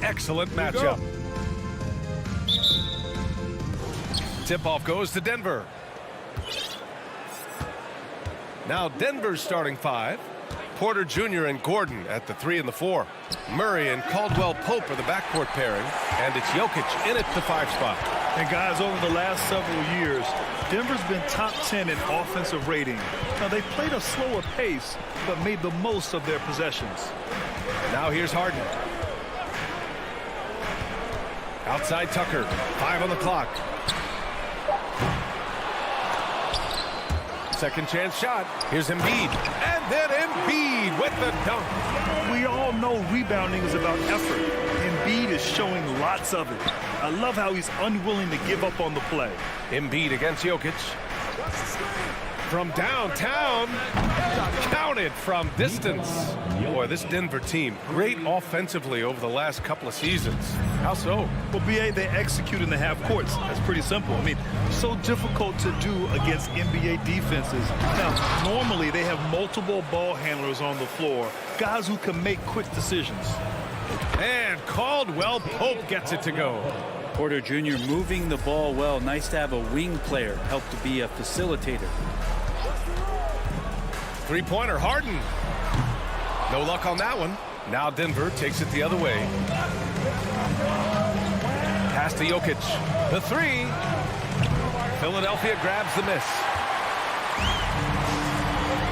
excellent matchup. Tip-off goes to Denver. Now Denver's starting five. Porter Jr. and Gordon at the 3 and the 4. Murray and Caldwell-Pope are the backcourt pairing, and it's Jokic in at the 5 spot. And guys, over the last several years, Denver's been top 10 in offensive rating. Now, they played a slower pace, but made the most of their possessions. Now here's Harden. Outside Tucker, 5 on the clock. Second chance shot. Here's Embiid. And then Embiid with the dunk. We all know rebounding is about effort. Embiid is showing lots of it. I love how he's unwilling to give up on the play. Embiid against Jokic. From downtown. Counted from distance. Boy, this Denver team, great offensively over the last couple of seasons. How so? Well, BA, they execute in the half courts. That's pretty simple. I mean, so difficult to do against NBA defenses. Now, normally they have multiple ball handlers on the floor, guys who can make quick decisions. And Caldwell-Pope gets it to go. Porter Jr. moving the ball well. Nice to have a wing player help to be a facilitator. Three-pointer, Harden. No luck on that one. Now Denver takes it the other way. Pass to Jokic. The 3. Philadelphia grabs the miss.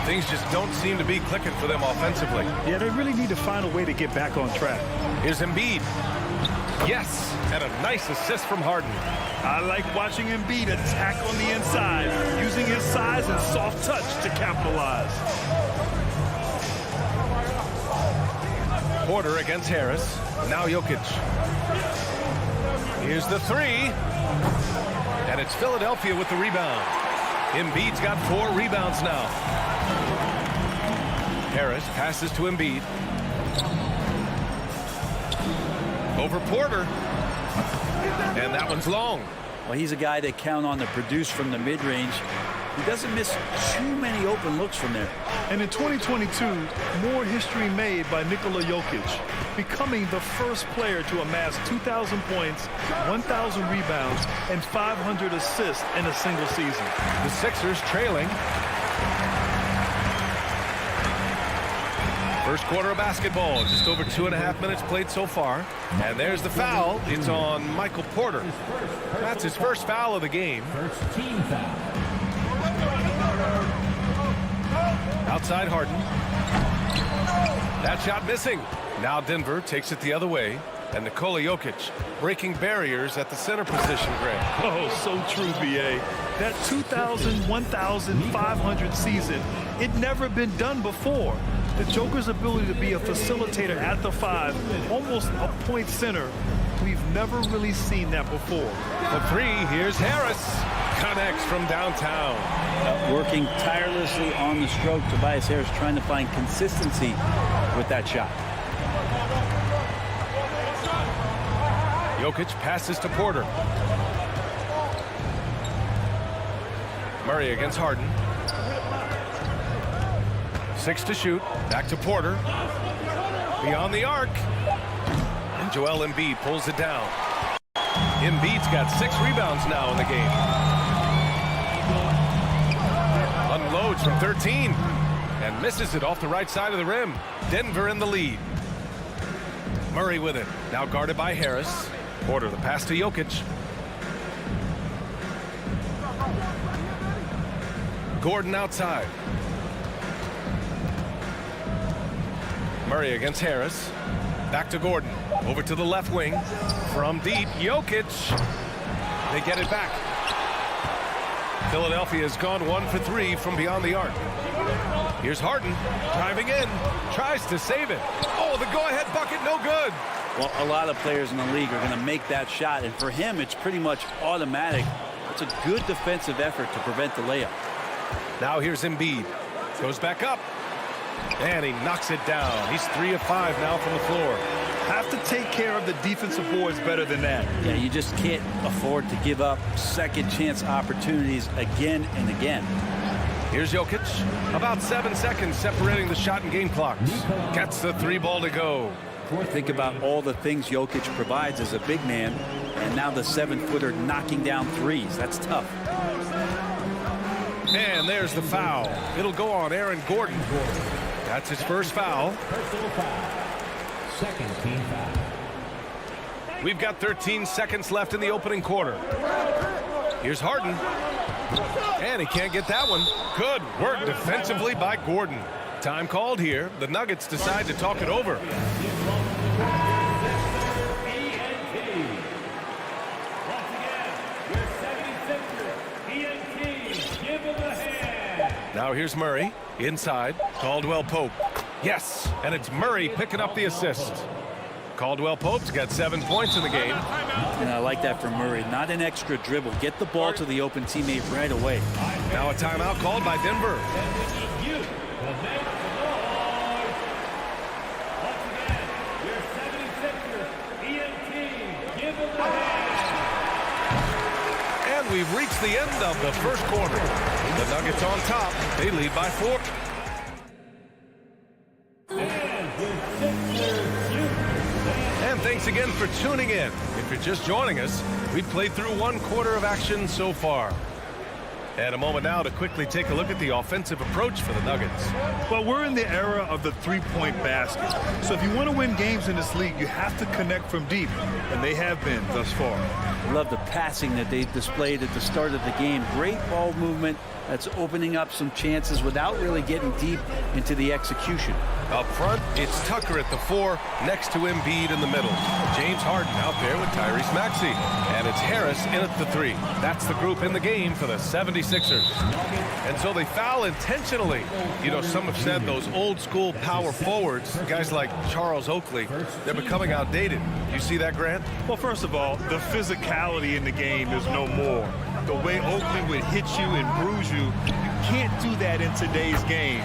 Things just don't seem to be clicking for them offensively. Yeah, they really need to find a way to get back on track. Here's Embiid. Yes, and a nice assist from Harden. I like watching Embiid attack on the inside, using his size and soft touch to capitalize. Porter against Harris. Now Jokic. Here's the 3. And it's Philadelphia with the rebound. Embiid's got 4 rebounds now. Harris passes to Embiid. Over Porter. And that one's long. Well, he's a guy they count on to produce from the mid-range. He doesn't miss too many open looks from there. And in 2022, more history made by Nikola Jokic, becoming the first player to amass 2,000 points, 1,000 rebounds, and 500 assists in a single season. The Sixers trailing. First quarter of basketball, just over 2.5 minutes played so far. And there's the foul. It's on Michael Porter. That's his first foul of the game. First team foul. Outside Harden. That shot missing. Now Denver takes it the other way. And Nikola Jokic breaking barriers at the center position, Greg. Oh, so true, BA. That 2,000, 1,500 season, it never been done before. The Joker's ability to be a facilitator at the 5, almost a point center, we've never really seen that before. The 3, here's Harris. Connects from downtown. Working tirelessly on the stroke. Tobias Harris trying to find consistency with that shot. Jokic passes to Porter. Murray against Harden. 6 to shoot. Back to Porter. Beyond the arc. And Joel Embiid pulls it down. Embiid's got 6 rebounds now in the game. Unloads from 13. And misses it off the right side of the rim. Denver in the lead. Murray with it. Now guarded by Harris. Porter, the pass to Jokic. Gordon outside. Murray against Harris. Back to Gordon. Over to the left wing. From deep, Jokic. They get it back. Philadelphia has gone 1 for 3 from beyond the arc. Here's Harden driving in. Tries to save it. Oh, the go-ahead bucket, no good. Well, a lot of players in the league are going to make that shot, and for him, it's pretty much automatic. It's a good defensive effort to prevent the layup. Now here's Embiid. Goes back up. And he knocks it down. He's 3 of 5 now from the floor. Have to take care of the defensive boards better than that. Yeah, you just can't afford to give up second chance opportunities again and again. Here's Jokic. About 7 seconds separating the shot and game clocks. Gets the 3 ball to go. Think about all the things Jokic provides as a big man, and now the 7-footer knocking down threes. That's tough. And there's the foul. It'll go on Aaron Gordon. That's his first foul. Personal foul. Second team foul. We've got 13 seconds left in the opening quarter. Here's Harden. And he can't get that one. Good work defensively by Gordon. Time called here. The Nuggets decide to talk it over. Now here's Murray. Inside. Caldwell Pope. Yes, and it's Murray picking up the assist. Caldwell Pope's got 7 points in the game. And I like that from Murray. Not an extra dribble. Get the ball to the open teammate right away. Now a timeout called by Denver. And we've reached the end of the first quarter. The Nuggets on top. They lead by 4. And thanks again for tuning in. If you're just joining us, we've played through 1 quarter of action so far. And a moment now to quickly take a look at the offensive approach for the Nuggets. Well, we're in the era of the three-point basket. So if you want to win games in this league, you have to connect from deep. And they have been thus far. Love the passing that they displayed at the start of the game. Great ball movement that's opening up some chances without really getting deep into the execution. Up front, it's Tucker at the 4, next to Embiid in the middle. James Harden out there with Tyrese Maxey. And it's Harris in at the 3. That's the group in the game for the 76ers. And so they foul intentionally. You know, some have said those old school power forwards, guys like Charles Oakley, they're becoming outdated. You see that, Grant? Well, first of all, the physicality in the game is no more. The way Oakley would hit you and bruise you, you can't do that in today's game.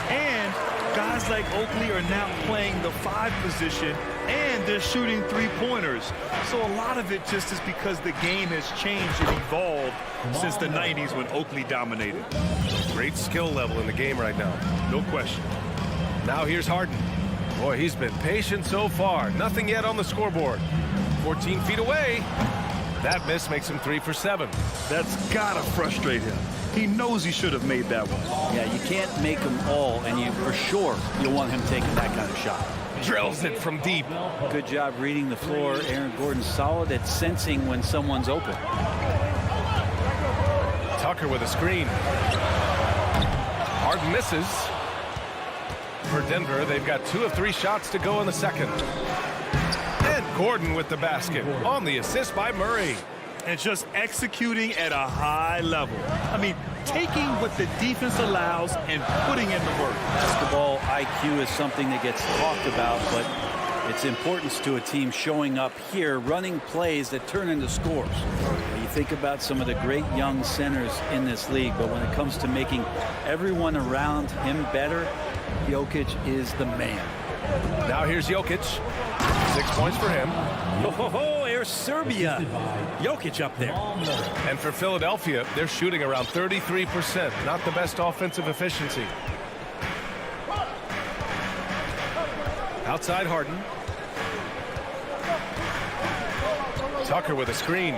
And guys like Oakley are now playing the 5 position, and they're shooting 3-pointers. So a lot of it just is because the game has changed and evolved since the 90s when Oakley dominated. Great skill level in the game right now. No question. Now here's Harden. Boy, he's been patient so far. Nothing yet on the scoreboard. 14 feet away. That miss makes him 3 for 7. That's gotta frustrate him. He knows he should have made that one. Yeah, you can't make them all, and you for sure you'll want him taking that kind of shot. Drills it from deep. Good job reading the floor. Aaron Gordon's solid at sensing when someone's open. Tucker with a screen. Harden misses. For Denver, they've got 2 of 3 shots to go in the second. And Gordon with the basket on the assist by Murray. And just executing at a high level. I mean, taking what the defense allows and putting in the work. Basketball IQ is something that gets talked about, but its importance to a team showing up here, running plays that turn into scores. You think about some of the great young centers in this league, but when it comes to making everyone around him better, Jokic is the man. Now here's Jokic. 6 points for him. Oh, there's Serbia. Jokic up there. And for Philadelphia, they're shooting around 33%. Not the best offensive efficiency. Outside Harden. Tucker with a screen.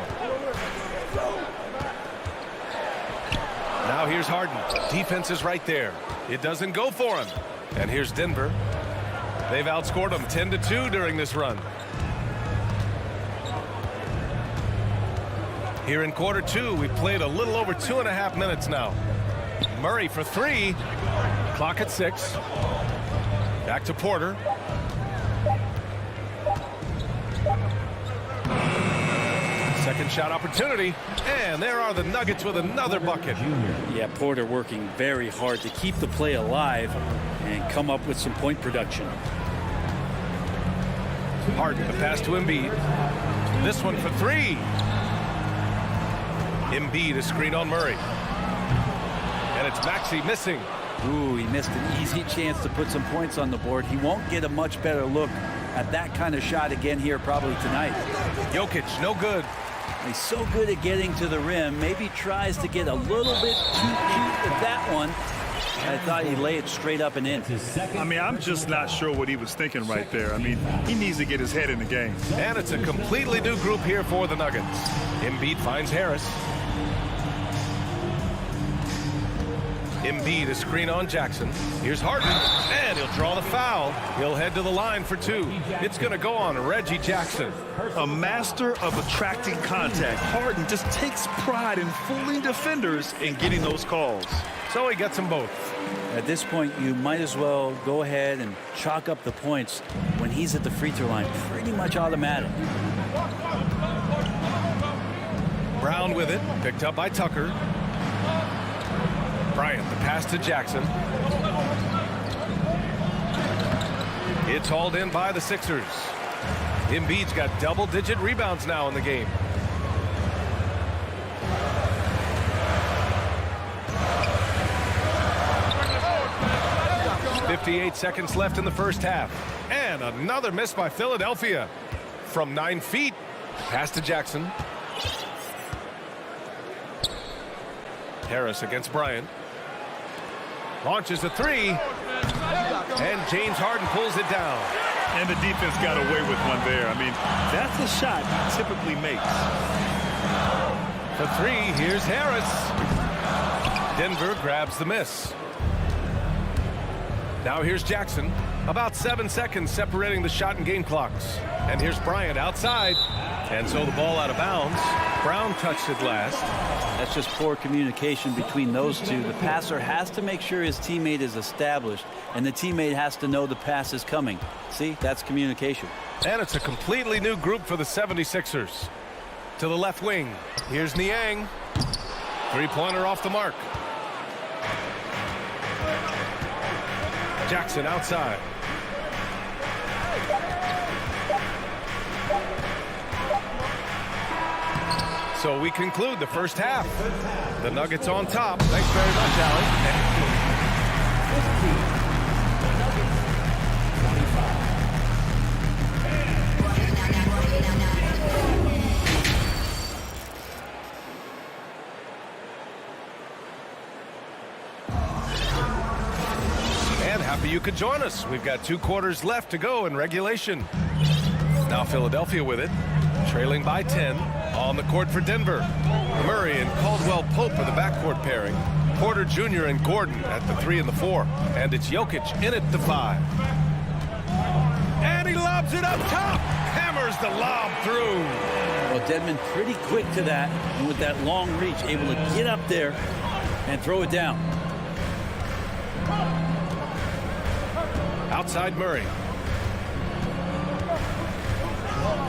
Now here's Harden. Defense is right there. It doesn't go for him. And here's Denver. They've outscored them 10-2 during this run. Here in quarter 2, we've played a little over 2.5 minutes now. Murray for 3. Clock at 6. Back to Porter. Second shot opportunity. And there are the Nuggets with another bucket. Yeah, Porter working very hard to keep the play alive and come up with some point production. Harden, the pass to Embiid. This one for 3. Embiid, a screen on Murray. And it's Maxey missing. Ooh, he missed an easy chance to put some points on the board. He won't get a much better look at that kind of shot again here probably tonight. Jokic, no good. He's so good at getting to the rim. Maybe tries to get a little bit too cute with that one. I thought he laid it straight up and in. I mean, I'm just not sure what he was thinking right there. I mean, he needs to get his head in the game. And it's a completely new group here for the Nuggets. Embiid finds Harris. Embiid is screen on Jackson. Here's Harden, and he'll draw the foul. He'll head to the line for two. It's going to go on Reggie Jackson. A master of attracting contact. Harden just takes pride in fooling defenders and getting those calls. So he gets them both. At this point, you might as well go ahead and chalk up the points when he's at the free throw line. Pretty much automatic. Brown with it, picked up by Tucker. Bryant, the pass to Jackson. It's hauled in by the Sixers. Embiid's got double-digit rebounds now in the game. .58 seconds left in the first half. And another miss by Philadelphia. From 9 feet, pass to Jackson. Harris against Bryant. Launches a three. And James Harden pulls it down. And the defense got away with one there. I mean, that's a shot he typically makes. For three, here's Harris. Denver grabs the miss. Now here's Jackson. About 7 seconds separating the shot and game clocks. And here's Bryant outside. And so the ball out of bounds. Brown touched it last. That's just poor communication between those two. The passer has to make sure his teammate is established, and the teammate has to know the pass is coming. See, that's communication. And it's a completely new group for the 76ers. To the left wing, here's Niang. Three-pointer off the mark. Jackson outside. So we conclude the first half. The Nuggets on top. Thanks very much, Allie. And happy you could join us. We've got 2 quarters left to go in regulation. Now Philadelphia with it, trailing by 10. On the court for Denver. Murray and Caldwell Pope are the backcourt pairing. Porter Jr. and Gordon at the 3 and the 4. And it's Jokic in at the 5. And he lobs it up top. Hammers the lob through. Well, Dedmon pretty quick to that. And with that long reach, able to get up there and throw it down. Outside Murray.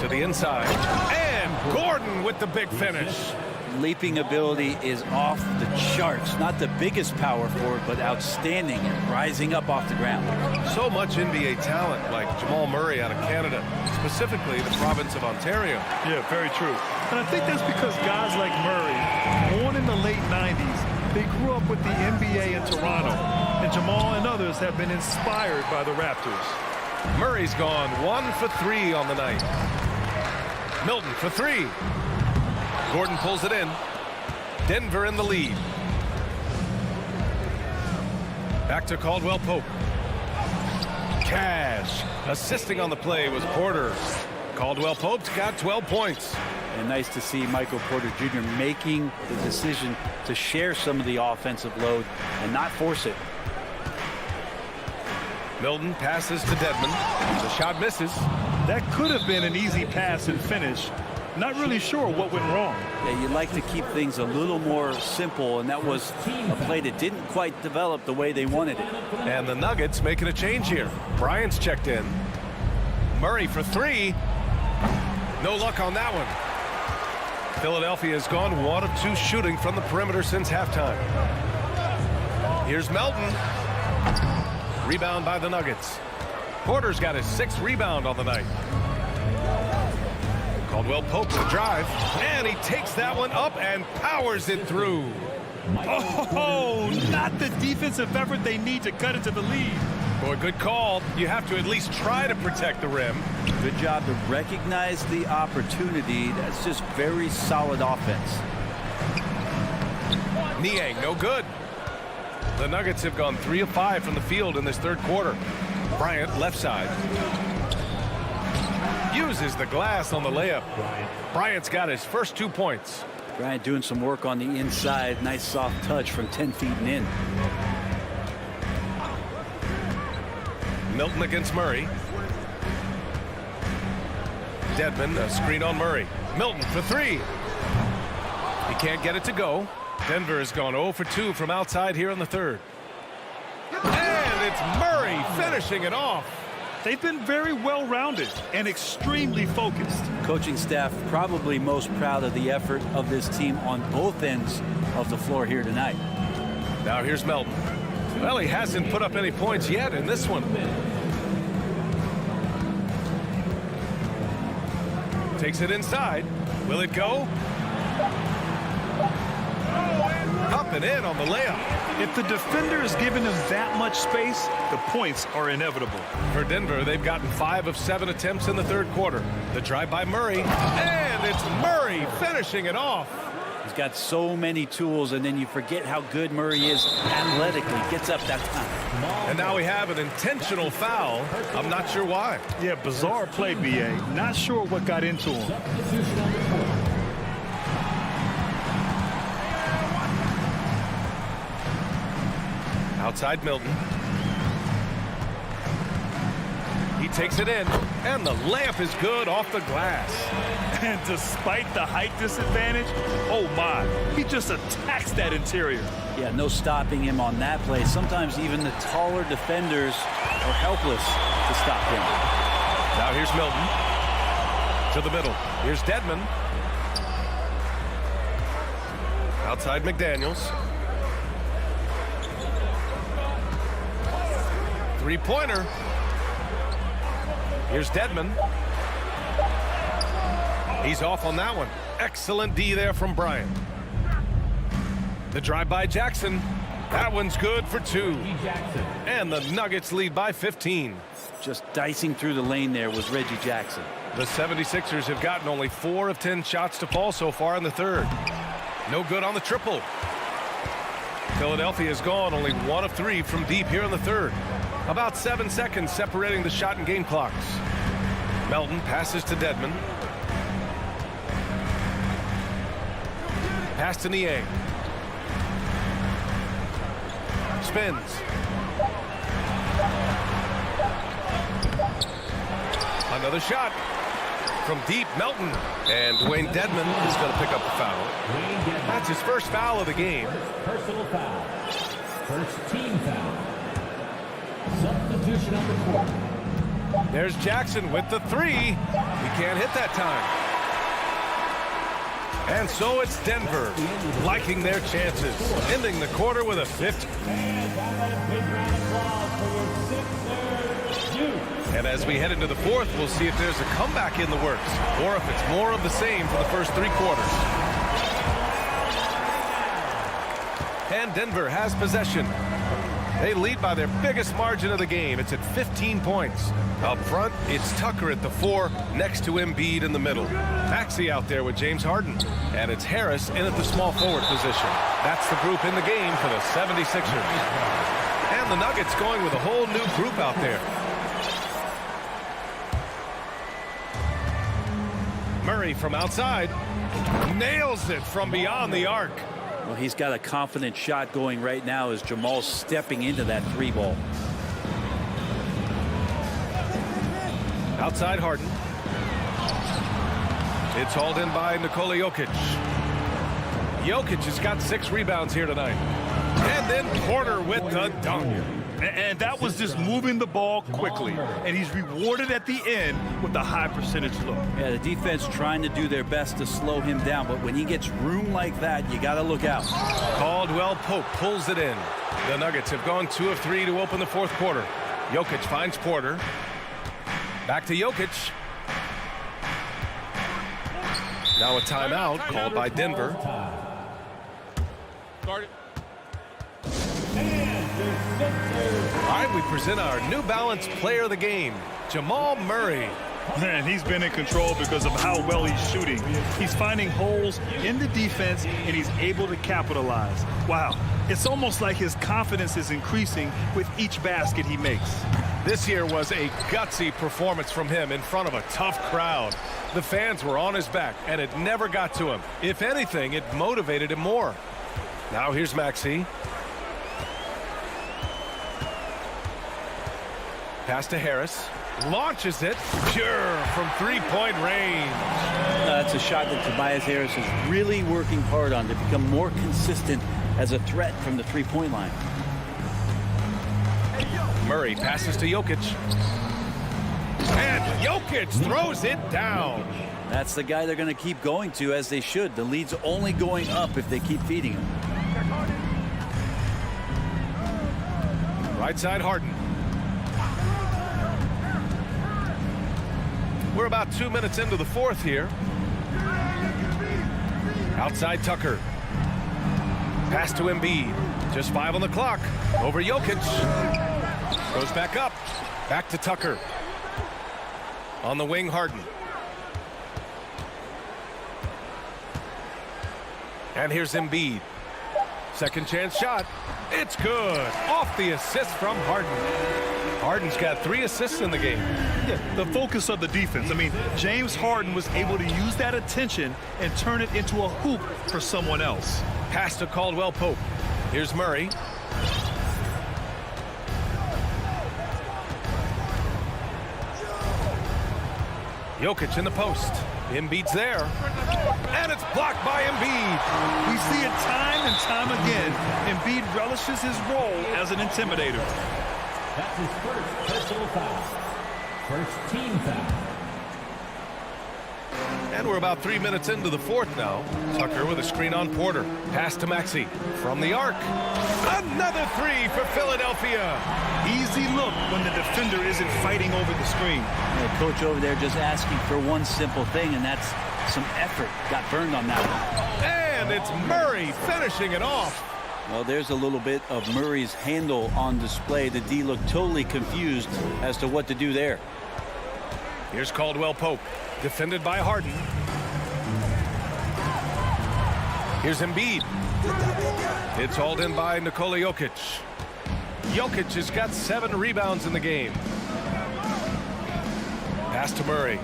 To the inside. And Gordon with the big finish. Leaping ability is off the charts. Not the biggest power forward, but outstanding and rising up off the ground. So much NBA talent like Jamal Murray out of Canada, specifically the province of Ontario. Yeah, very true. And I think that's because guys like Murray, born in the late 90s, they grew up with the NBA in Toronto. And Jamal and others have been inspired by the Raptors. Murray's gone 1 for 3 on the night. Milton for 3. Gordon pulls it in. Denver in the lead. Back to Caldwell Pope. Cash. Assisting on the play was Porter. Caldwell Pope's got 12 points. And nice to see Michael Porter Jr. making the decision to share some of the offensive load and not force it. Milton passes to Dedmon. The shot misses. That could have been an easy pass and finish. Not really sure what went wrong. Yeah, you'd like to keep things a little more simple, and that was a play that didn't quite develop the way they wanted it. And the Nuggets making a change here. Bryant's checked in. Murray for 3. No luck on that one. Philadelphia has gone 1 of 2 shooting from the perimeter since halftime. Here's Melton. Rebound by the Nuggets. Porter's got his 6th rebound on the night. Caldwell Pope the drive, and he takes that one up and powers it through. Oh, not the defensive effort they need to cut into the lead. Boy, good call. You have to at least try to protect the rim. Good job to recognize the opportunity. That's just very solid offense. Niang, no good. The Nuggets have gone 3 of 5 from the field in this third quarter. Bryant, left side. Uses the glass on the layup. Bryant's got his first 2 points. Bryant doing some work on the inside. Nice soft touch from 10 feet and in. Milton against Murray. Dedmon, a screen on Murray. Milton for 3. He can't get it to go. Denver has gone 0 for 2 from outside here in the third. And it's Murray finishing it off. They've been very well-rounded and extremely focused. Coaching staff probably most proud of the effort of this team on both ends of the floor here tonight. Now here's Melton. Well, he hasn't put up any points yet in this one. Takes it inside. Will it go? Up and in on the layup. If the defender is giving them that much space, the points are inevitable. For Denver, they've gotten 5 of 7 attempts in the third quarter. The drive by Murray, and it's Murray finishing it off. He's got so many tools, and then you forget how good Murray is athletically. Gets up that time. And now we have an intentional foul. I'm not sure why. Yeah, bizarre play, B.A. Not sure what got into him. Outside Milton. He takes it in, and the layup is good off the glass. And despite the height disadvantage, oh my, he just attacks that interior. Yeah, no stopping him on that play. Sometimes even the taller defenders are helpless to stop him. Now here's Milton. To the middle. Here's Dedmon. Outside McDaniels. Three-pointer. Here's Dedmon. He's off on that one. Excellent D there from Bryant. The drive by Jackson. That one's good for 2. And the Nuggets lead by 15. Just dicing through the lane there was Reggie Jackson. The 76ers have gotten only 4 of 10 shots to fall so far in the third. No good on the triple. Philadelphia has gone only 1 of 3 from deep here in the third. About 7 seconds separating the shot and game clocks. Melton passes to Dedmon. Pass to Niang. Spins. Another shot from deep. Melton. And Dwayne Dedmon is going to pick up the foul. That's his first foul of the game. Personal foul. First team foul. Substitution on the court. There's Jackson with the 3. He can't hit that time. And so it's Denver liking their chances, ending the quarter with a 50. And as we head into the fourth, we'll see if there's a comeback in the works or if it's more of the same for the first 3 quarters. And Denver has possession. They lead by their biggest margin of the game. It's at 15 points. Up front, it's Tucker at the 4, next to Embiid in the middle. Maxey out there with James Harden. And it's Harris in at the small forward position. That's the group in the game for the 76ers. And the Nuggets going with a whole new group out there. Murray from outside. Nails it from beyond the arc. Well, he's got a confident shot going right now as Jamal's stepping into that 3 ball. Outside Harden. It's hauled in by Nikola Jokic. Jokic has got 6 rebounds here tonight. And then Porter with the dunk. And that was just moving the ball quickly. And he's rewarded at the end with a high percentage look. Yeah, the defense trying to do their best to slow him down, but when he gets room like that, you got to look out. Caldwell Pope pulls it in. The Nuggets have gone 2 of 3 to open the fourth quarter. Jokic finds Porter. Back to Jokic. Now a timeout called by Denver. Guard it. All right, we present our New Balance player of the game, Jamal Murray. And he's been in control because of how well he's shooting. He's finding holes in the defense, and he's able to capitalize. Wow, it's almost like his confidence is increasing with each basket he makes. This here was a gutsy performance from him in front of a tough crowd. The fans were on his back, and it never got to him. If anything, it motivated him more. Now here's Maxey. Pass to Harris. Launches it. Pure from three-point range. That's a shot that Tobias Harris is really working hard on to become more consistent as a threat from the three-point line. Murray passes to Jokic. And Jokic throws it down. That's the guy they're going to keep going to, as they should. The lead's only going up if they keep feeding him. Right side, Harden. We're about 2 minutes into the fourth here. Outside Tucker. Pass to Embiid. Just 5 on the clock. Over Jokic. Goes back up. Back to Tucker. On the wing, Harden. And here's Embiid. Second chance shot. It's good. Off the assist from Harden. Harden's got 3 assists in the game. Yeah, the focus of the defense. I mean, James Harden was able to use that attention and turn it into a hoop for someone else. Pass to Caldwell Pope. Here's Murray. Jokic in the post. Embiid's there. And it's blocked by Embiid. We see it time and time again. Embiid relishes his role as an intimidator. That's his first personal foul. First team foul. And we're about 3 minutes into the fourth now. Tucker with a screen on Porter. Pass to Maxey. From the arc. Another 3 for Philadelphia. Easy look when the defender isn't fighting over the screen. The coach over there just asking for one simple thing, and that's some effort. Got burned on that one. And it's Murray finishing it off. Well, there's a little bit of Murray's handle on display. The D looked totally confused as to what to do there. Here's Caldwell Pope. Defended by Harden. Here's Embiid. It's hauled in by Nikola Jokic. Jokic has got 7 rebounds in the game. Pass to Murray.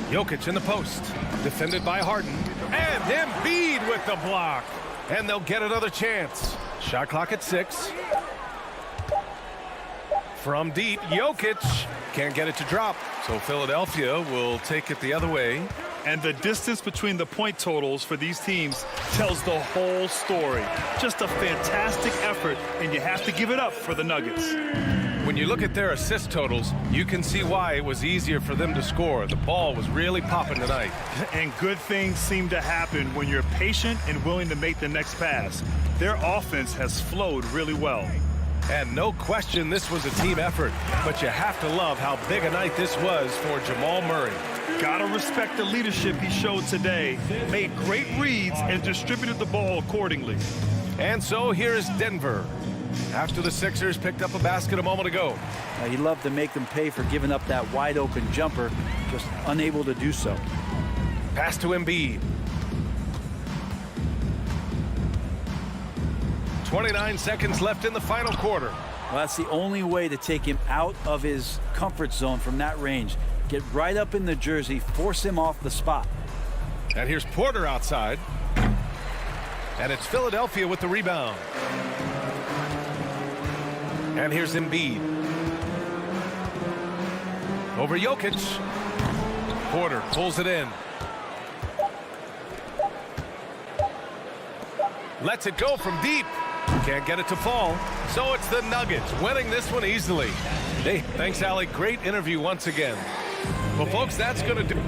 Jokic in the post. Defended by Harden. And Embiid with the block. And they'll get another chance. Shot clock at 6. From deep, Jokic can't get it to drop. So Philadelphia will take it the other way. And the distance between the point totals for these teams tells the whole story. Just a fantastic effort, and you have to give it up for the Nuggets. When you look at their assist totals, you can see why it was easier for them to score. The ball was really popping tonight. And good things seem to happen when you're patient and willing to make the next pass. Their offense has flowed really well. And no question this was a team effort, but you have to love how big a night this was for Jamal Murray. Gotta respect the leadership he showed today. Made great reads and distributed the ball accordingly. And so here's Denver. After the Sixers picked up a basket a moment ago. He loved to make them pay for giving up that wide open jumper, just unable to do so. Pass to Embiid. 29 seconds left in the final quarter. Well, that's the only way to take him out of his comfort zone from that range. Get right up in the jersey, force him off the spot. And here's Porter outside. And it's Philadelphia with the rebound. And here's Embiid. Over Jokic. Porter pulls it in. Lets it go from deep. Can't get it to fall. So it's the Nuggets winning this one easily. Hey, thanks, Allie. Great interview once again. Well, folks, that's going to do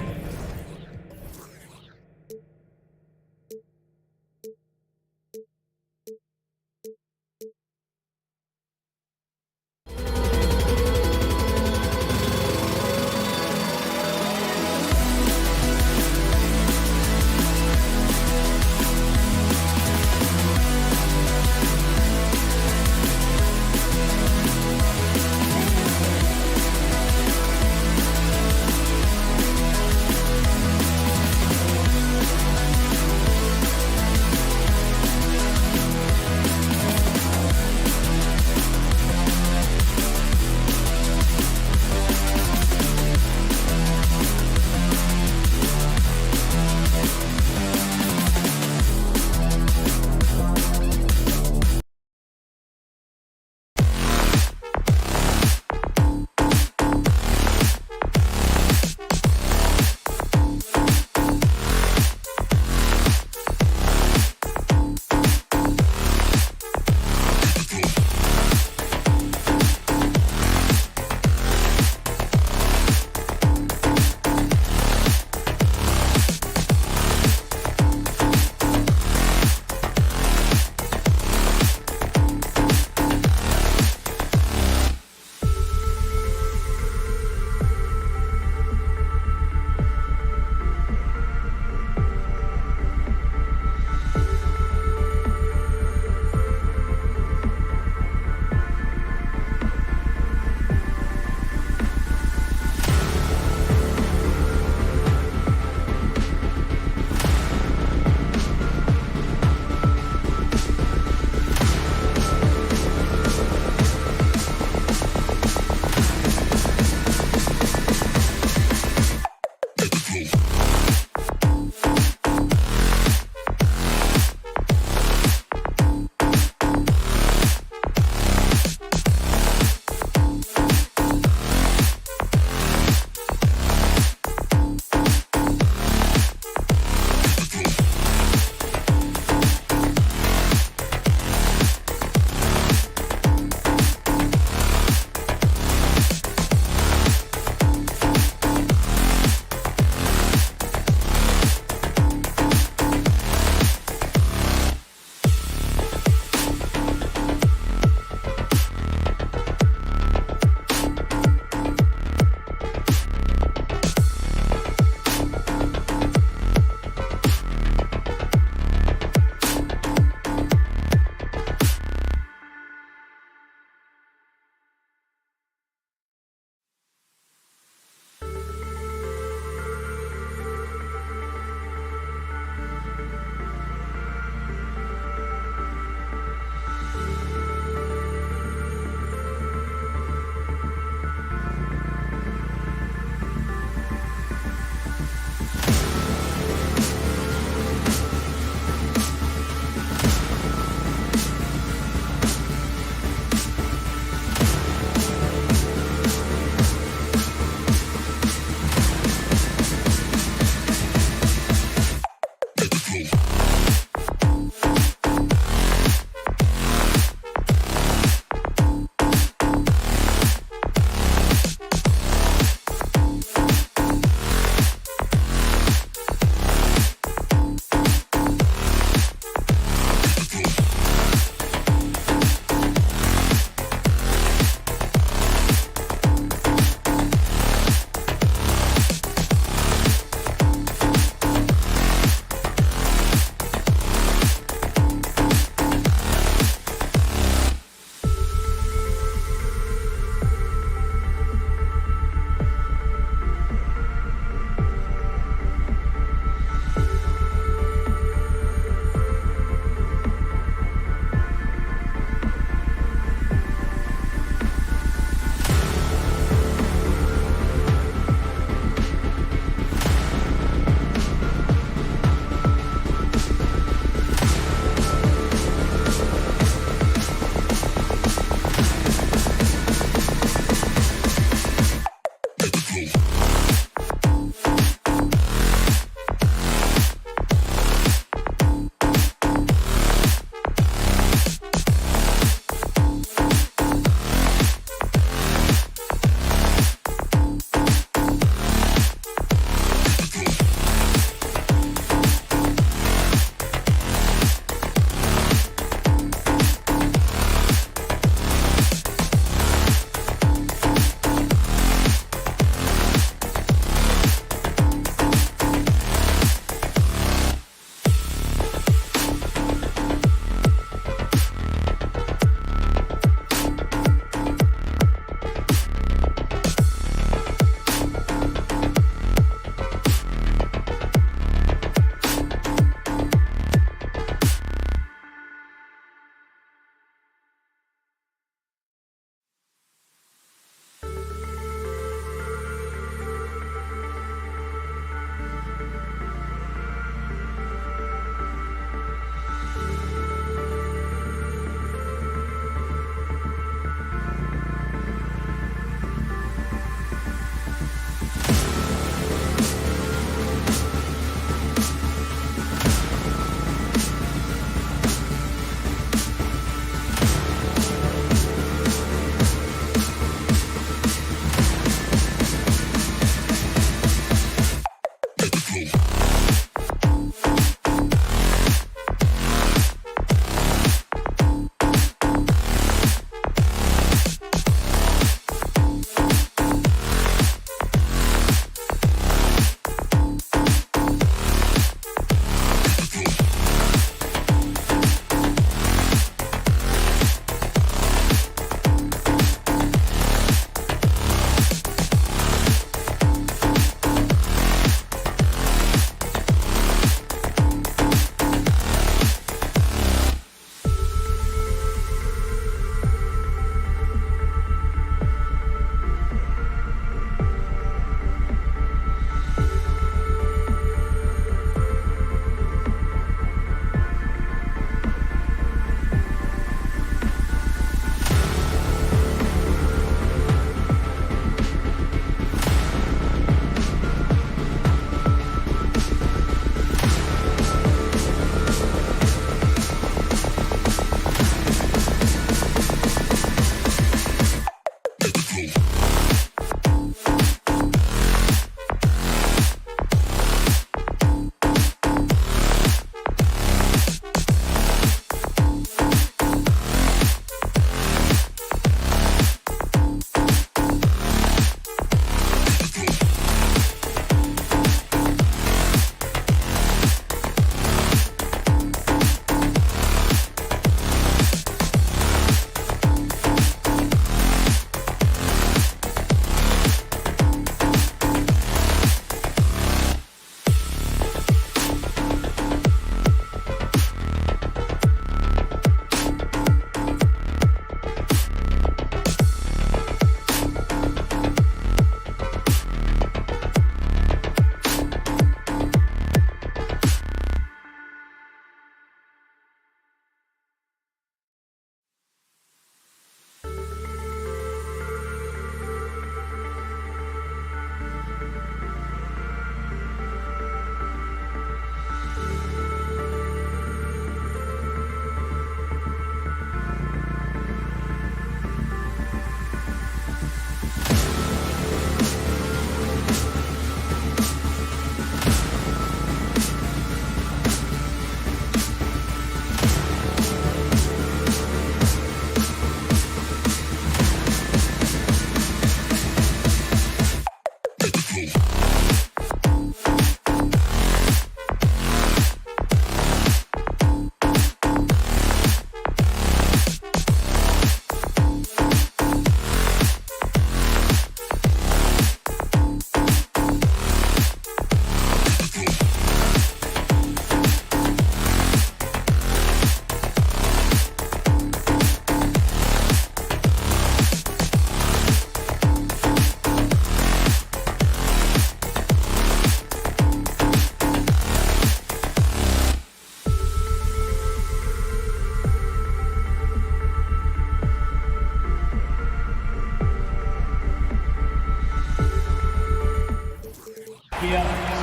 the others.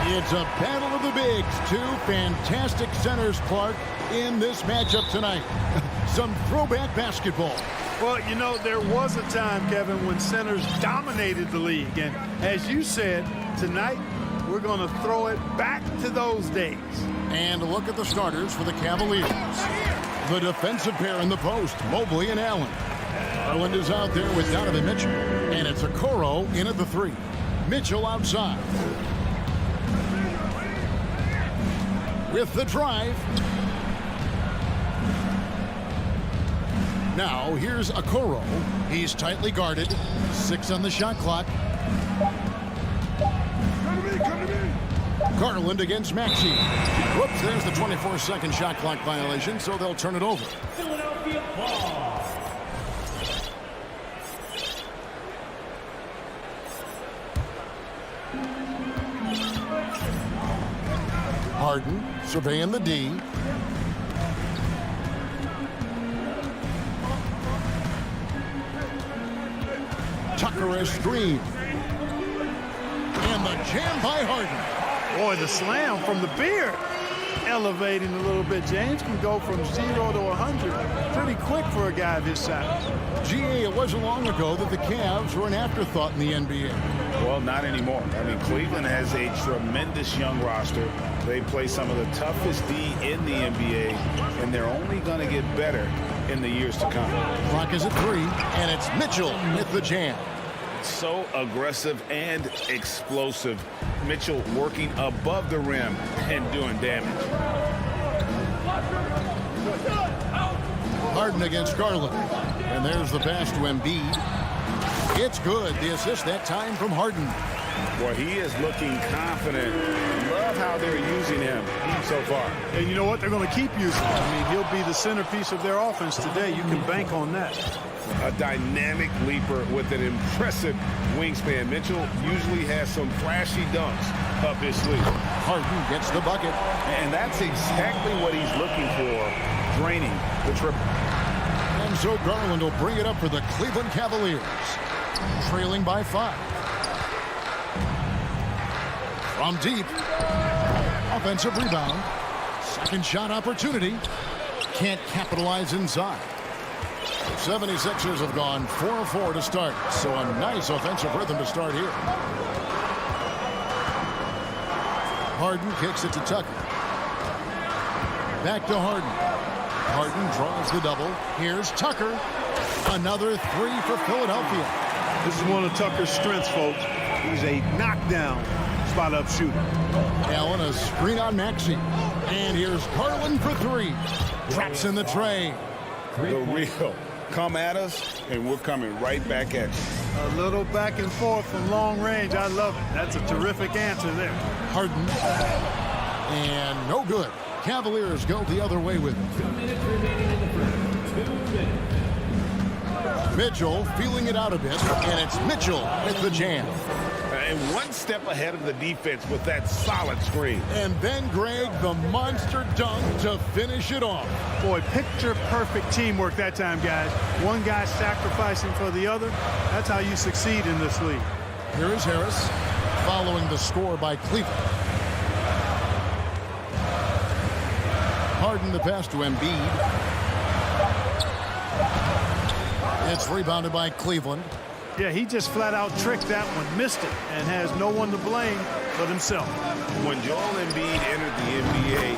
It's a battle of the bigs. Two fantastic centers, Clark, in this matchup tonight. Some throwback basketball. Well, you know, there was a time, Kevin, when centers dominated the league. And as you said, tonight we're going to throw it back to those days. And look at the starters for the Cavaliers. The defensive pair in the post, Mobley and Allen. Garland is out there with Donovan Mitchell. And it's Okoro in at the 3. Mitchell outside. With the drive. Now here's Okoro. He's tightly guarded. 6 on the shot clock. Garland against Maxey. Whoops, there's the 24-second shot clock violation, so they'll turn it over. Philadelphia ball. Harden surveying the D. Tucker has screen. And the jam by Harden. Boy, the slam from the beard. Elevating a little bit. James can go from 0 to 100 pretty quick for a guy of his size. GA, it wasn't long ago that the Cavs were an afterthought in the NBA. Well, not anymore. I mean, Cleveland has a tremendous young roster. They play some of the toughest D in the NBA, and they're only going to get better in the years to come. Clock is at 3, and it's Mitchell with the jam. So aggressive and explosive. Mitchell working above the rim and doing damage. Harden against Garland. And there's the pass to Embiid. It's good. The assist that time from Harden. Boy, he is looking confident. Love how they're using him so far. And you know what? They're going to keep using him. I mean, he'll be the centerpiece of their offense today. You can bank on that. A dynamic leaper with an impressive wingspan. Mitchell usually has some flashy dunks up his sleeve. Harden gets the bucket. And that's exactly what he's looking for, draining the triple. And so Garland will bring it up for the Cleveland Cavaliers. Trailing by 5. From deep. Offensive rebound. Second shot opportunity. Can't capitalize inside. 76ers have gone 4-4 to start, so a nice offensive rhythm to start here. Harden kicks it to Tucker. Back to Harden. Harden draws the double. Here's Tucker. Another 3 for Philadelphia. This is one of Tucker's strengths, folks. He's a knockdown spot-up shooter. Allen a screen on Maxey. And here's Garland for 3. Drops in the tray. The real. Come at us, and we're coming right back at you. A little back and forth from long range. I love it. That's a terrific answer there. Harden. And no good. Cavaliers go the other way with it. 2 minutes remaining in the first. 2 minutes. Mitchell feeling it out a bit, and it's Mitchell with the jam. And one step ahead of the defense with that solid screen. And then, Greg, the monster dunk to finish it off. Boy, picture-perfect teamwork that time, guys. One guy sacrificing for the other. That's how you succeed in this league. Here is Harris following the score by Cleveland. Harden the pass to Embiid. It's rebounded by Cleveland. Yeah, he just flat-out tricked that one, missed it, and has no one to blame but himself. When Joel Embiid entered the NBA,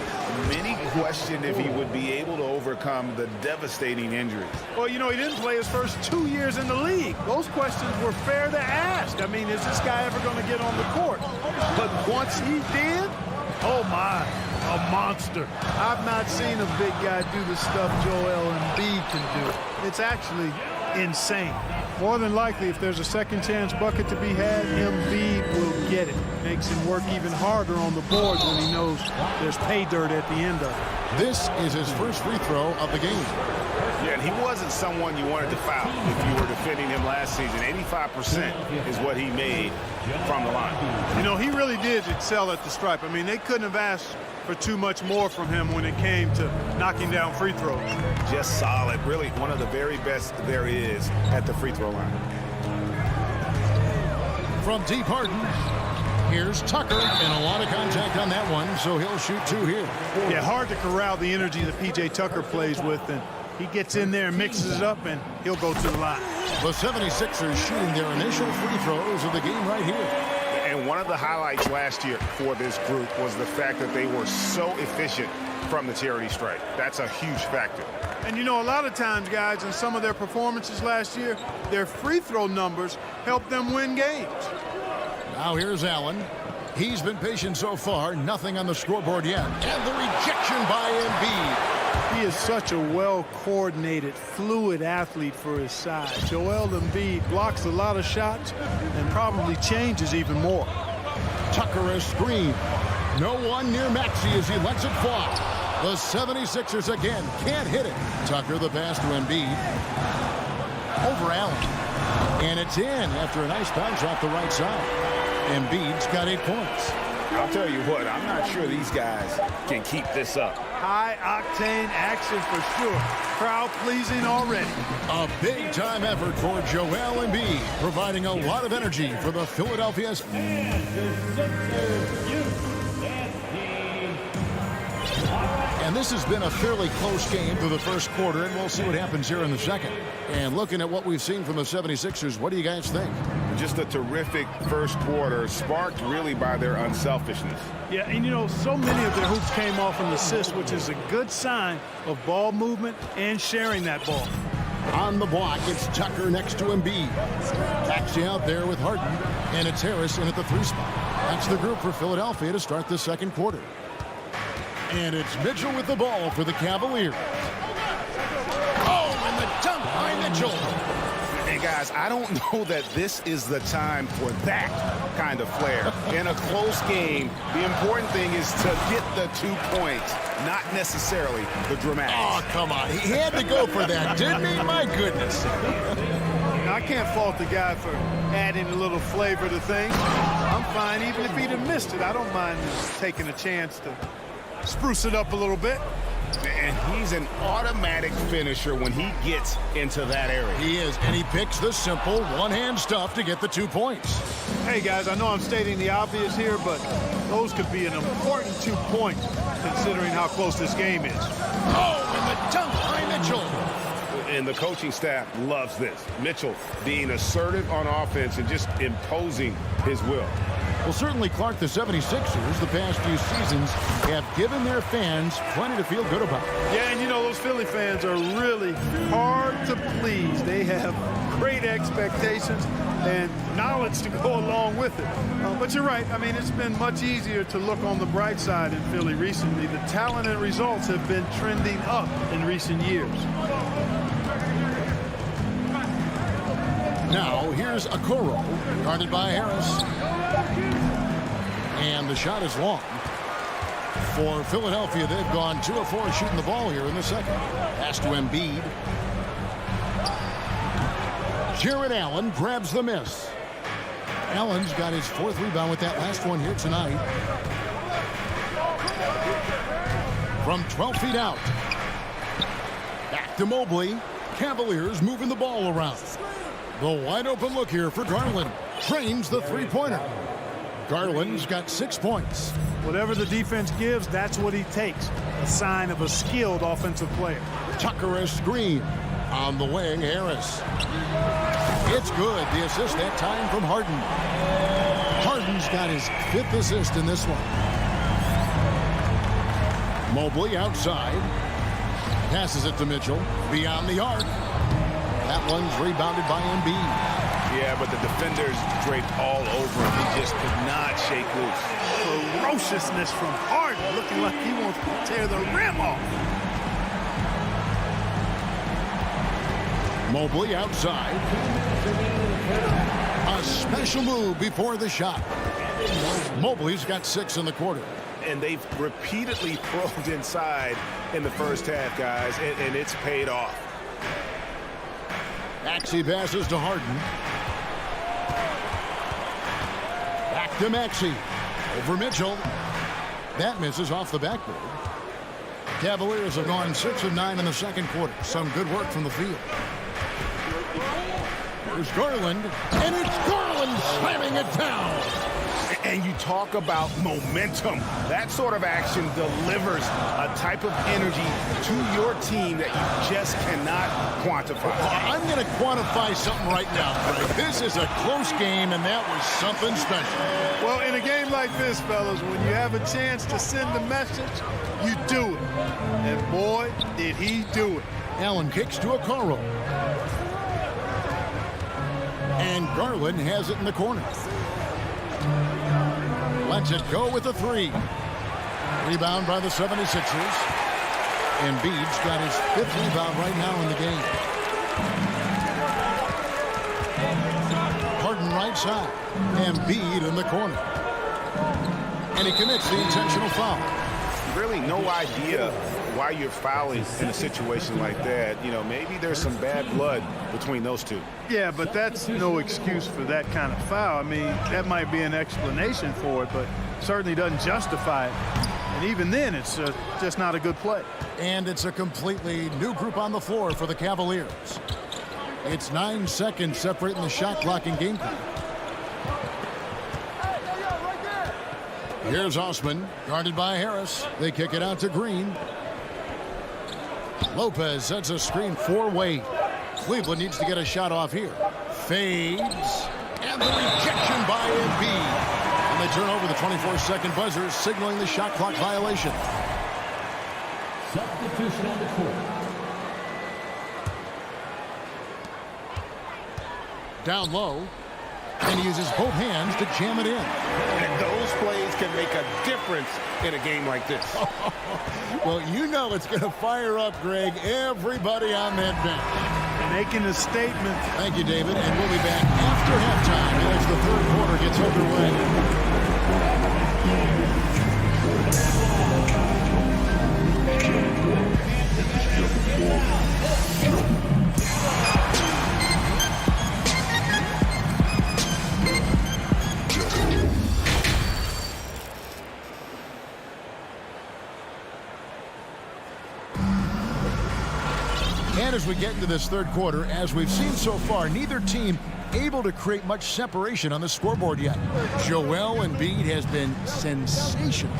many questioned if he would be able to overcome the devastating injuries. Well, you know, he didn't play his first 2 years in the league. Those questions were fair to ask. I mean, is this guy ever going to get on the court? But once he did, oh my, a monster. I've not seen a big guy do the stuff Joel Embiid can do. It's actually insane. More than likely, if there's a second chance bucket to be had, Embiid will get it. Makes him work even harder on the boards when he knows there's pay dirt at the end of it. This is his first free throw of the game. Yeah, and he wasn't someone you wanted to foul if you were defending him last season. 85% is what he made from the line. You know, he really did excel at the stripe. I mean, they couldn't have asked for too much more from him when it came to knocking down free throws. Just solid. Really one of the very best there is at the free throw line. from deep, Harden. Here's Tucker, and a lot of contact on that one, so he'll shoot 2 here. Yeah, hard to corral the energy that P.J. Tucker plays with, and he gets in there and mixes it up, and he'll go to the line. The 76ers shooting their initial free throws of the game right here. And one of the highlights last year for this group was the fact that they were so efficient from the charity stripe. That's a huge factor. And you know, a lot of times, guys, in some of their performances last year, their free throw numbers helped them win games. Now here's Allen. He's been patient so far. Nothing on the scoreboard yet. And the rejection by Embiid. He is such a well-coordinated, fluid athlete for his size. Joel Embiid blocks a lot of shots and probably changes even more. Tucker a screen. No one near Maxey as he lets it fly. The 76ers again can't hit it. Tucker the pass to Embiid. Over Allen. And it's in after a nice bounce off the right side. Embiid's got 8 points. I'll tell you what, I'm not sure these guys can keep this up. High-octane action for sure. Crowd-pleasing already. A big-time effort for Joel Embiid, providing a lot of energy for the Philadelphia. And this has been a fairly close game through the first quarter, and we'll see what happens here in the second. And looking at what we've seen from the 76ers, what do you guys think? Just a terrific first quarter, sparked really by their unselfishness. Yeah, and you know, so many of their hoops came off an assist, which is a good sign of ball movement and sharing that ball. On the block, it's Tucker next to Embiid. Maxey out there with Harden, and it's Harris in at the 3 spot. That's the group for Philadelphia to start the second quarter. And it's Mitchell with the ball for the Cavaliers. Oh, and the dunk by Mitchell. And guys, I don't know that this is the time for that kind of flair. In a close game, the important thing is to get the 2 points, not necessarily the dramatics. Oh, come on. He had to go for that, didn't he? My goodness. I can't fault the guy for adding a little flavor to things. I'm fine even if he'd have missed it. I don't mind taking a chance to spruce it up a little bit. And he's an automatic finisher when he gets into that area. He is, and he picks the simple one-hand stuff to get the 2 points. Hey, guys, I know I'm stating the obvious here, but those could be an important 2 points considering how close this game is. Oh, and the dunk by Mitchell. And the coaching staff loves this. Mitchell being assertive on offense and just imposing his will. Well, certainly, Clark, the 76ers the past few seasons have given their fans plenty to feel good about. Yeah, and you know, those Philly fans are really hard to please. They have great expectations and knowledge to go along with it. But you're right. I mean, it's been much easier to look on the bright side in Philly recently. The talent and results have been trending up in recent years. Now, here's Okoro, guarded by Harris. And the shot is long. For Philadelphia, they've gone 2 of 4 shooting the ball here in the second. Pass to Embiid. Jared Allen grabs the miss. Allen's got his 4th rebound with that last one here tonight. From 12 feet out. Back to Mobley. Cavaliers moving the ball around. The wide open look here for Garland. Trains the 3-pointer. Garland's got 6 points. Whatever the defense gives, that's what he takes. A sign of a skilled offensive player. Tucker a screen. On the wing, Harris. It's good. The assist that time from Harden. Harden's got his 5th assist in this one. Mobley outside. Passes it to Mitchell. Beyond the arc. That one's rebounded by Embiid. Yeah, but the defenders draped all over him. He just could not shake loose. Ferociousness from Harden, looking like he wants to tear the rim off. Mobley outside. A special move before the shot. Mobley's got 6 in the quarter. And they've repeatedly probed inside in the first half, guys, and it's paid off. Maxey passes to Harden. Back to Maxey. Over Mitchell. That misses off the backboard. Cavaliers have gone 6 of 9 in the second quarter. Some good work from the field. Here's Garland, and it's Garland slamming it down. And you talk about momentum. That sort of action delivers a type of energy to your team that you just cannot quantify. I'm going to quantify something right now, Greg. This is a close game, and that was something special. Well, in a game like this, fellas, when you have a chance to send a message, you do it. And boy, did he do it. Allen kicks to Okoro. And Garland has it in the corner. Lets it go with a three. Rebound by the 76ers. Embiid's got his 5th rebound right now in the game. Harden right side. Embiid in the corner. And he commits the intentional foul. Really no idea why you're fouling in a situation like that. You know, maybe there's some bad blood between those two. Yeah, but that's no excuse for that kind of foul. I mean, that might be an explanation for it, but certainly doesn't justify it. And even then, it's just not a good play. And it's a completely new group on the floor for the Cavaliers. It's 9 seconds separating the shot clock and game clock. Here's Osman, guarded by Harris. They kick it out to Green. Lopez sets a screen for Wade. Cleveland needs to get a shot off here. Fades. And the rejection by Embiid. And they turn over the 24-second buzzer, signaling the shot clock violation. Substitution on the court. Down low. And he uses both hands to jam it in. And those plays can make a difference in a game like this. Well, you know it's going to fire up, Greg, everybody on that bench. Making a statement. Thank you, David. And we'll be back after halftime as the third quarter gets underway. And as we get into this third quarter, as we've seen so far, neither team able to create much separation on the scoreboard yet. Joel Embiid has been sensational.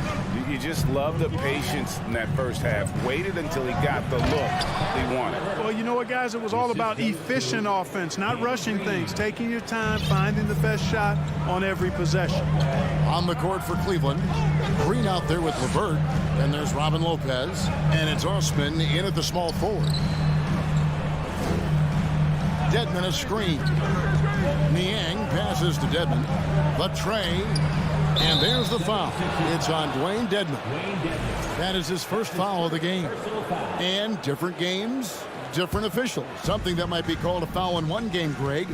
You just love the patience in that first half. Waited until he got the look he wanted. Well, you know what, guys? It was all about efficient offense, not rushing things, taking your time, finding the best shot on every possession. On the court for Cleveland, Green out there with LeVert. Then there's Robin Lopez. And it's Osman in at the small forward. Dedmon a screen. Niang passes to Dedmon. Latre. And there's the foul. It's on Dwayne Dedmon. That is his first foul of the game. And different games, different officials. Something that might be called a foul in one game, Greg,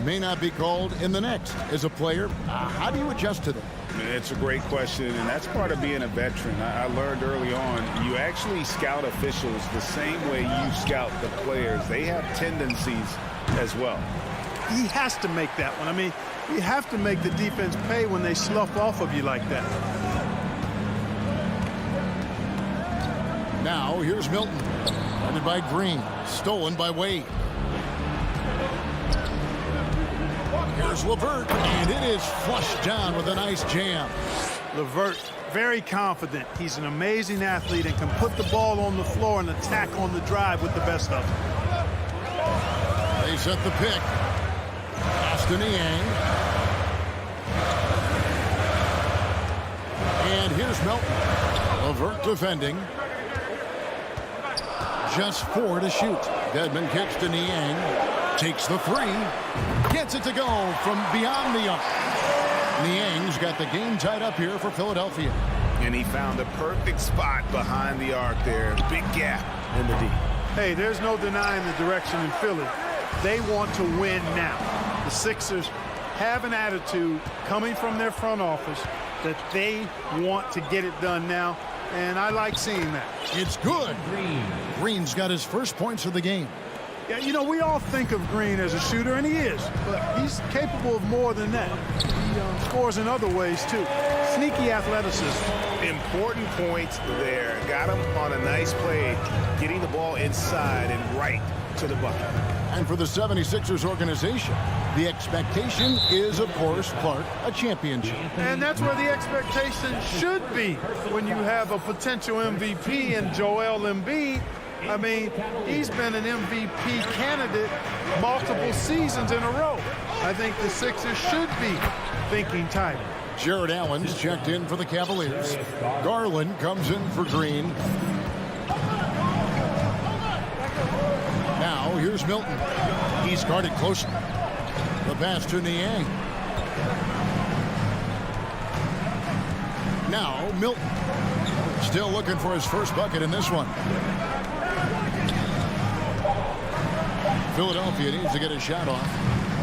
may not be called in the next. As a player, how do you adjust to them? It's a great question, and that's part of being a veteran. I learned early on, you actually scout officials the same way you scout the players. They have tendencies as well. He has to make that one. I mean, you have to make the defense pay when they slough off of you like that. Now, here's Milton. Guarded by Green. Stolen by Wade. Here's LeVert, and it is flushed down with a nice jam. LeVert, very confident. He's an amazing athlete and can put the ball on the floor and attack on the drive with the best of them. They set the pick. Pass to Niang. And here's Melton. LeVert defending. Just 4 to shoot. Dedmon kicks to Niang. Takes the 3. Gets it to go from beyond the arc. Niang's got the game tied up here for Philadelphia. And he found the perfect spot behind the arc there. Big gap in the D. Hey, there's no denying the direction in Philly. They want to win now. The Sixers have an attitude coming from their front office that they want to get it done now, and I like seeing that. It's good. Green's got his first points of the game. Yeah, you know, we all think of Green as a shooter, and he is, but he's capable of more than that. He scores in other ways, too. Sneaky athleticism. Important points there. Got him on a nice play, getting the ball inside and right to the bucket. And for the 76ers organization, the expectation is, of course, Clark, a championship. And that's where the expectation should be when you have a potential MVP in Joel Embiid. I mean, he's been an MVP candidate multiple seasons in a row. I think the Sixers should be thinking tighter. Jared Allen's checked in for the Cavaliers. Garland comes in for Green. Now, here's Milton. He's guarded closely. The pass to Niang. Now, Milton. Still looking for his first bucket in this one. Philadelphia needs to get a shot off.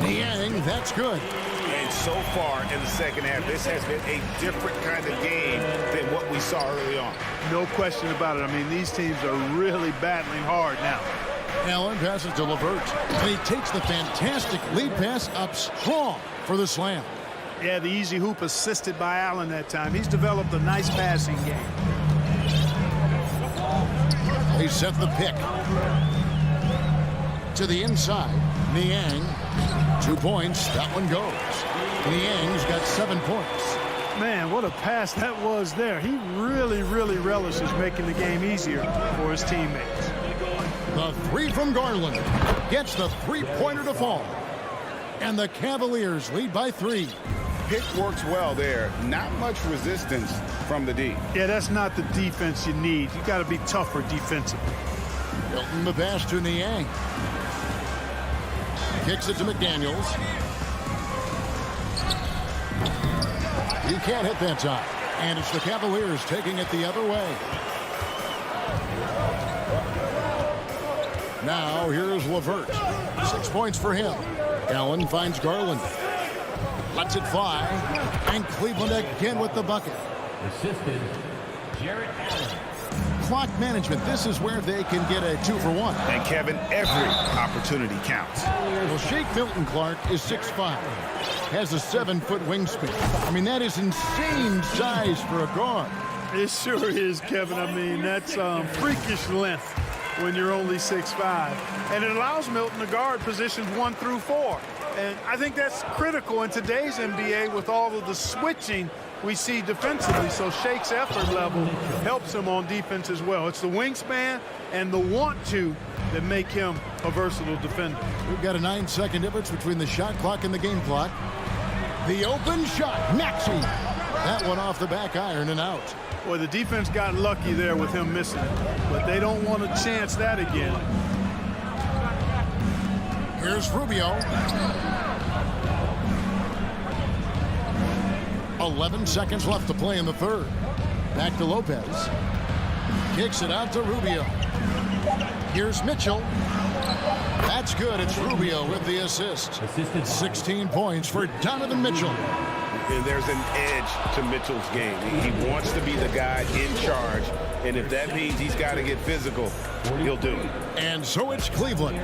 Niang, that's good. And so far in the second half, this has been a different kind of game than what we saw early on. No question about it. I mean, these teams are really battling hard now. Allen passes to LeVert, and he takes the fantastic lead pass up strong for the slam. Yeah, the easy hoop assisted by Allen that time. He's developed a nice passing game. They set the pick. To the inside, Niang. 2 points, that one goes. Niang's got 7 points. Man, what a pass that was there. He really, really relishes making the game easier for his teammates. The three from Garland gets the three-pointer to fall. And the Cavaliers lead by 3. Pick works well there. Not much resistance from the D. Yeah, that's not the defense you need. You got to be tougher defensively. Hilton the pass to Niang. Kicks it to McDaniels. He can't hit that time. And it's the Cavaliers taking it the other way. Now here's LeVert. 6 points for him. Allen finds Garland. Lets it fly. And Cleveland again with the bucket. Assisted, Jared Allen. Clock management. This is where they can get a 2-for-1. And Kevin, every opportunity counts. Well, Shake Milton Clark is 6'5". Has a 7-foot wingspan. I mean, that is insane size for a guard. It sure is, Kevin. I mean, that's freakish length when you're only 6'5". And it allows Milton to guard positions 1 through 4. And I think that's critical in today's NBA with all of the switching we see defensively. So Shake's effort level helps him on defense as well. It's the wingspan and the want-to that make him a versatile defender. We've got a 9-second difference between the shot clock and the game clock. The open shot, Maxey. That one off the back iron and out. Boy, the defense got lucky there with him missing it, but they don't want to chance that again. Here's Rubio. 11 seconds left to play in the third. Back to Lopez. Kicks it out to Rubio. Here's Mitchell. That's good. It's Rubio with the assist. 16 points for Donovan Mitchell. And there's an edge to Mitchell's game. He wants to be the guy in charge. And if that means he's got to get physical, he'll do it. And so it's Cleveland.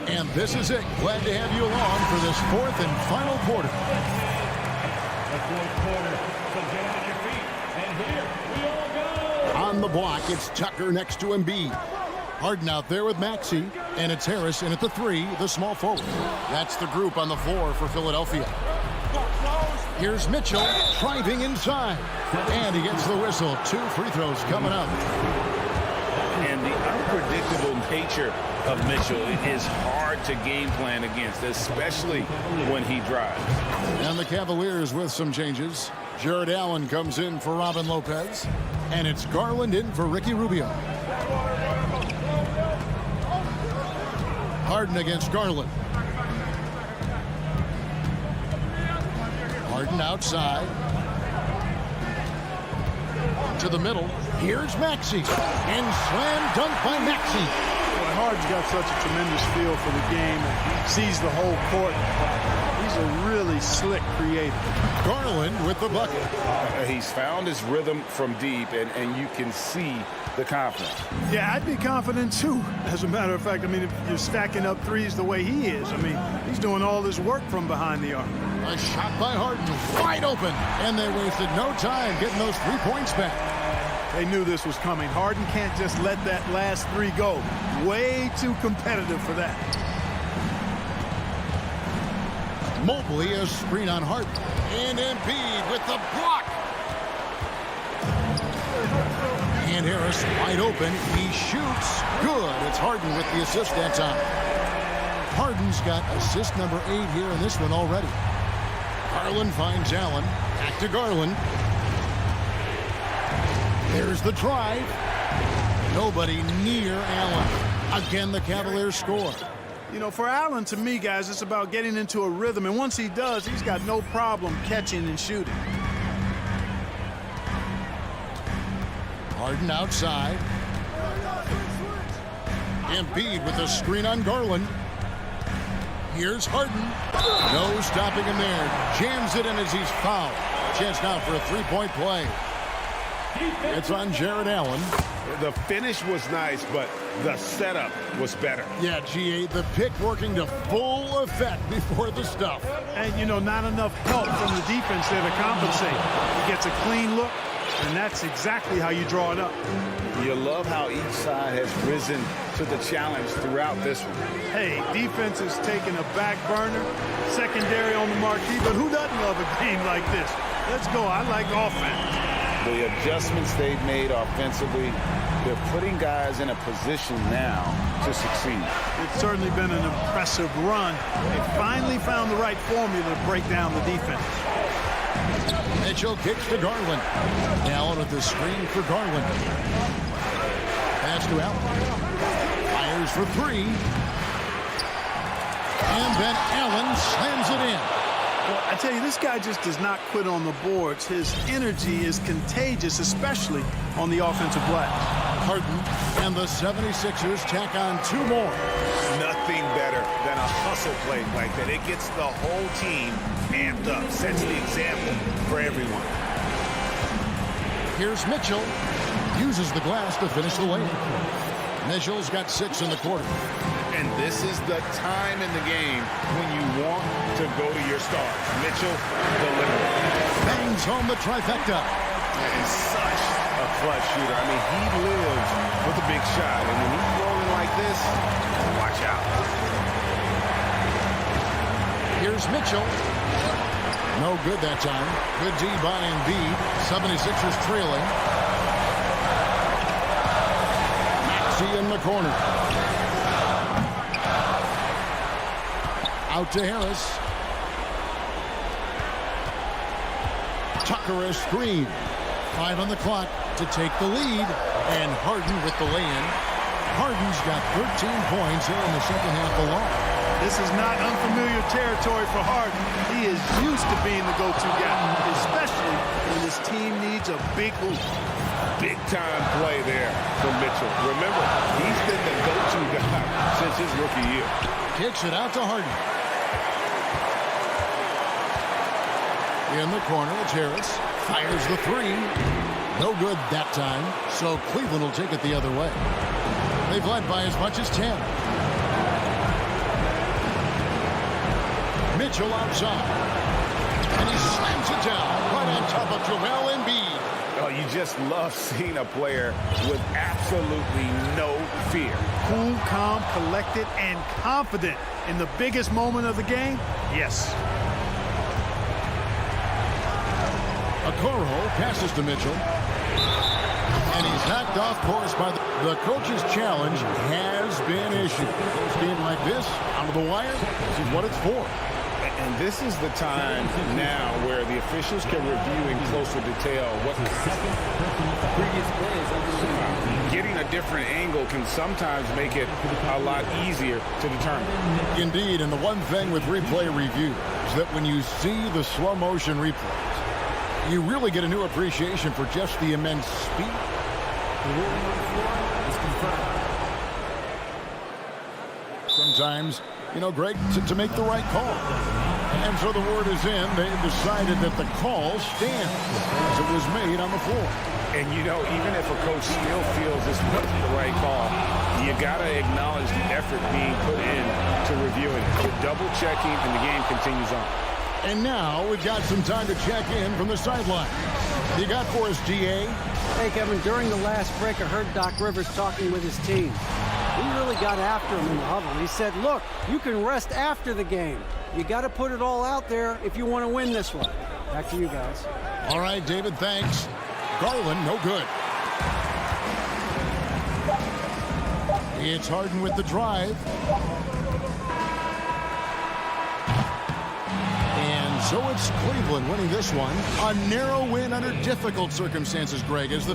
And this is it. Glad to have you along for this fourth and final quarter. The fourth quarter. So get on your feet. And here we all go. On the block, it's Tucker next to Embiid. Harden out there with Maxey. And it's Harris in at the 3, the small forward. That's the group on the floor for Philadelphia. Here's Mitchell driving inside. And he gets the whistle. 2 free throws coming up. And the unpredictable nature of Mitchell is hard to game plan against, especially when he drives. And the Cavaliers with some changes. Jared Allen comes in for Robin Lopez. And it's Garland in for Ricky Rubio. Harden against Garland. Harden outside. To the middle. Here's Maxey. And slam dunk by Maxey. Boy, Harden's got such a tremendous feel for the game and sees the whole court. He's a really slick creator. Garland with the bucket. He's found his rhythm from deep, and you can see the confidence. Yeah, I'd be confident too. As a matter of fact, I mean, if you're stacking up threes the way he is, I mean, he's doing all this work from behind the arc. A shot by Harden, wide open. And they wasted no time getting those 3 points back. They knew this was coming. Harden can't just let that last three go. Way too competitive for that. Mobley, a screen on Harden. And Embiid with the block. And Harris wide open. He shoots. Good. It's Harden with the assist that time. Harden's got assist number 8 here in this one already. Garland finds Allen. Back to Garland. There's the drive. Nobody near Allen. Again, the Cavaliers score. You know, for Allen, to me, guys, it's about getting into a rhythm. And once he does, he's got no problem catching and shooting. Harden outside. Embiid with a screen on Garland. Here's Harden. No stopping him there. Jams it in as he's fouled. Chance now for a three-point play. It's on Jared Allen. The finish was nice, but the setup was better. Yeah, GA, the pick working to full effect before the stuff. And, you know, not enough help from the defense there to compensate. He gets a clean look, and that's exactly how you draw it up. You love how each side has risen to the challenge throughout this one. Hey, defense is taking a back burner, secondary on the marquee, but who doesn't love a game like this? Let's go. I like offense. The adjustments they've made offensively, they're putting guys in a position now to succeed. It's certainly been an impressive run. They finally found the right formula to break down the defense. Mitchell kicks to Garland. Allen with the screen for Garland. Pass to Allen. Fires for 3. And then Allen slams it in. Well, I tell you, this guy just does not quit on the boards. His energy is contagious, especially on the offensive glass. Harden and the 76ers tack on 2 more. Nothing better than a hustle play like that. It gets the whole team amped up, sets the example for everyone. Here's Mitchell. Uses the glass to finish the layup. Mitchell's got 6 in the quarter. And this is the time in the game when you want to go to your stars. Mitchell delivers. Bangs home the trifecta. And such a clutch shooter. I mean, he lives with a big shot. And when he's rolling like this, watch out. Here's Mitchell. No good that time. Good D by Embiid. 76ers trailing. Maxey in the corner. Out to Harris. Tucker a screen. 5 on the clock to take the lead. And Harden with the lay-in. Harden's got 13 points here in the second half alone. This is not unfamiliar territory for Harden. He is used to being the go-to guy, especially when his team needs a big hoop. Big-time play there for Mitchell. Remember, he's been the go-to guy since his rookie year. Kicks it out to Harden. In the corner, it's Harris. Fires the 3. No good that time, so Cleveland will take it the other way. They've led by as much as 10. Mitchell outside. And he slams it down right on top of Joel Embiid. Oh, you just love seeing a player with absolutely no fear. Cool, calm, collected, and confident in the biggest moment of the game? Yes. Okoro passes to Mitchell. And he's knocked off course by the coach's challenge has been issued. A game like this, out of the wire, this is what it's for. And this is the time now where the officials can review in closer detail what previous plays. Getting a different angle can sometimes make it a lot easier to determine. Indeed, and the one thing with replay review is that when you see the slow motion replays, you really get a new appreciation for just the immense speed. Sometimes, you know, Greg, to make the right call. And so the word is in. They've decided that the call stands as it was made on the floor. And, you know, even if a coach still feels this wasn't the right call, you got to acknowledge the effort being put in to reviewing. You're double-checking, and the game continues on. And now we've got some time to check in from the sideline. You got for us, GA? Hey, Kevin, during the last break, I heard Doc Rivers talking with his team. He really got after him in the huddle. He said, look, you can rest after the game. You got to put it all out there if you want to win this one. Back to you guys. All right, David, thanks. Garland, no good. It's Harden with the drive. And so it's Cleveland winning this one. A narrow win under difficult circumstances, Greg, as the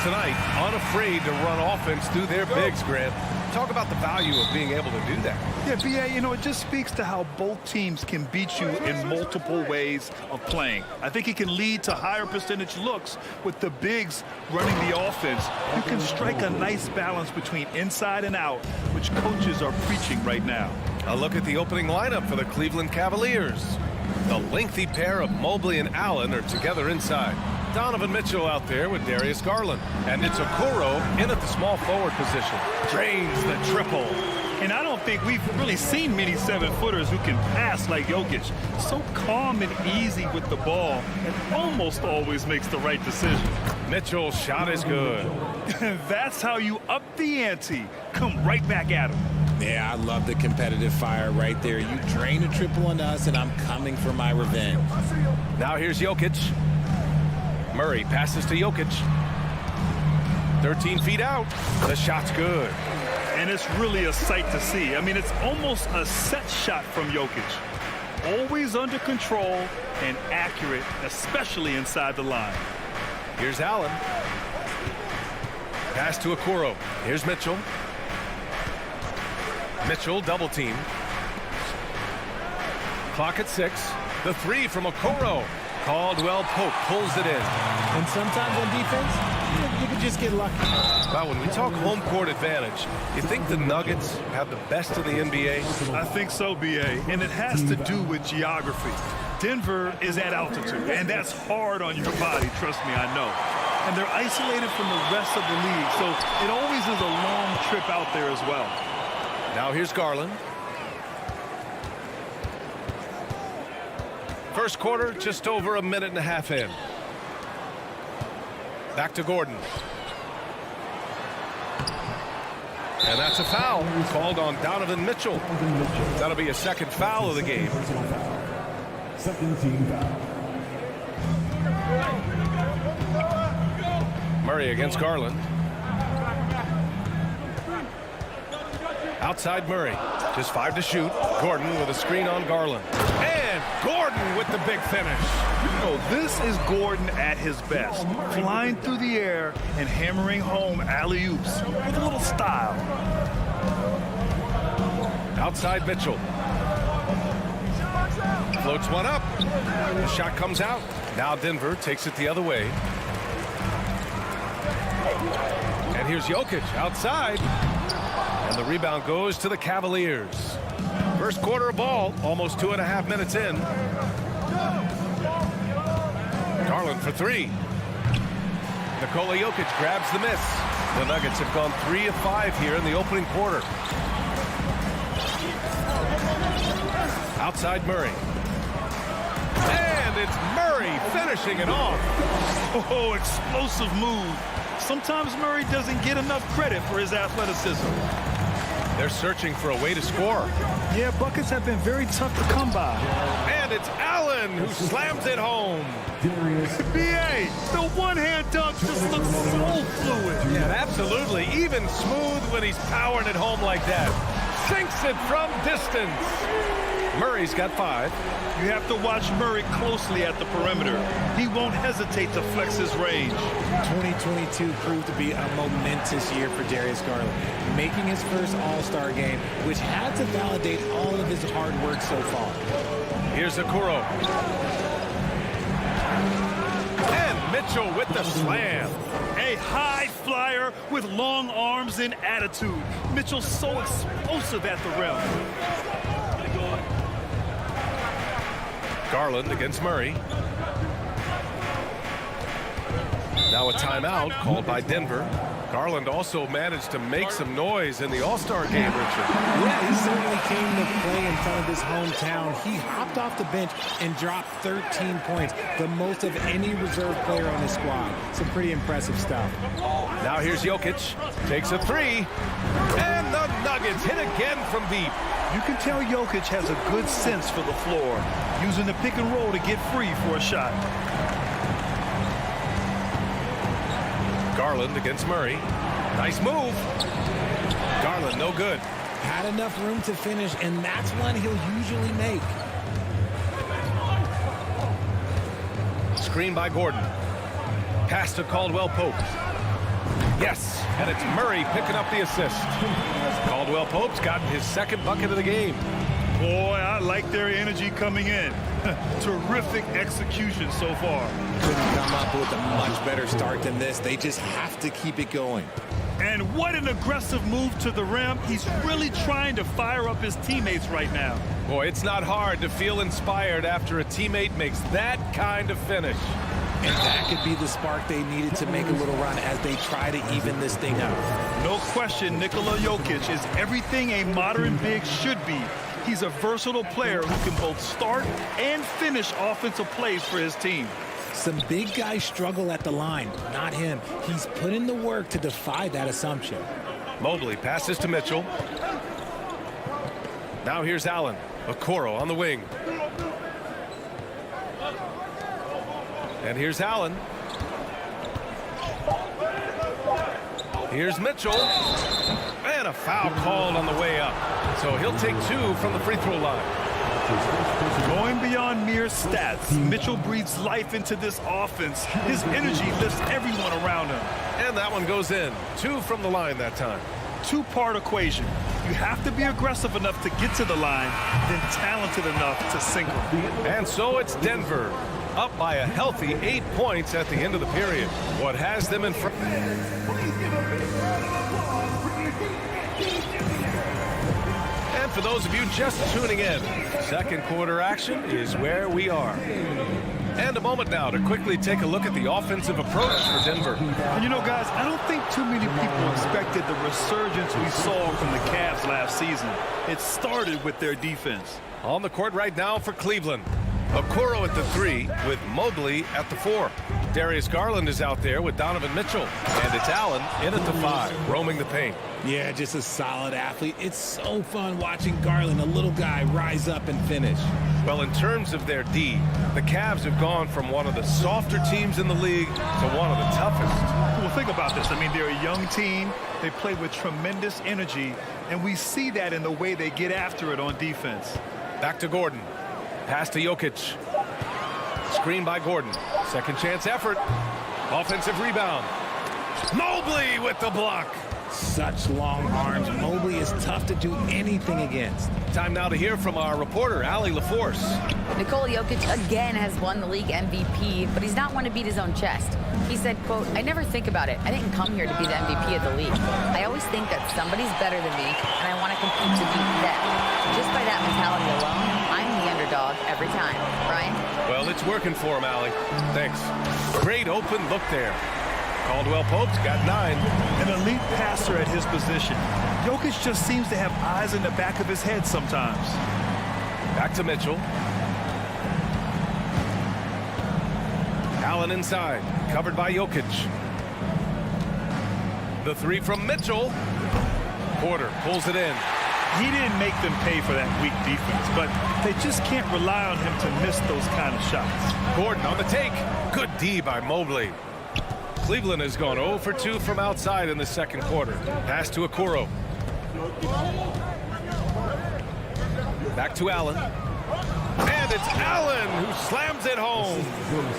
tonight, unafraid to run offense through their bigs, Grant. Talk about the value of being able to do that. Yeah, BA, you know, it just speaks to how both teams can beat you in multiple ways of playing. I think it can lead to higher percentage looks with the bigs running the offense. You can strike a nice balance between inside and out, which coaches are preaching right now. A look at the opening lineup for the Cleveland Cavaliers. The lengthy pair of Mobley and Allen are together inside. Donovan Mitchell out there with Darius Garland. And it's Okoro in at the small forward position. Drains the triple. And I don't think we've really seen many 7-footers who can pass like Jokic. So calm and easy with the ball and almost always makes the right decision. Mitchell's shot is good. That's how you up the ante. Come right back at him. Yeah, I love the competitive fire right there. You drain a triple on us, and I'm coming for my revenge. Now here's Jokic. Murray passes to Jokic. 13 feet out. The shot's good. And it's really a sight to see. I mean, it's almost a set shot from Jokic. Always under control and accurate, especially inside the line. Here's Allen. Pass to Okoro. Here's Mitchell. Mitchell double team. Clock at 6. The three from Okoro. Caldwell Pope pulls it in. And sometimes on defense, you can just get lucky. Wow, when we talk home court advantage, you think the Nuggets have the best of the NBA? I think so, BA. And it has to do with geography. Denver is at altitude, and that's hard on your body. Trust me, I know. And they're isolated from the rest of the league, so it always is a long trip out there as well. Now here's Garland. First quarter, just over a minute and a half in. Back to Gordon. And that's a foul called on Donovan Mitchell. That'll be a second foul of the game. Second team foul. Murray against Garland. Outside Murray. Just 5 to shoot. Gordon with a screen on Garland. And Gordon with the big finish. You know, this is Gordon at his best. Flying through the air and hammering home alley-oops with a little style. Outside Mitchell. Floats one up. The shot comes out. Now Denver takes it the other way. And here's Jokic outside. And the rebound goes to the Cavaliers. First quarter of ball, almost 2.5 minutes in. Garland for 3. Nikola Jokic grabs the miss. The Nuggets have gone 3 of 5 here in the opening quarter. Outside Murray. And it's Murray finishing it off. Oh, explosive move. Sometimes Murray doesn't get enough credit for his athleticism. They're searching for a way to score. Yeah, buckets have been very tough to come by. And it's Allen who slams it home. BA, the one-hand dunk just looks so fluid. Yeah, absolutely. Even smooth when he's powering it home like that. Sinks it from distance. Murray's got 5. You have to watch Murray closely at the perimeter. He won't hesitate to flex his range. 2022 proved to be a momentous year for Darius Garland, making his first All-Star game, which had to validate all of his hard work so far. Here's Okoro. And Mitchell with the slam. A high flyer with long arms and attitude. Mitchell's so explosive at the rim. Garland against Murray. Now a timeout called by Denver. Garland also managed to make some noise in the All-Star game, Richard. Yeah, he certainly came to play in front of his hometown. He hopped off the bench and dropped 13 points, the most of any reserve player on his squad. Some pretty impressive stuff. Now here's Jokic. Takes a 3. And the Nuggets hit again from deep. You can tell Jokic has a good sense for the floor, using the pick and roll to get free for a shot. Garland against Murray. Nice move. Garland, no good. Had enough room to finish, and that's one he'll usually make. Screen by Gordon. Pass to Caldwell Pope. Yes, and it's Murray picking up the assist. Caldwell Pope's gotten his second bucket of the game. Boy, I like their energy coming in. Terrific execution so far. Couldn't come up with a much better start than this. They just have to keep it going. And what an aggressive move to the rim. He's really trying to fire up his teammates right now. Boy, it's not hard to feel inspired after a teammate makes that kind of finish. And that could be the spark they needed to make a little run as they try to even this thing out. No question, Nikola Jokic is everything a modern big should be. He's a versatile player who can both start and finish offensive plays for his team. Some big guys struggle at the line, not him. He's put in the work to defy that assumption. Mobley passes to Mitchell. Now here's Allen. Okoro on the wing. And here's Allen. Here's Mitchell. And a foul called on the way up. So he'll take 2 from the free throw line. Going beyond mere stats, Mitchell breathes life into this offense. His energy lifts everyone around him. And that one goes in. 2 from the line that time. Two-part equation. You have to be aggressive enough to get to the line, then talented enough to sink them. And so it's Denver, up by a healthy 8 points at the end of the period. What has them in front? And for those of you just tuning in, second quarter action is where we are. And a moment now to quickly take a look at the offensive approach for Denver. And you know, guys, I don't think too many people expected the resurgence we saw from the Cavs last season. It started with their defense. On the court right now for Cleveland. Okoro at the 3 with Mobley at the 4. Darius Garland is out there with Donovan Mitchell. And it's Allen in at the 5, roaming the paint. Yeah, just a solid athlete. It's so fun watching Garland, a little guy, rise up and finish. Well, in terms of their D, the Cavs have gone from one of the softer teams in the league to one of the toughest. Well, think about this. I mean, they're a young team. They play with tremendous energy, and we see that in the way they get after it on defense. Back to Gordon. Pass to Jokic. Screen by Gordon. Second chance effort. Offensive rebound. Mobley with the block. Such long arms. Mobley is tough to do anything against. Time now to hear from our reporter, Allie LaForce. Nikola Jokic again has won the league MVP, but he's not one to beat his own chest. He said, quote, "I never think about it. I didn't come here to be the MVP of the league. I always think that somebody's better than me, and I want to compete to beat them. Just by that mentality alone, I'm the underdog every time." Brian? Well, it's working for him, Allie. Thanks. Great open look there. Caldwell Pope's got 9. An elite passer at his position. Jokic just seems to have eyes in the back of his head sometimes. Back to Mitchell. Allen inside, covered by Jokic. The 3 from Mitchell. Porter pulls it in. He didn't make them pay for that weak defense, but they just can't rely on him to miss those kind of shots. Gordon on the take. Good D by Mobley. Cleveland has gone 0 for 2 from outside in the second quarter. Pass to Okoro. Back to Allen. And it's Allen who slams it home.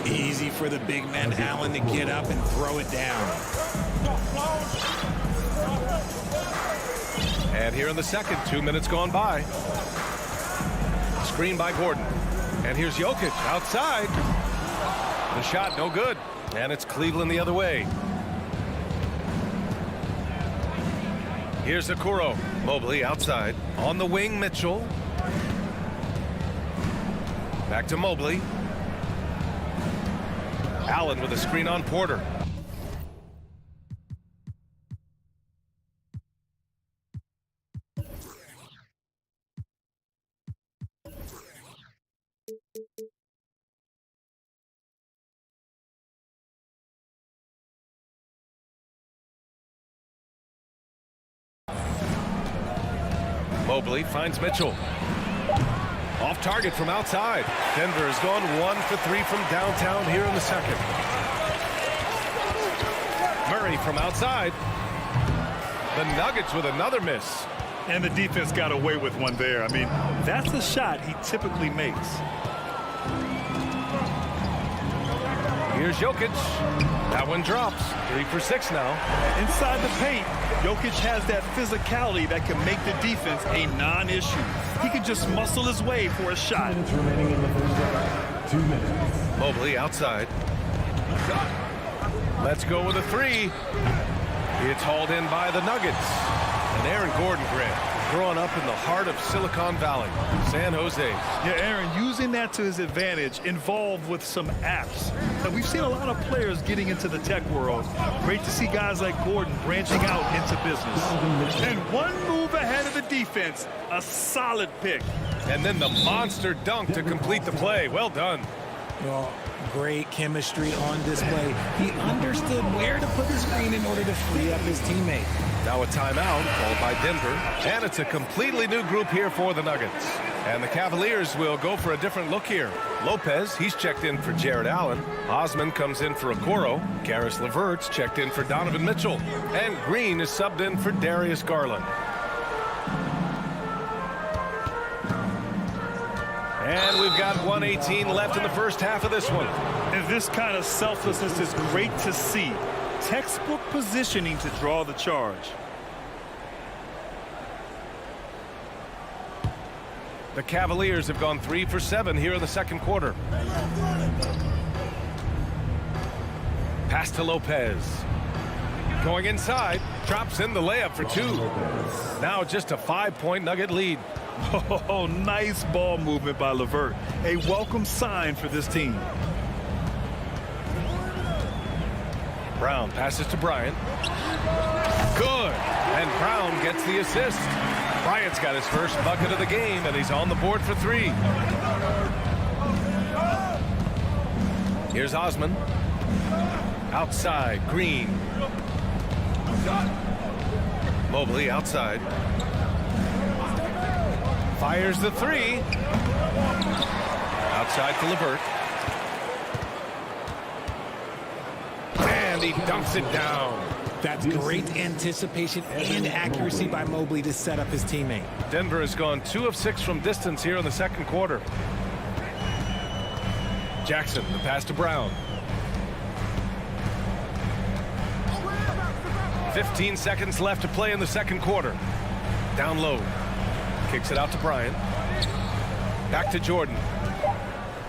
Easy for the big man Allen to get up and throw it down. And here in the second, 2 minutes gone by. Screen by Gordon. And here's Jokic outside. The shot no good. And it's Cleveland the other way. Here's Okoro. Mobley outside. On the wing, Mitchell. Back to Mobley. Allen with a screen on Porter. Mobley finds Mitchell. Off target from outside. Denver has gone 1 for 3 from downtown here in the second. Murray from outside. The Nuggets with another miss. And the defense got away with one there. I mean, that's the shot he typically makes. Here's Jokic. That one drops. 3 for 6 now. Inside the paint, Jokic has that physicality that can make the defense a non-issue. He can just muscle his way for a shot. 2 minutes remaining in the first half. 2 minutes. Mobley outside. Let's go with a 3. It's hauled in by the Nuggets. And Aaron Gordon, Grant, growing up in the heart of Silicon Valley, San Jose. Yeah, Aaron, using that to his advantage, involved with some apps. And we've seen a lot of players getting into the tech world. Great to see guys like Gordon branching out into business. And one move ahead of the defense, a solid pick. And then the monster dunk to complete the play. Well done. Well, great chemistry on display. He understood where to put the screen in order to free up his teammate. Now a timeout called by Denver. And it's a completely new group here for the Nuggets. And the Cavaliers will go for a different look here. Lopez, he's checked in for Jared Allen. Osman comes in for Okoro. Karis LeVert's checked in for Donovan Mitchell. And Green is subbed in for Darius Garland. And we've got 1:18 left in the first half of this one. And this kind of selflessness is great to see. Textbook positioning to draw the charge. The Cavaliers have gone 3 for 7 here in the second quarter. Pass to Lopez. Going inside, drops in the layup for 2. Now just a 5-point Nugget lead. Oh, nice ball movement by LeVert. A welcome sign for this team. Brown passes to Bryant. Good. And Brown gets the assist. Bryant's got his first bucket of the game, and he's on the board for 3. Here's Osman. Outside, Green. Mobley outside. Fires the 3. Outside to LeVert. And he dunks it down. That's great anticipation and accuracy by Mobley to set up his teammate. Denver has gone 2 of 6 from distance here in the second quarter. Jackson, the pass to Brown. 15 seconds left to play in the second quarter. Down low. Kicks it out to Bryant. Back to Jordan.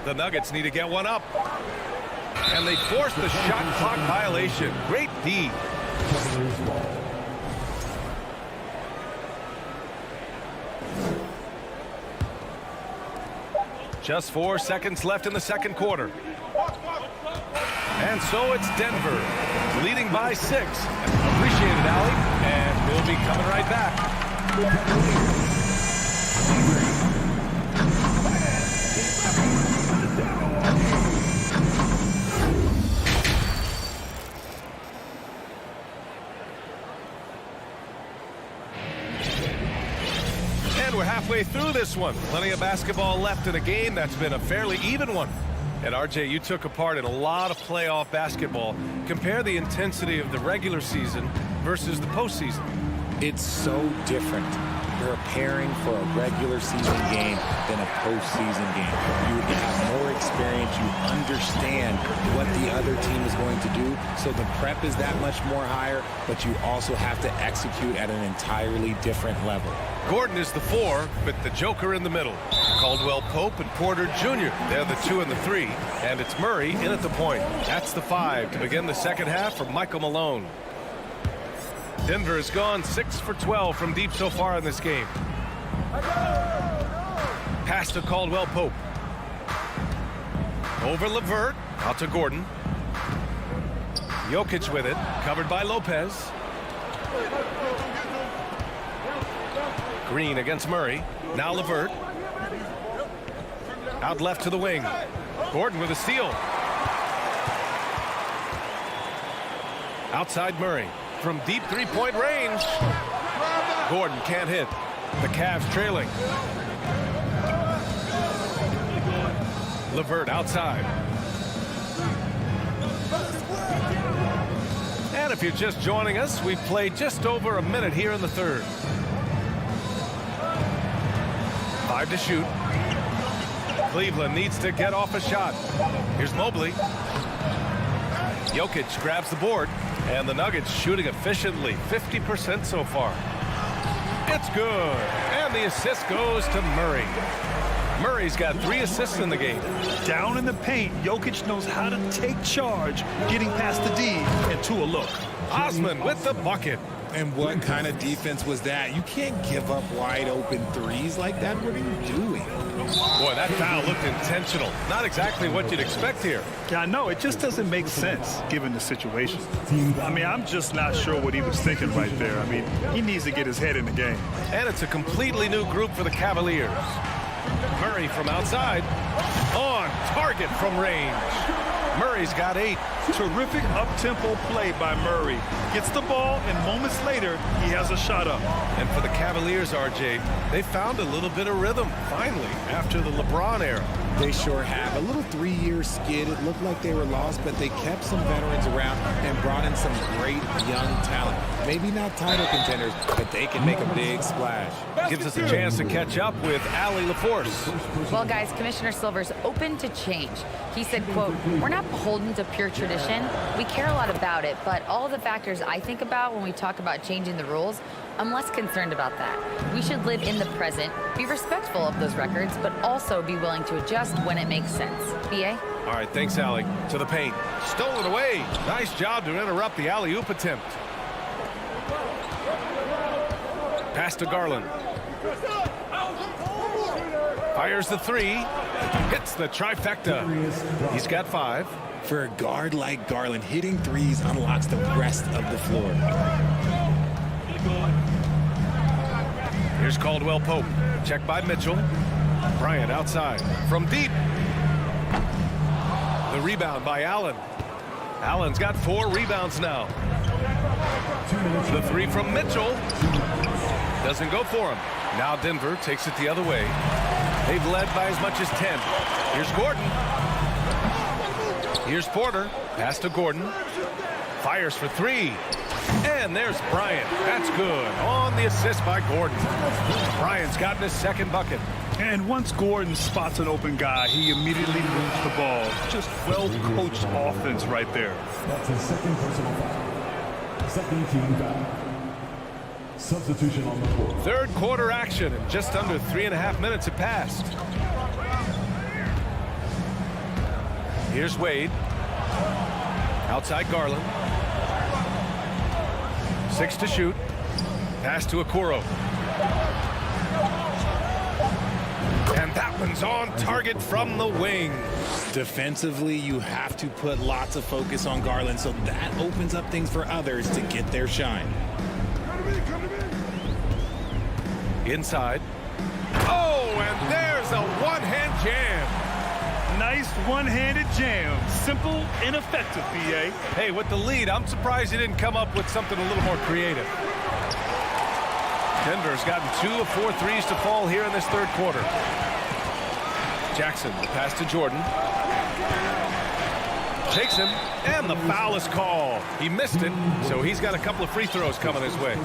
The Nuggets need to get one up. And they force the shot clock violation. Great D. Just 4 seconds left in the second quarter. And so it's Denver, leading by 6. Appreciate it, Allie. And we'll be coming right back. We're halfway through this one. Plenty of basketball left in a game that's been a fairly even one. And RJ, you took a part in a lot of playoff basketball. Compare the intensity of the regular season versus the postseason. It's so different. You're preparing for a regular season game than a postseason game. You have more experience. You understand what the other team is going to do. So the prep is that much more higher, but you also have to execute at an entirely different level. Gordon is the 4, with the Joker in the middle. Caldwell Pope and Porter Jr. They're the 2 and the 3. And it's Murray in at the point. That's the 5 to begin the second half for Michael Malone. Denver has gone 6 for 12 from deep so far in this game. Pass to Caldwell Pope. Over LeVert. Out to Gordon. Jokic with it. Covered by Lopez. Green against Murray. Now LeVert. Out left to the wing. Gordon with a steal. Outside Murray. From deep three-point range. Gordon can't hit. The Cavs trailing. LeVert outside. And if you're just joining us, we've played just over a minute here in the third. 5 to shoot. Cleveland needs to get off a shot. Here's Mobley. Jokic grabs the board, and the Nuggets shooting efficiently, 50% so far. It's good, and the assist goes to Murray. Murray's got 3 assists in the game. Down in the paint, Jokic knows how to take charge, getting past the D and to a look. Osman with the bucket. And what kind of defense was that? You can't give up wide open threes like that. What are you doing? Boy, that foul looked intentional. Not exactly what you'd expect here. Yeah, I know. It just doesn't make sense given the situation. I mean, I'm just not sure what he was thinking right there. I mean, he needs to get his head in the game. And it's a completely new group for the Cavaliers. Murray from outside. On target from range. Murray's got 8. Terrific up-tempo play by Murray. Gets the ball, and moments later, he has a shot up. And for the Cavaliers, RJ, they found a little bit of rhythm, finally, after the LeBron era. They sure have. A little 3-year skid. It looked like they were lost, but they kept some veterans around and brought in some great young talent. Maybe not title contenders, but they can make a big splash. Gives us a chance to catch up with Allie LaForce. Well, guys, Commissioner Silver's open to change. He said, quote, "We're not beholden to pure tradition. We care a lot about it, but all the factors I think about when we talk about changing the rules, I'm less concerned about that. We should live in the present, be respectful of those records, but also be willing to adjust when it makes sense." BA? All right, thanks, Allie. To the paint. Stolen away. Nice job to interrupt the alley-oop attempt. Pass to Garland. Fires the 3. Hits the trifecta. He's got 5. For a guard like Garland, hitting threes unlocks the rest of the floor. Here's Caldwell Pope. Check by Mitchell. Bryant outside. From deep. The rebound by Allen. Allen's got 4 rebounds now. The 3 from Mitchell. Doesn't go for him. Now Denver takes it the other way. They've led by as much as 10. Here's Gordon. Here's Porter. Pass to Gordon. Fires for 3. And there's Bryant. That's good. On the assist by Gordon. Bryant's gotten his 2nd bucket. And once Gordon spots an open guy, he immediately moves the ball. Just well-coached offense right there. That's his 2nd personal foul. 2nd team foul. Substitution on the court. 3rd quarter action, and just under 3.5 minutes have passed. Here's Wade. Outside Garland. 6 to shoot. Pass to Okoro. And that one's on target from the wing. Defensively, you have to put lots of focus on Garland, so that opens up things for others to get their shine. Inside. Oh, and there's a one-hand jam. Nice one-handed jam. Simple and effective, BA. Hey, with the lead, I'm surprised he didn't come up with something a little more creative. Denver's gotten 2 of 4 threes to fall here in this 3rd quarter. Jackson, pass to Jordan. Takes him, and the foul is called. He missed it, so he's got a couple of free throws coming his way.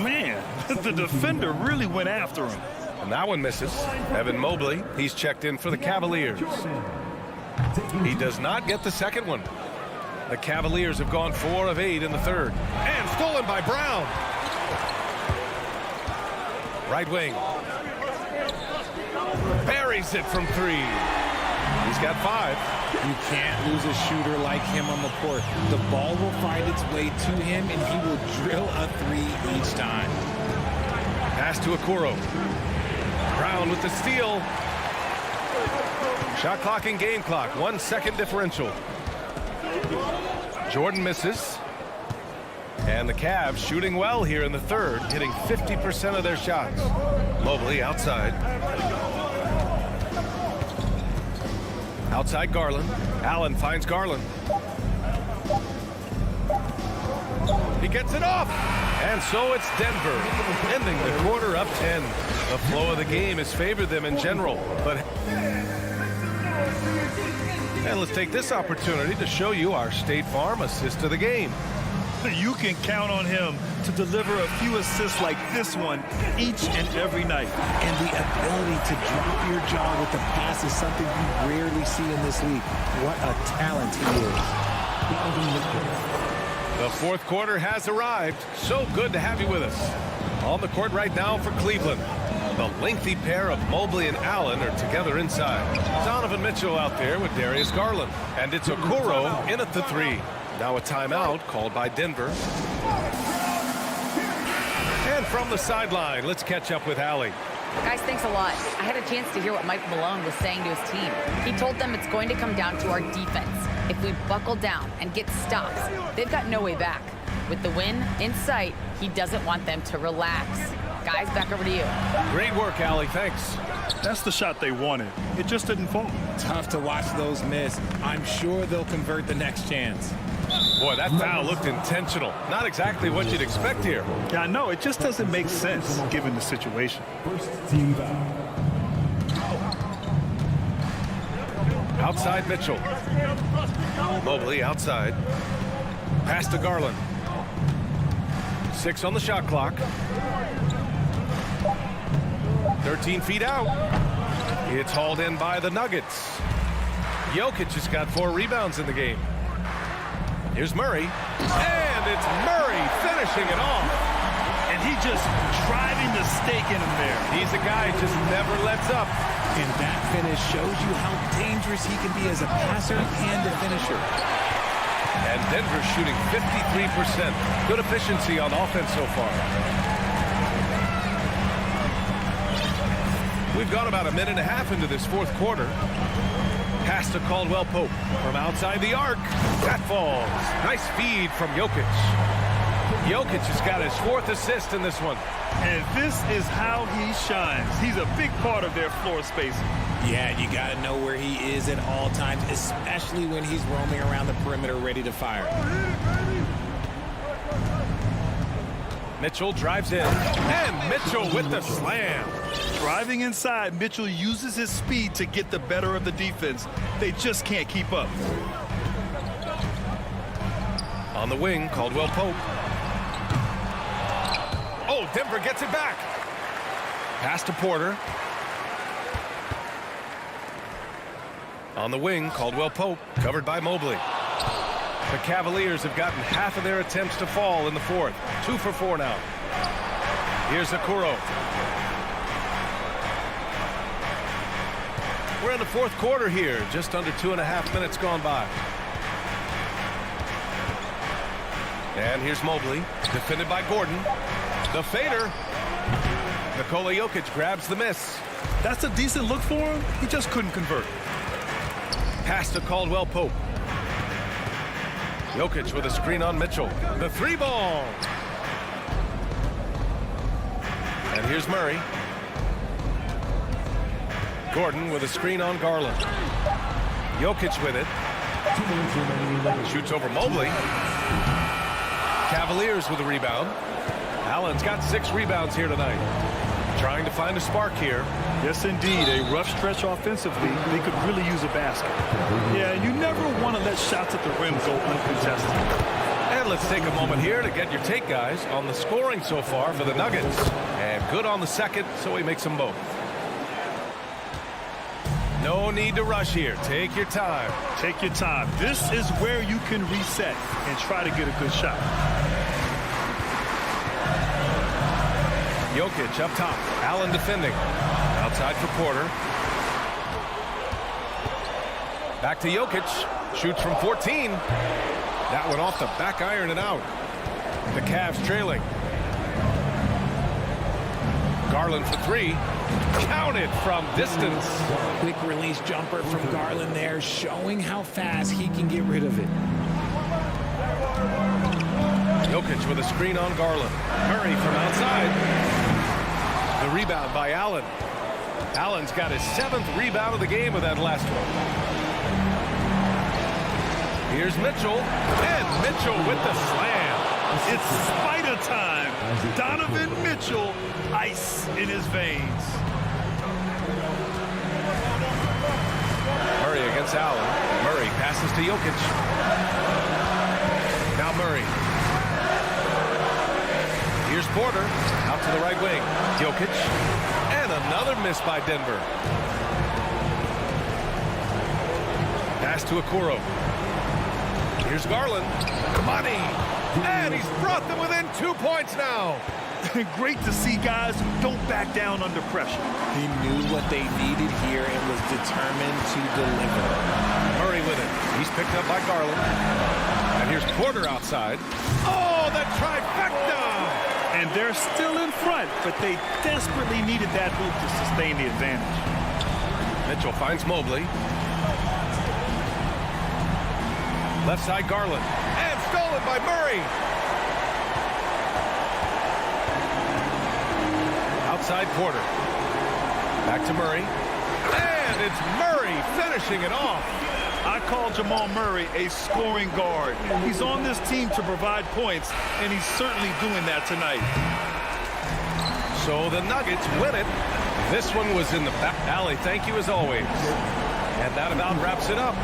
Man, the defender really went after him. And that one misses. Evan Mobley, he's checked in for the Cavaliers. He does not get the 2nd one. The Cavaliers have gone 4 of 8 in the 3rd. And stolen by Brown. Right wing. Buries it from 3. He's got 5. You can't lose a shooter like him on the court. The ball will find its way to him, and he will drill a 3 each time. Pass to Okoro. Brown with the steal. Shot clock and game clock. 1 second differential. Jordan misses. And the Cavs shooting well here in the 3rd, hitting 50% of their shots. Mobley outside. Outside Garland. Allen finds Garland. He gets it off. And so it's Denver, ending the quarter up 10. The flow of the game has favored them in general. And let's take this opportunity to show you our State Farm assist of the game. You can count on him to deliver a few assists like this one each and every night. And the ability to drop your jaw with the pass is something you rarely see in this league. What a talent he is. The fourth quarter has arrived. So good to have you with us. On the court right now for Cleveland, the lengthy pair of Mobley and Allen are together inside. Donovan Mitchell out there with Darius Garland. And it's Okoro in at the three. Now a timeout called by Denver. And from the sideline, let's catch up with Allie. Guys, thanks a lot. I had a chance to hear what Mike Malone was saying to his team. He told them it's going to come down to our defense. If we buckle down and get stops, they've got no way back. With the win in sight, he doesn't want them to relax. Guys, back over to you. Great work, Allie. Thanks. That's the shot they wanted. It just didn't fall. Tough to watch those miss. I'm sure they'll convert the next chance. Boy, that foul looked intentional. Not exactly what you'd expect here. Yeah, I know. It just doesn't make sense given the situation. First team foul. Outside Mitchell. Mobley outside. Pass to Garland. 6 on the shot clock. 13 feet out. It's hauled in by the Nuggets. Jokic has got 4 rebounds in the game. Here's Murray. And it's Murray finishing it off. And he just driving the stake in him there. He's a guy who just never lets up. And that finish shows you how dangerous he can be as a passer and a finisher. And Denver's shooting 53%. Good efficiency on offense so far. We've gone about a minute and a half into this fourth quarter. Pass to Caldwell Pope from outside the arc. That falls. Nice feed from Jokic. Jokic has got his 4th assist in this one. And this is how he shines. He's a big part of their floor spacing. Yeah, you got to know where he is at all times, especially when he's roaming around the perimeter ready to fire. Mitchell drives in. And Mitchell with the slam. Driving inside, Mitchell uses his speed to get the better of the defense. They just can't keep up. On the wing, Caldwell Pope. Oh, Denver gets it back. Pass to Porter. On the wing, Caldwell Pope, covered by Mobley. The Cavaliers have gotten half of their attempts to fall in the fourth. 2 for 4 now. Here's Okoro. We're in the fourth quarter here. Just under 2.5 minutes gone by. And here's Mobley, defended by Gordon. The fader. Nikola Jokic grabs the miss. That's a decent look for him. He just couldn't convert. Pass to Caldwell Pope. Jokic with a screen on Mitchell. The 3-ball. And here's Murray. Gordon with a screen on Garland. Jokic with it. Shoots over Mobley. Cavaliers with a rebound. Allen's got 6 rebounds here tonight. Trying to find a spark here. Yes, indeed. A rough stretch offensively. They could really use a basket. Yeah, you never want to let shots at the rim go uncontested. And let's take a moment here to get your take, guys, on the scoring so far for the Nuggets. And good on the second, so he makes them both. No need to rush here. Take your time. Take your time. This is where you can reset and try to get a good shot. Jokic up top. Allen defending. Outside for Porter. Back to Jokic. Shoots from 14. That one off the back iron and out. The Cavs trailing. Garland for 3. Counted from distance. Quick release jumper from Garland there, showing how fast he can get rid of it. Jokic with a screen on Garland. Murray from outside. The rebound by Allen. Allen's got his 7th rebound of the game with that last one. Here's Mitchell. And Mitchell with the slam. It's spider time. Donovan Mitchell, ice in his veins. Murray against Allen. Murray passes to Jokic. Now Murray. Here's Porter, out to the right wing. Jokic, and another miss by Denver. Pass to Okoro. Here's Here's Garland. Money. And he's brought them within 2 points now. Great to see guys who don't back down under pressure. He knew what they needed here and was determined to deliver. Murray with it. He's picked up by Garland. And here's Porter outside. Oh, the trifecta! And they're still in front, but they desperately needed that hoop to sustain the advantage. Mitchell finds Mobley. Left side Garland. And stolen by Murray. Outside Porter. Back to Murray. And it's Murray finishing it off. I call Jamal Murray a scoring guard. He's on this team to provide points, and he's certainly doing that tonight. So the Nuggets win it. This one was in the back alley. Thank you as always. And that about wraps it up.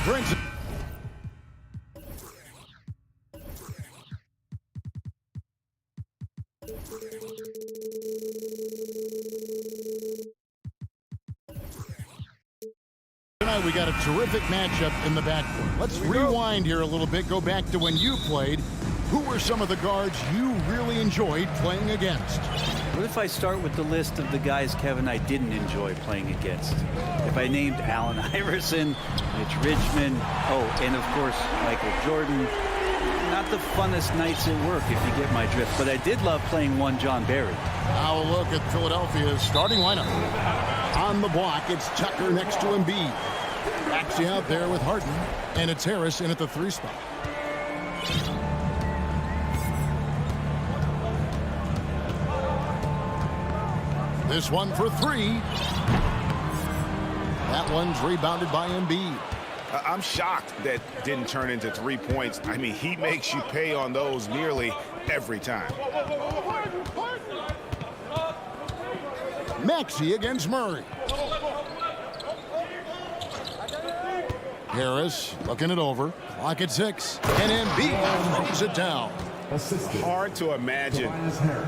brings it. Tonight we got a terrific matchup in the backcourt. Let's rewind here a little bit, go back to when you played. Who were some of the guards you really enjoyed playing against? What if I start with the list of the guys, Kevin, I didn't enjoy playing against? If I named Allen Iverson, Mitch Richmond, and of course, Michael Jordan. Not the funnest nights at work, if you get my drift, but I did love playing one John Barry. Now a look at Philadelphia's starting lineup. On the block, it's Tucker next to Embiid. Maxey out there with Harden, and it's Harris in at the 3 spot. This one for 3. That one's rebounded by Embiid. I'm shocked that didn't turn into 3 points. I mean, he makes you pay on those nearly every time. Maxey against Murray. Harris looking it over. Clock at 6. And Embiid throws it down. Hard to imagine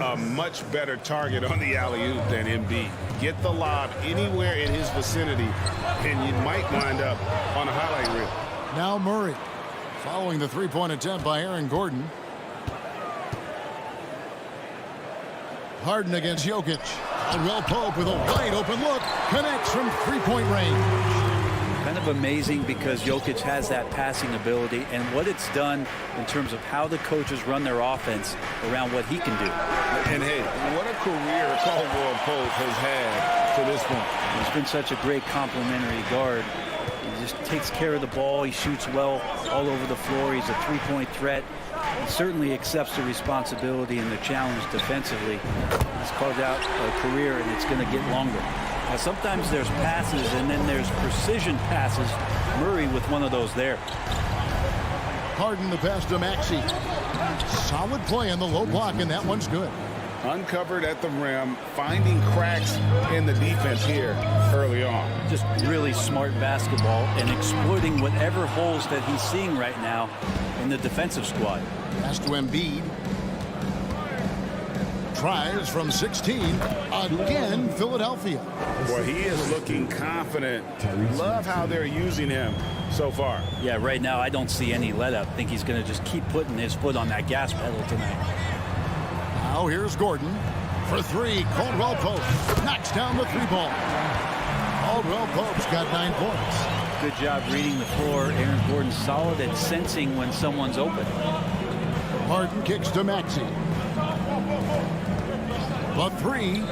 a much better target on the alley-oop than Embiid. Get the lob anywhere in his vicinity, and you might wind up on a highlight reel. Now Murray, following the three-point attempt by Aaron Gordon. Harden against Jokic. Caldwell Pope with a wide open look. Connects from three-point range. Kind of amazing because Jokic has that passing ability and what it's done in terms of how the coaches run their offense around what he can do. And hey, what a career Caldwell Pope has had to this point. He's been such a great complementary guard. He just takes care of the ball. He shoots well all over the floor. He's a three-point threat. He certainly accepts the responsibility and the challenge defensively. He's carved out a career, and it's going to get longer. Now, sometimes there's passes, and then there's precision passes. Murray with one of those there. Harden the pass to Maxey. Solid play on the low block, and that one's good. Uncovered at the rim, finding cracks in the defense here early on. Just really smart basketball and exploiting whatever holes that he's seeing right now in the defensive squad. Pass to Embiid. Tries from 16. Again, Philadelphia. Boy, he is looking confident. Love how they're using him so far. Yeah, right now I don't see any let up. I think he's going to just keep putting his foot on that gas pedal tonight. Now here's Gordon for 3. Caldwell Pope knocks down the 3-ball. Caldwell Pope's got 9 points. Good job reading the floor. Aaron Gordon solid at sensing when someone's open. Harden kicks to Maxey. The 3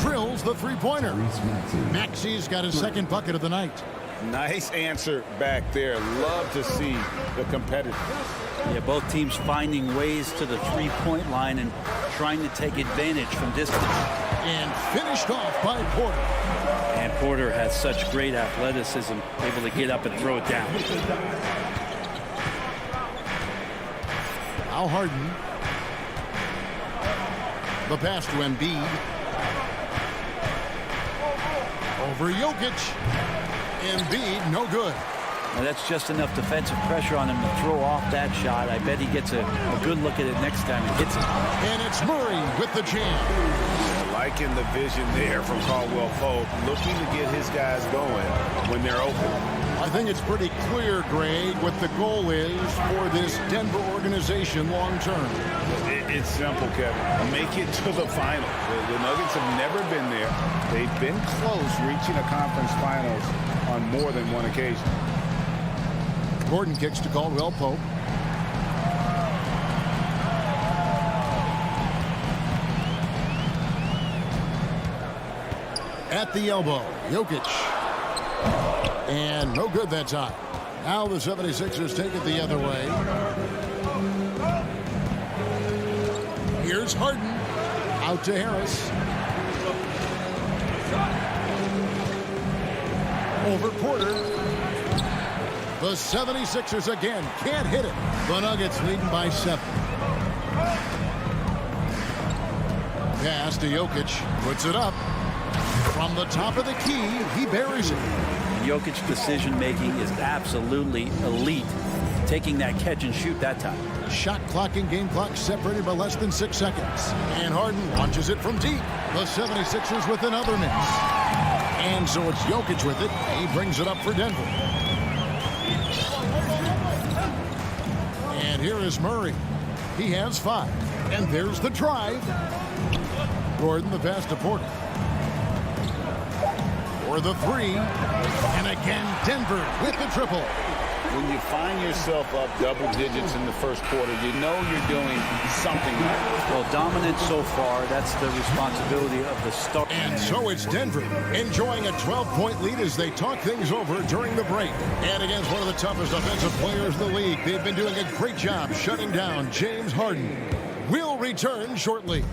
drills the three-pointer. Maxey's got his second bucket of the night. Nice answer back there. Love to see the competitors. Yeah, both teams finding ways to the three-point line and trying to take advantage from distance. And finished off by Porter. And Porter has such great athleticism, able to get up and throw it down. Now Harden. The pass to Embiid. Over Jokic. Embiid, no good. Now that's just enough defensive pressure on him to throw off that shot. I bet he gets a good look at it next time he hits it. And it's Murray with the jam. Liking the vision there from Caldwell Pope, looking to get his guys going when they're open. I think it's pretty clear, Greg, what the goal is for this Denver organization long term. It's simple, Kevin. Make it to the final. The Nuggets have never been there. They've been close reaching a conference finals on more than one occasion. Gordon kicks to Caldwell Pope. At the elbow, Jokic. And no good that time. Now the 76ers take it the other way. Here's Harden. Out to Harris. Over Porter. The 76ers again can't hit it. The Nuggets leading by 7. Pass to Jokic. Puts it up. From the top of the key, he buries it. Jokic's decision-making is absolutely elite. Taking that catch and shoot that time. Shot clock and game clock separated by less than 6 seconds. And Harden launches it from deep. The 76ers with another miss. And so it's Jokic with it. He brings it up for Denver. And here is Murray. He has 5. And there's the drive. Gordon the pass to Porter. For the 3. And again, Denver with the triple. When you find yourself up double digits in the first quarter, you know you're doing something right. Well, dominant so far. That's the responsibility of the start. And so it's Denver enjoying a 12-point lead as they talk things over during the break. And against one of the toughest offensive players in the league, they've been doing a great job shutting down James Harden. We'll return shortly.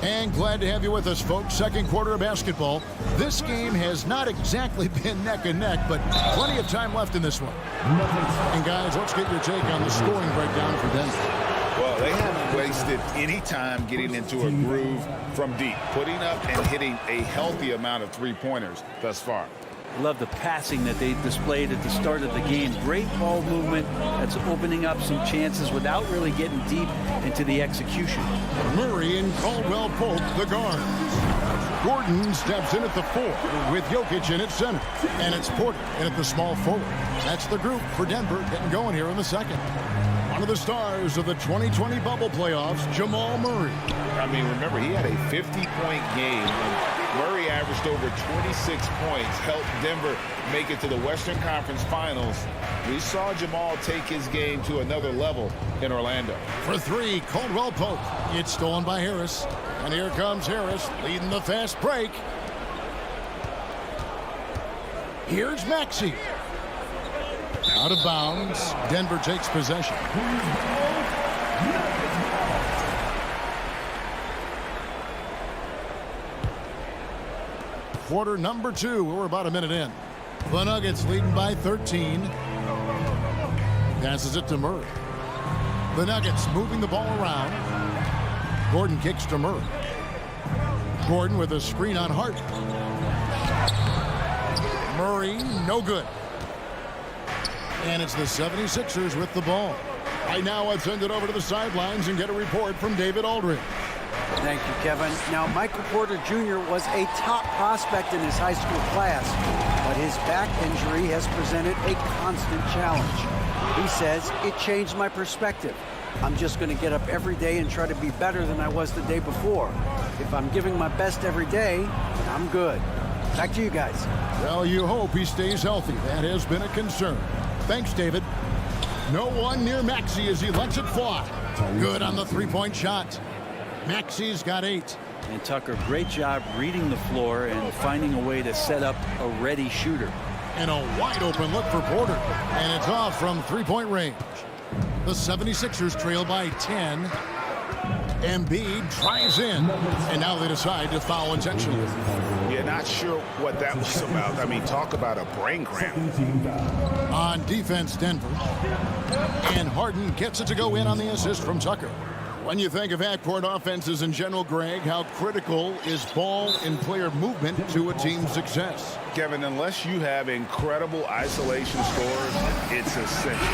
And glad to have you with us, folks. Second quarter of basketball. This game has not exactly been neck and neck, but plenty of time left in this one. And guys, let's get your take on the scoring breakdown for Denver. Well, they haven't played wasted any time getting into a groove from deep, putting up and hitting a healthy amount of three-pointers thus far. I love the passing that they displayed at the start of the game. Great ball movement that's opening up some chances without really getting deep into the execution. Murray and Caldwell Pope, the guards. Gordon steps in at the 4 with Jokic in at center. And it's Porter in at the small forward. That's the group for Denver getting going here in the second. One of the stars of the 2020 bubble playoffs, Jamal Murray. I mean, remember, he had a 50-point game. Murray averaged over 26 points, helped Denver make it to the Western Conference Finals. We saw Jamal take his game to another level in Orlando. For 3, Caldwell Pope. It's stolen by Harris. And here comes Harris leading the fast break. Here's Maxey. Out of bounds. Denver takes possession. Quarter number 2. We're about a minute in. The Nuggets leading by 13. Passes it to Murray. The Nuggets moving the ball around. Gordon kicks to Murray. Gordon with a screen on Hart. Murray, no good. And it's the 76ers with the ball. Right now, let's send it over to the sidelines and get a report from David Aldridge. Thank you, Kevin. Now, Michael Porter Jr. was a top prospect in his high school class, but his back injury has presented a constant challenge. He says, it changed my perspective. I'm just going to get up every day and try to be better than I was the day before. If I'm giving my best every day, I'm good. Back to you guys. Well, you hope he stays healthy. That has been a concern. Thanks, David. No one near Maxey as he lets it fly. Good on the three-point shot. Maxey's got 8. And Tucker, great job reading the floor and finding a way to set up a ready shooter. And a wide open look for Porter. And it's off from three-point range. The 76ers trail by 10. Embiid drives in. And now they decide to foul intentionally. Yeah, not sure what that was about. I mean, talk about a brain cramp. On defense, Denver. And Harden gets it to go in on the assist from Tucker. When you think of half-court offenses in general, Greg, how critical is ball and player movement to a team's success? Kevin, unless you have incredible isolation scores, it's essential.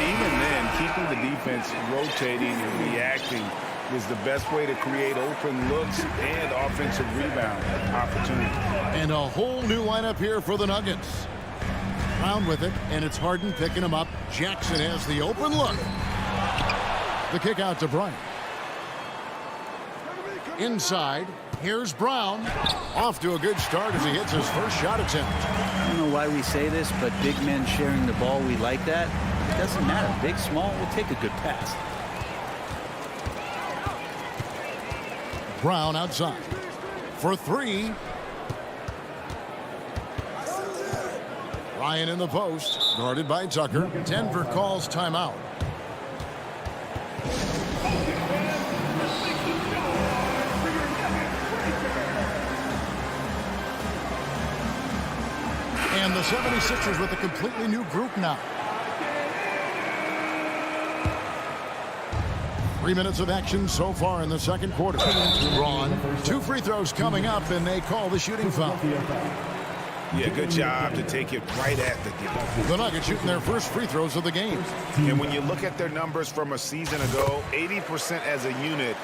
Even then, keeping the defense rotating and reacting is the best way to create open looks and offensive rebound opportunities. And a whole new lineup here for the Nuggets. Brown with it, and it's Harden picking him up. Jackson has the open look. The kick out to Bryant. Inside, here's Brown. Off to a good start as he hits his first shot attempt. I don't know why we say this, but big men sharing the ball, we like that. It doesn't matter. Big, small, we'll take a good pass. Brown outside. For 3. Ryan in the post. Guarded by Tucker. Denver calls timeout. And the 76ers with a completely new group now. 3 minutes of action so far in the second quarter. Braun, 2 free throws coming up, and they call the shooting foul. Yeah, good job to take it right at the game. The Nuggets shooting their first free throws of the game. And when you look at their numbers from a season ago, 80% as a unit,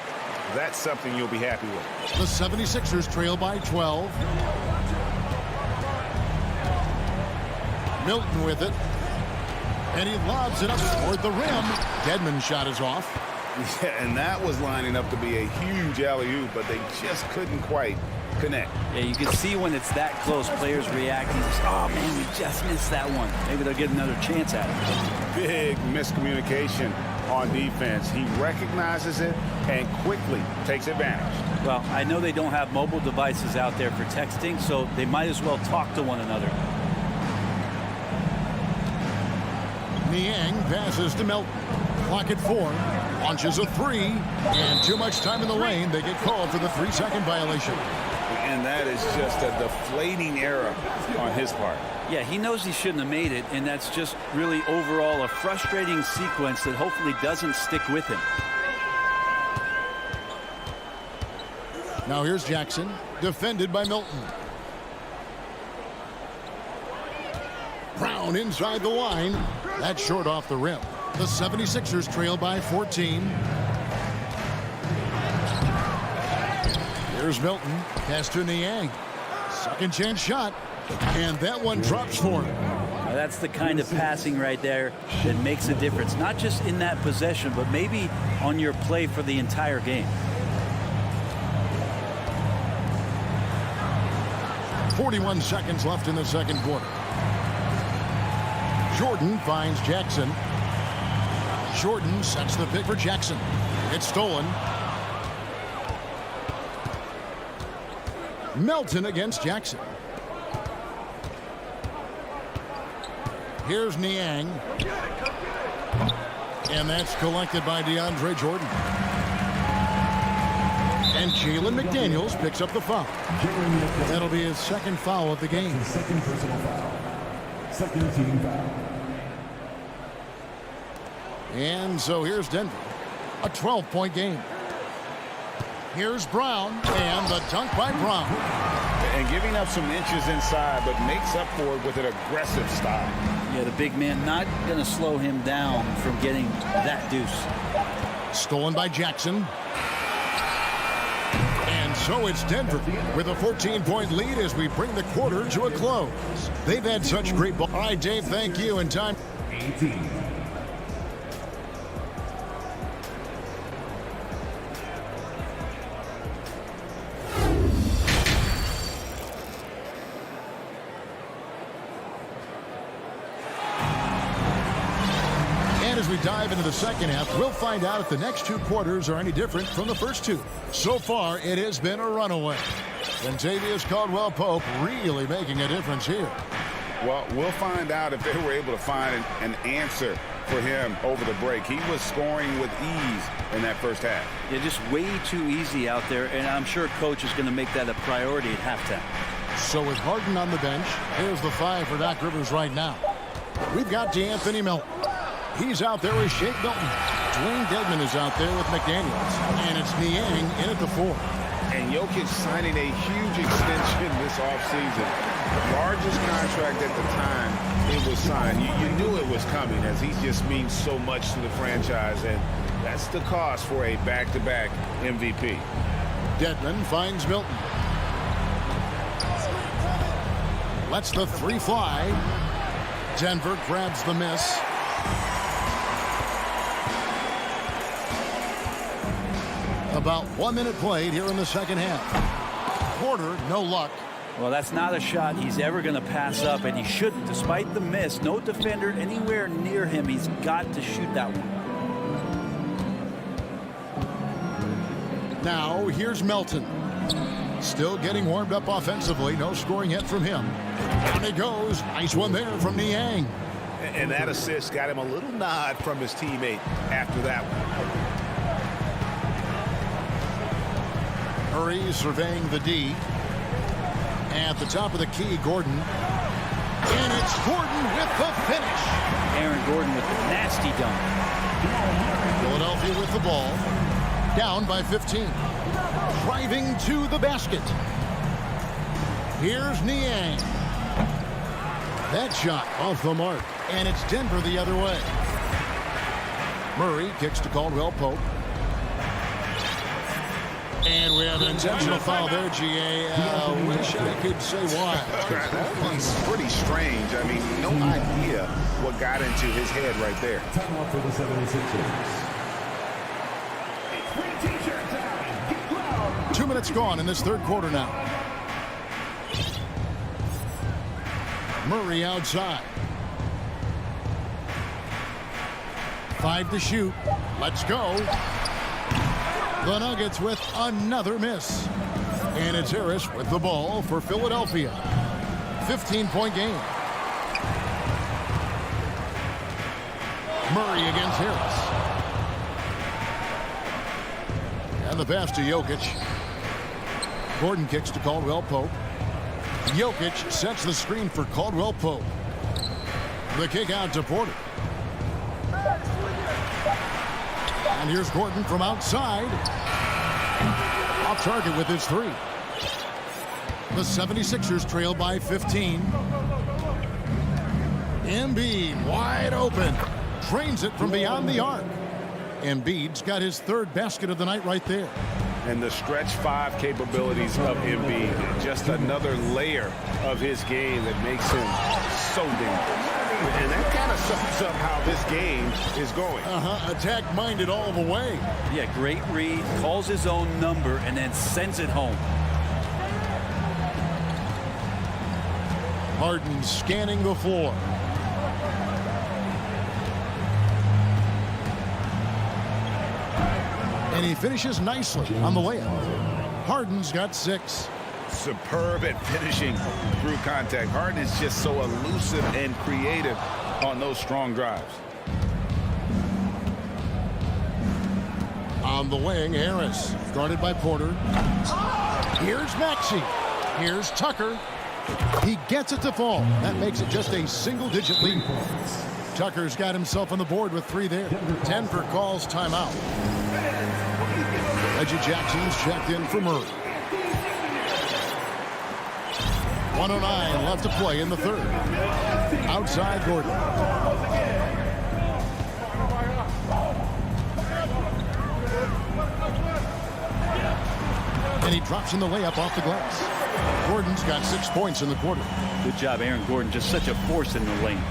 that's something you'll be happy with. The 76ers trail by 12. Milton with it. And he lobs it up toward the rim. Dedmon's shot is off. Yeah, and that was lining up to be a huge alley-oop, but they just couldn't quite connect. Yeah, you can see when it's that close, players reacting. Oh, man, we just missed that one. Maybe they'll get another chance at it. Big miscommunication on defense. He recognizes it and quickly takes advantage. Well, I know they don't have mobile devices out there for texting, so they might as well talk to one another. Niang passes to Melton. Clock at 4. Launches a 3. And too much time in the lane. They get called for the 3-second violation. And that is just a deflating error on his part. Yeah, he knows he shouldn't have made it, and that's just really overall a frustrating sequence that hopefully doesn't stick with him. Now here's Jackson, defended by Milton. Brown inside the line. That's short off the rim. The 76ers trail by 14. Here's Milton. Pass to Niang. Second chance shot. And that one drops for him. Now that's the kind of passing right there that makes a difference. Not just in that possession, but maybe on your play for the entire game. 41 seconds left in the second quarter. Jordan finds Jackson. Jordan sets the pick for Jackson. It's stolen. Melton against Jackson. Here's Niang. And that's collected by DeAndre Jordan. And Jalen McDaniels picks up the foul. That'll be his second foul of the game. Second personal foul. Second team foul. And so here's Denver. A 12-point game. Here's Brown. And the dunk by Brown. And giving up some inches inside, but makes up for it with an aggressive style. Yeah, the big man not going to slow him down from getting that deuce. Stolen by Jackson. And so it's Denver with a 14-point lead as we bring the quarter to a close. They've had such great ball. All right, Dave, thank you. And time. 18. As we dive into the second half, we'll find out if the next two quarters are any different from the first two. So far, it has been a runaway. Kentavious Caldwell-Pope really making a difference here. Well, we'll find out if they were able to find an answer for him over the break. He was scoring with ease in that first half. Yeah, just way too easy out there, and I'm sure coach is going to make that a priority at halftime. So with Harden on the bench, here's the 5 for Doc Rivers right now. We've got DeAnthony Melton. He's out there with Shake Milton. Dwayne Dedmon is out there with McDaniels. And it's Niang in at the 4. And Jokic signing a huge extension this offseason. Largest contract at the time it was signed. You knew it was coming, as he just means so much to the franchise. And that's the cost for a back-to-back MVP. Dedmon finds Milton. Lets the 3 fly. Denver grabs the miss. About 1 minute played here in the second half. Porter, no luck. Well, that's not a shot he's ever going to pass up, and he shouldn't. Despite the miss, no defender anywhere near him. He's got to shoot that one. Now, here's Melton. Still getting warmed up offensively. No scoring yet from him. Down he goes. Nice one there from Niang. And that assist got him a little nod from his teammate after that one. Murray surveying the D. At the top of the key, Gordon. And it's Gordon with the finish. Aaron Gordon with the nasty dunk. Philadelphia with the ball. Down by 15. Driving to the basket. Here's Niang. That shot off the mark. And it's Denver the other way. Murray kicks to Caldwell-Pope. And we have an intentional foul there, GA. Wish I could say why. That one's pretty strange. I mean, no idea what got into his head right there. Timeout for the 76ers. 2 minutes gone in this third quarter now. Murray outside. 5 to shoot. Let's go. The Nuggets with another miss. And it's Harris with the ball for Philadelphia. 15-point game. Murray against Harris. And the pass to Jokic. Gordon kicks to Caldwell-Pope. Jokic sets the screen for Caldwell-Pope. The kick out to Porter. And here's Gordon from outside. Off off target with his three. The 76ers trail by 15. Embiid wide open. Drains it from beyond the arc. Embiid's got his third basket of the night right there. And the stretch five capabilities of Embiid, just another layer of his game that makes him so dangerous. And that kind of sums up how this game is going. Attack-minded all the way. Yeah, great read, calls his own number, and then sends it home. Harden scanning the floor. And he finishes nicely on the layup. Harden's got 6. Superb at finishing through contact. Harden is just so elusive and creative on those strong drives. On the wing, Harris, guarded by Porter. Here's Maxey. Here's Tucker. He gets it to fall. That makes it just a single-digit lead. Tucker's got himself on the board with 3 there. Denver calls timeout. Reggie Jackson's checked in for Murray. 1:09 left to play in the third. Outside Gordon. And he drops in the layup off the glass. Gordon's got 6 points in the quarter. Good job, Aaron Gordon. Just such a force in the lane.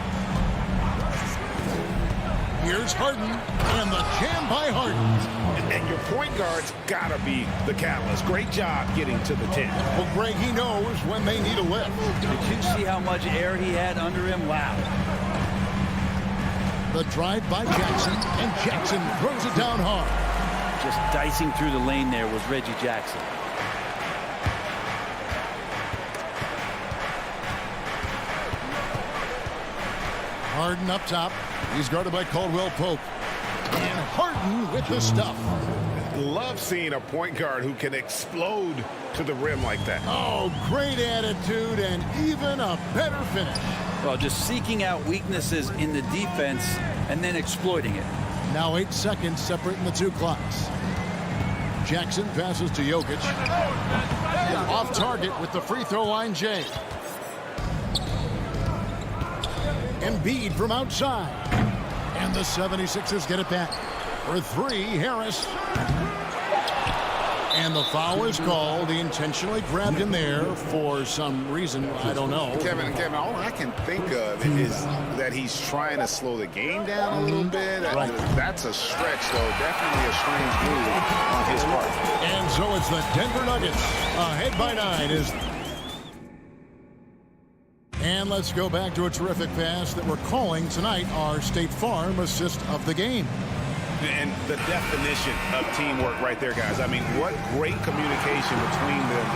Here's Harden, and the jam by Harden. And your point guard's got to be the catalyst. Great job getting to the 10. Well, Greg, he knows when they need a lift. Did you see how much air he had under him? Wow. The drive by Jackson, and Jackson throws it down hard. Just dicing through the lane there was Reggie Jackson. Harden up top. He's guarded by Caldwell Pope. And Harden with the stuff. Love seeing a point guard who can explode to the rim like that. Oh, great attitude and even a better finish. Well, just seeking out weaknesses in the defense and then exploiting it. Now 8 seconds separating the 2 clocks. Jackson passes to Jokic. Off target with the free throw line, Jay. Embiid from outside. And the 76ers get it back. For 3, Harris. And the foul is called. He intentionally grabbed him there for some reason. I don't know. Kevin, all I can think of is that he's trying to slow the game down a little bit. Right. That's a stretch, though. Definitely a strange move on his part. And so it's the Denver Nuggets ahead by 9. And let's go back to a terrific pass that we're calling tonight our State Farm assist of the game. And the definition of teamwork right there, guys. I mean, what great communication between them,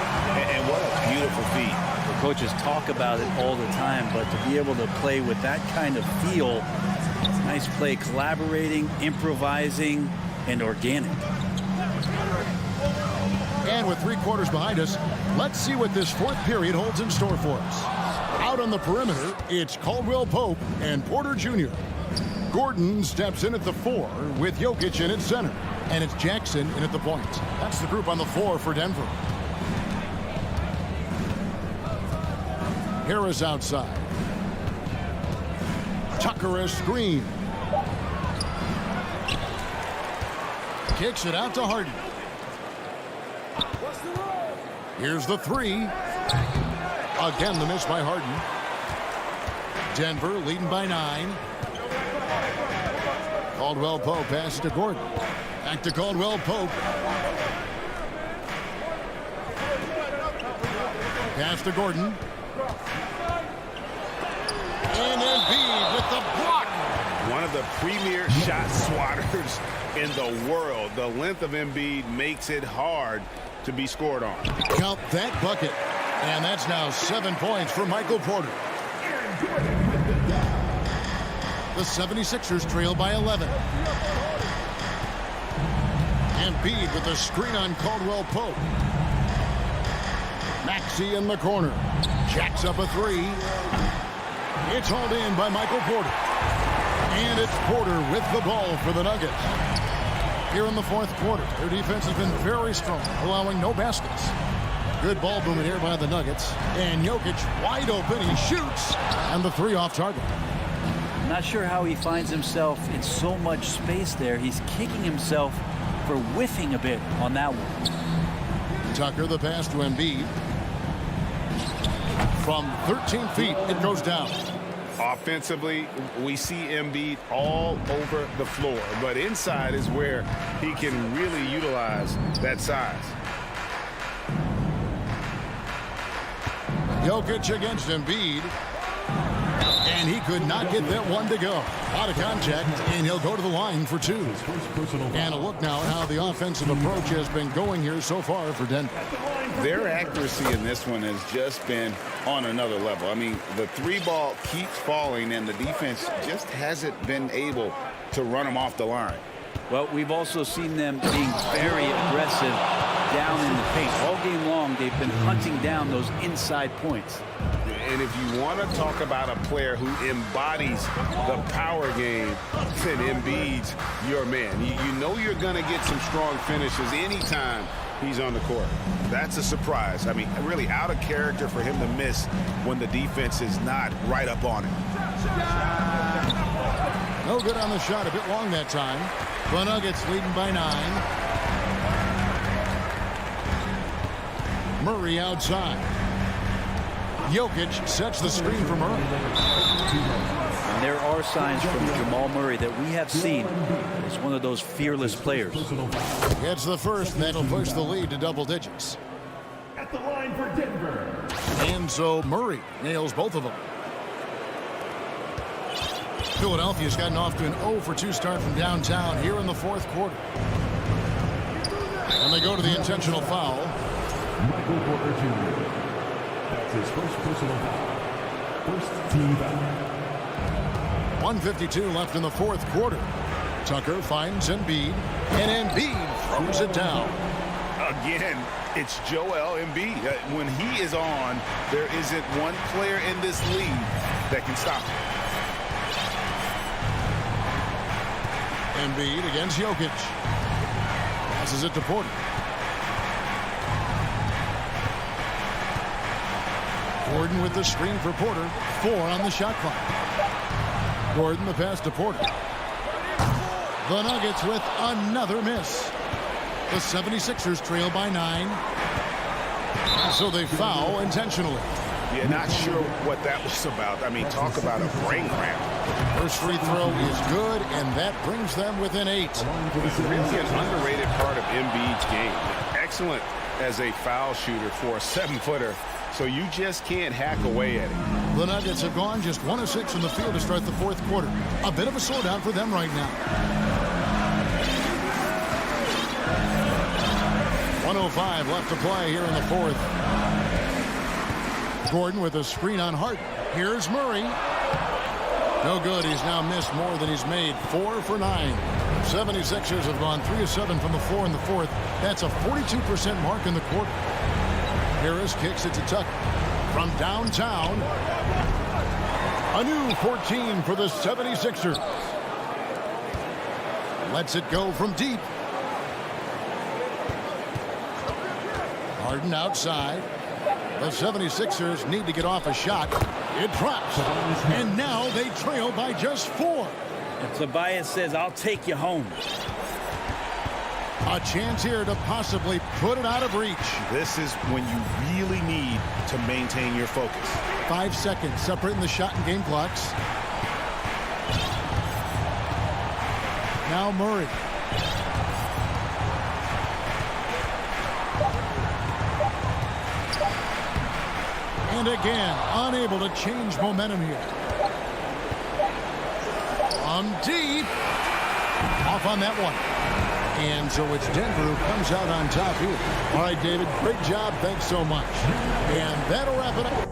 and what a beautiful feat. The coaches talk about it all the time, but to be able to play with that kind of feel, nice play, collaborating, improvising, and organic. And with 3 quarters behind us, let's see what this 4th period holds in store for us. Out on the perimeter, it's Caldwell Pope and Porter Jr. Gordon steps in at the 4 with Jokic in at center. And it's Jackson in at the point. That's the group on the floor for Denver. Harris outside. Tucker a screen. Kicks it out to Harden. Here's the 3. Again, the miss by Harden. Denver leading by 9. Caldwell Pope passes to Gordon. Back to Caldwell Pope. Pass to Gordon. And Embiid with the block. One of the premier shot swatters in the world. The length of Embiid makes it hard to be scored on. Count that bucket. And that's now 7 points for Michael Porter. The 76ers trail by 11. Embiid with a screen on Caldwell Pope. Maxey in the corner. Jacks up a 3. It's hauled in by Michael Porter. And it's Porter with the ball for the Nuggets. here in the fourth quarter. Their defense has been very strong, allowing no baskets. Good ball movement here by the Nuggets. And Jokic wide open. He shoots. And the three off target. Not sure how he finds himself in so much space there. He's kicking himself for whiffing a bit on that one. Tucker, the pass to Embiid. From 13 feet, it goes down. Offensively, we see Embiid all over the floor, but inside is where he can really utilize that size. Jokic against Embiid. And he could not get that one to go. Out of contact, and he'll go to the line for two. And a look now at how the offensive approach has been going here so far for Denver. Their accuracy in this one has just been on another level. I mean, the three ball keeps falling, and the defense just hasn't been able to run them off the line. Well, we've also seen them being very aggressive down in the paint. All game long, they've been hunting down those inside points. And if you want to talk about a player who embodies the power game, then Embiid's your man. You know you're going to get some strong finishes anytime he's on the court. That's a surprise. I mean, really out of character for him to miss when the defense is not right up on him. No good on the shot. A bit long that time. The Nuggets leading by 9. Murray outside. Jokic sets the screen for Murray. And there are signs from Jamal Murray that we have seen as one of those fearless players. Gets the first, and that'll push the lead to double digits. At the line for Denver. And so Murray nails both of them. Philadelphia's gotten off to an 0-for-2 start from downtown here in the fourth quarter. And they go to the intentional foul. Michael Porter Jr. That's his first personal foul. First team foul. 1:52 left in the fourth quarter. Tucker finds Embiid, and Embiid throws it down. Again, it's Joel Embiid. When he is on, there isn't one player in this league that can stop him. Embiid against Jokic. Passes it to Porter. Gordon with the screen for Porter. 4 on the shot clock. Gordon the pass to Porter. The Nuggets with another miss. The 76ers trail by 9. So they foul intentionally. Yeah, not sure what that was about. I mean, talk about a brain cramp. First free throw is good, and that brings them within 8. Really an underrated part of Embiid's game. Excellent as a foul shooter for a 7-footer. So you just can't hack away at it. The Nuggets have gone just 1 of 6 in the field to start the fourth quarter. A bit of a slowdown for them right now. 1:05 left to play here in the fourth. Gordon with a screen on Harden. Here's Murray. No good. He's now missed more than he's made. 4 for 9. 76ers have gone 3 of 7 from the floor in the fourth. That's a 42% mark in the quarter. Harris kicks it to Tucker. From downtown, a new 14 for the 76ers. Lets it go from deep. Harden outside. The 76ers need to get off a shot. It drops. And now they trail by just 4. And Tobias says, I'll take you home. A chance here to possibly put it out of reach. This is when you really need to maintain your focus. 5 seconds separating the shot and game clocks. Now Murray. And again, unable to change momentum here. Deep. Off on that one. And so it's Denver who comes out on top here. All right, David, great job. Thanks so much. And that'll wrap it up.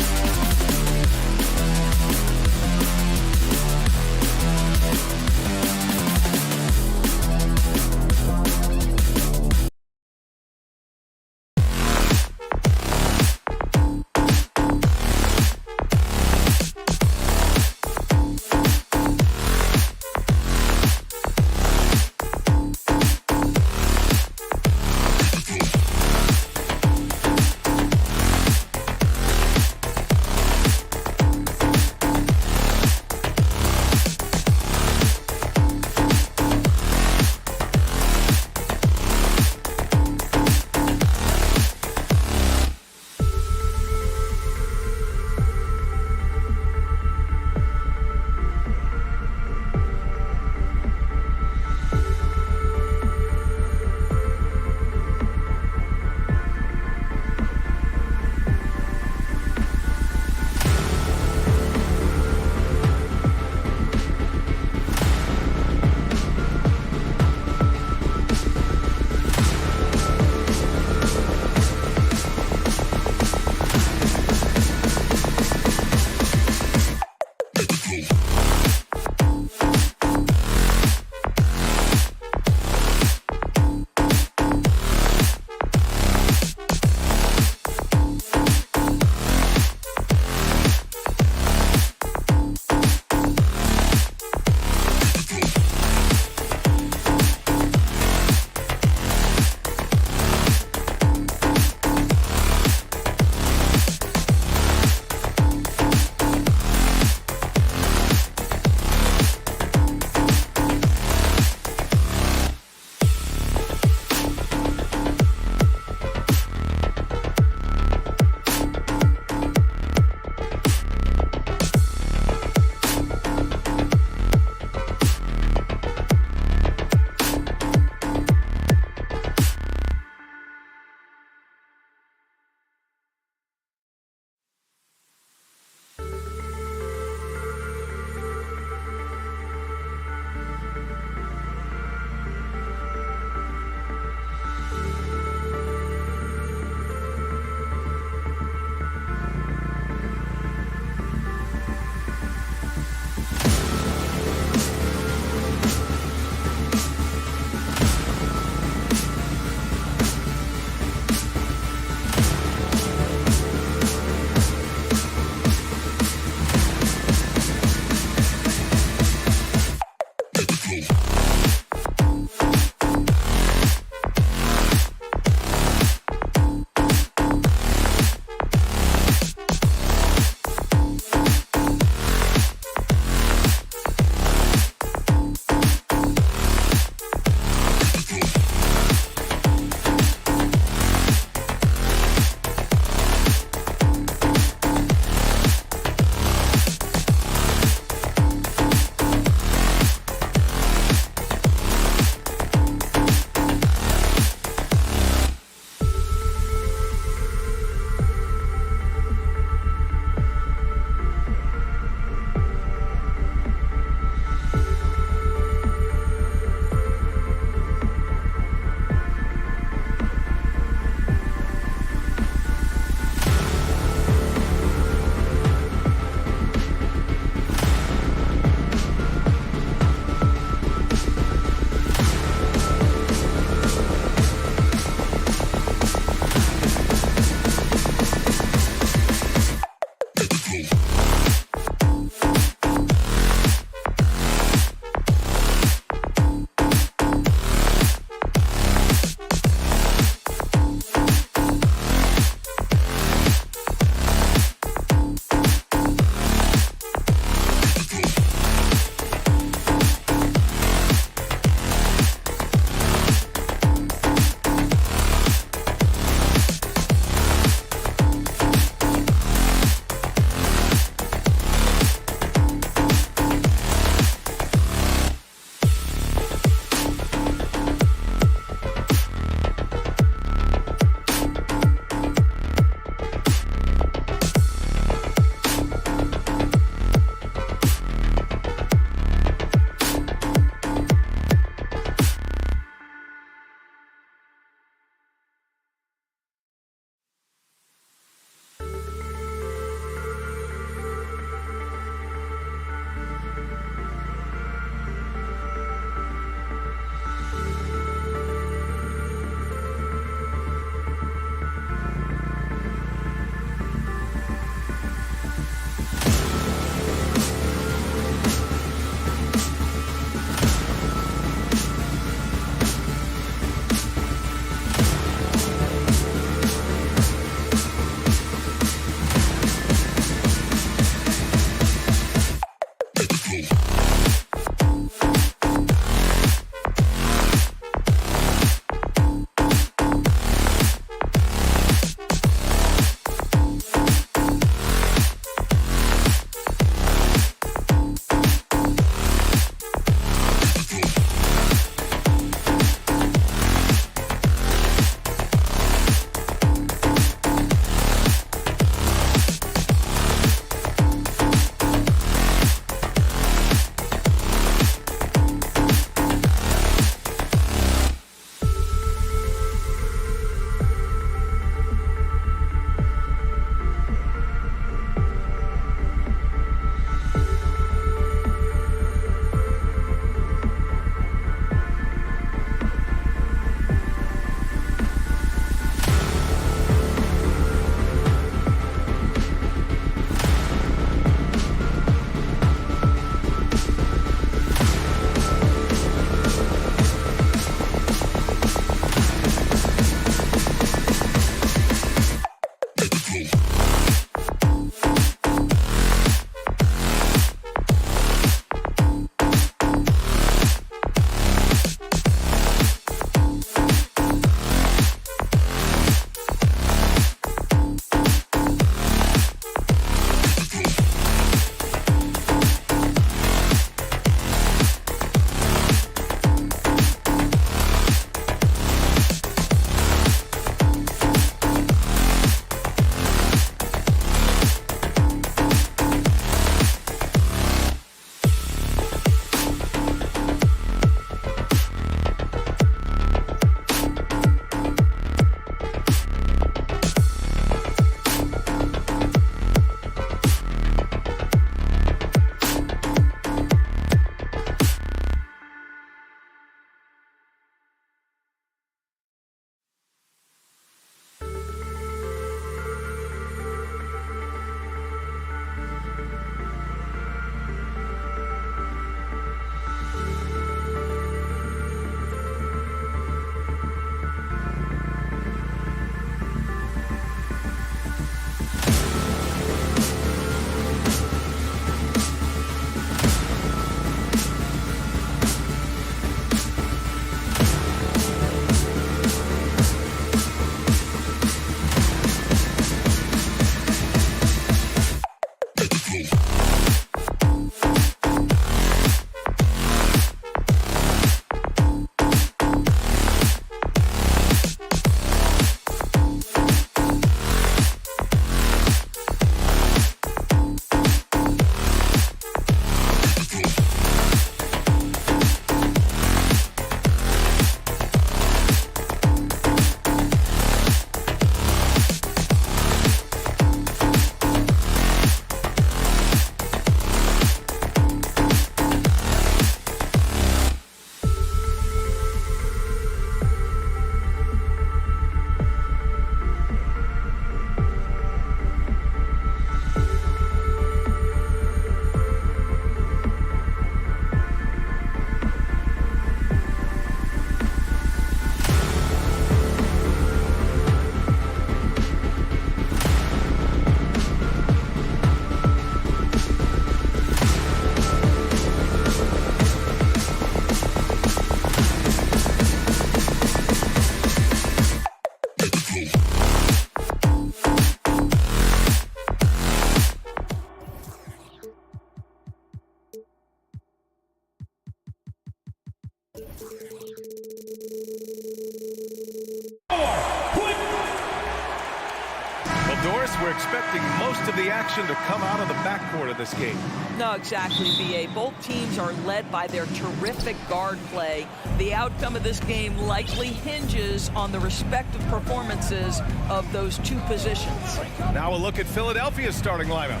Doris, we're expecting most of the action to come out of the backcourt of this game. No, exactly, B.A. Both teams are led by their terrific guard play. The outcome of this game likely hinges on the respective performances of those two positions. Now a look at Philadelphia's starting lineup.